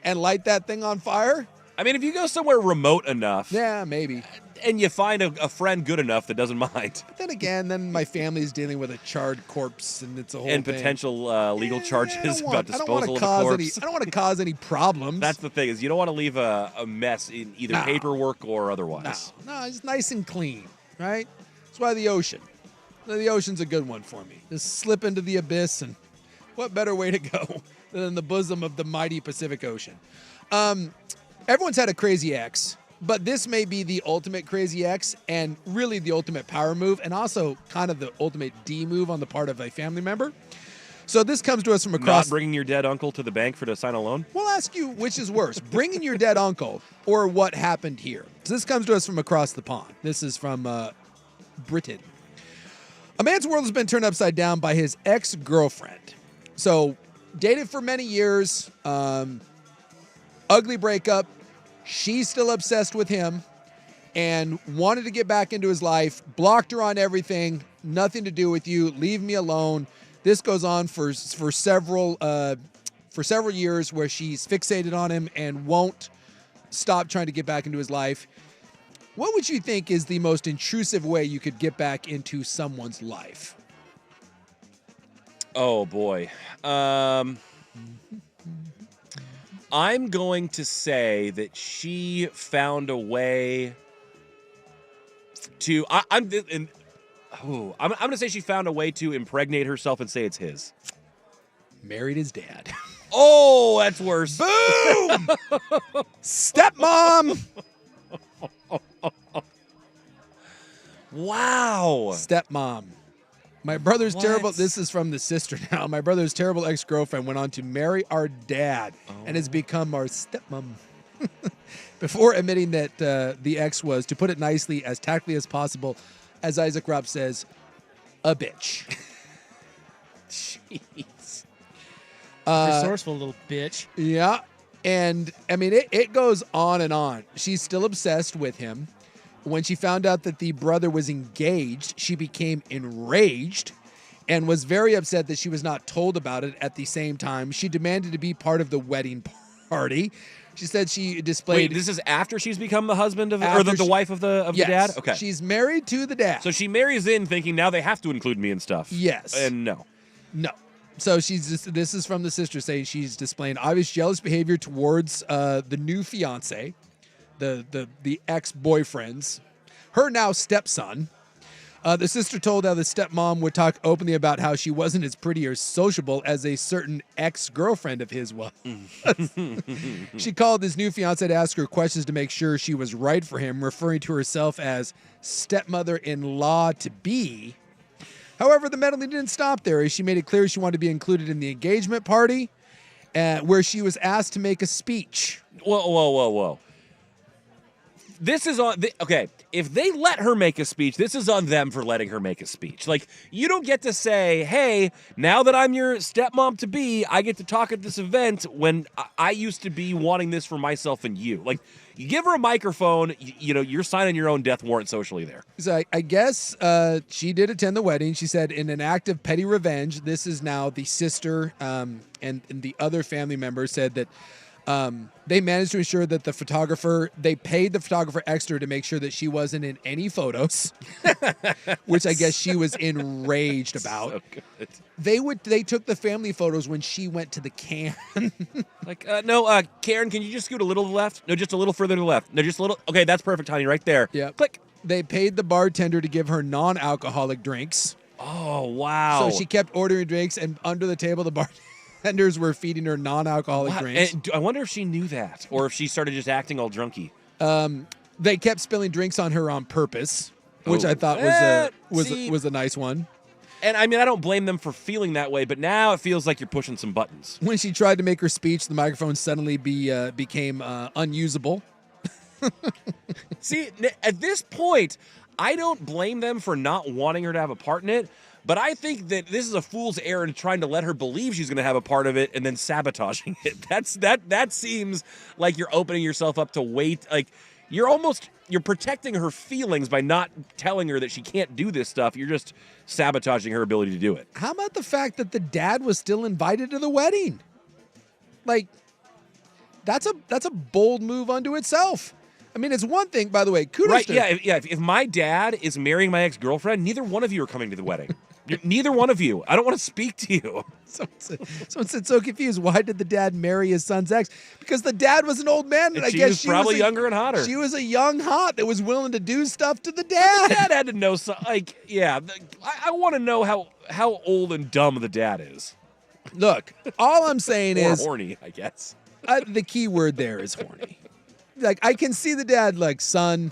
and light that thing on fire. I mean, if you go somewhere remote enough. Yeah, maybe. And you find a friend good enough that doesn't mind. But then again, then my family's dealing with a charred corpse, and it's a whole and thing. potential legal charges about disposal of the corpse. I don't want to cause any problems. That's the thing, is you don't want to leave a mess in either paperwork or otherwise. No, it's nice and clean, right? That's why the ocean. The ocean's a good one for me. Just slip into the abyss, and what better way to go than in the bosom of the mighty Pacific Ocean? Everyone's had a crazy ex, but this may be the ultimate crazy ex and really the ultimate power move, and also kind of the ultimate D move on the part of a family member. So this comes to us from across... Not bringing your dead uncle to the bank to sign a loan? We'll ask you which is worse, bringing your dead uncle or what happened here. So this comes to us from across the pond. This is from Britain. A man's world has been turned upside down by his ex-girlfriend. So dated for many years, ugly breakup. She's still obsessed with him and wanted to get back into his life, blocked her on everything, nothing to do with you, leave me alone. This goes on for several years where she's fixated on him and won't stop trying to get back into his life. What would you think is the most intrusive way you could get back into someone's life? Oh, boy. I'm going to say that she found a way to... I'm going to say she found a way to impregnate herself and say it's his. Married his dad. Oh, that's worse. Boom! Stepmom! Wow. Stepmom. My brother's What? terrible. This is from the sister now. My brother's terrible ex-girlfriend went on to marry our dad and has become our stepmom. Before admitting that the ex was, to put it nicely, as tactfully as possible, as Isaac Rupp says, a bitch. Jeez. Resourceful little bitch. Yeah. And, I mean, it goes on and on. She's still obsessed with him. When she found out that the brother was engaged, she became enraged and was very upset that she was not told about it at the same time. She demanded to be part of the wedding party. She said she displayed... Wait, this is after she's become the husband of, or the wife of the yes, dad? Okay. She's married to the dad. So she marries in thinking now they have to include me and stuff. Yes. And no. No. So she's just, this is from the sister saying she's displaying obvious jealous behavior towards the new fiance, the ex-boyfriend's, her now stepson. The sister told how the stepmom would talk openly about how she wasn't as pretty or sociable as a certain ex-girlfriend of his was. She called his new fiance to ask her questions to make sure she was right for him, referring to herself as stepmother-in-law to be. However, the meddling didn't stop there, as she made it clear she wanted to be included in the engagement party, where she was asked to make a speech. Whoa. This is on... Okay, if they let her make a speech, this is on them for letting her make a speech. Like, you don't get to say, hey, now that I'm your stepmom-to-be, I get to talk at this event when I used to be wanting this for myself and you. Like, you give her a microphone, you're signing your own death warrant socially there. So I guess she did attend the wedding. She said, in an act of petty revenge, this is now the sister and the other family member said that They managed to ensure that they paid the photographer extra to make sure that she wasn't in any photos, which I guess she was enraged about. So good. They took the family photos when she went to the can. No, Karen, can you just scoot a little to the left? No, just a little further to the left. No, just a little. Okay, that's perfect, honey, right there. Yeah. Click. They paid the bartender to give her non-alcoholic drinks. Oh, wow. So she kept ordering drinks, and under the table, the bartenders were feeding her non-alcoholic drinks. And I wonder if she knew that, or if she started just acting all drunky. They kept spilling drinks on her on purpose, which I thought was a nice one. And I mean, I don't blame them for feeling that way, but now it feels like you're pushing some buttons. When she tried to make her speech, the microphone suddenly became unusable. See, at this point, I don't blame them for not wanting her to have a part in it, but I think that this is a fool's errand trying to let her believe she's going to have a part of it and then sabotaging it. That seems like you're opening yourself up to wait. Like you're protecting her feelings by not telling her that she can't do this stuff. You're just sabotaging her ability to do it. How about the fact that the dad was still invited to the wedding? Like, that's a bold move unto itself. I mean, it's one thing, by the way, kudos right, to... Yeah, if my dad is marrying my ex-girlfriend, neither one of you are coming to the wedding. Neither one of you. I don't want to speak to you. Someone said, so confused, why did the dad marry his son's ex? Because the dad was an old man, and I she guess was she probably was younger and hotter. She was a young hot that was willing to do stuff to the dad. The dad had to know, I want to know how old and dumb the dad is. Look, all I'm saying or is... horny, I guess. The key word there is horny. Like, I can see the dad like, son,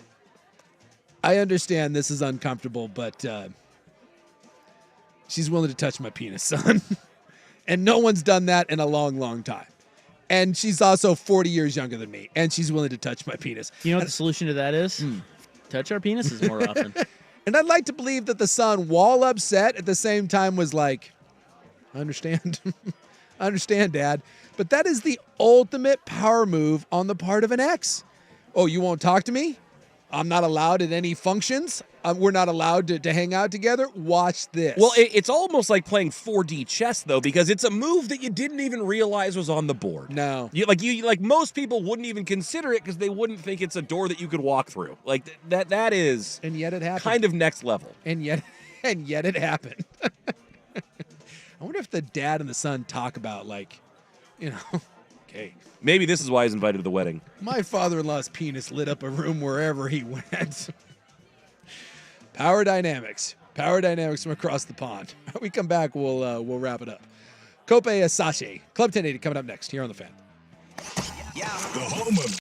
I understand this is uncomfortable, but she's willing to touch my penis, son. And no one's done that in a long, long time. And she's also 40 years younger than me, and she's willing to touch my penis. You know what the solution to that is? Touch our penises more often. And I'd like to believe that the son, while upset, at the same time was like, I understand. I understand, Dad. But that is the ultimate power move on the part of an ex. Oh, you won't talk to me? I'm not allowed at any functions? We're not allowed to hang out together? Watch this. Well, it's almost like playing 4D chess, though, because it's a move that you didn't even realize was on the board. No. Like most people wouldn't even consider it because they wouldn't think it's a door that you could walk through. Like that is... And yet it happened. Kind of next level. And yet it happened. I wonder if the dad and the son talk about, like, you know... Okay. Maybe this is why he's invited to the wedding. My father-in-law's penis lit up a room wherever he went. Power dynamics from across the pond. When we come back, we'll wrap it up. Kope Asashi, Club 1080 coming up next here on The Fan. The home of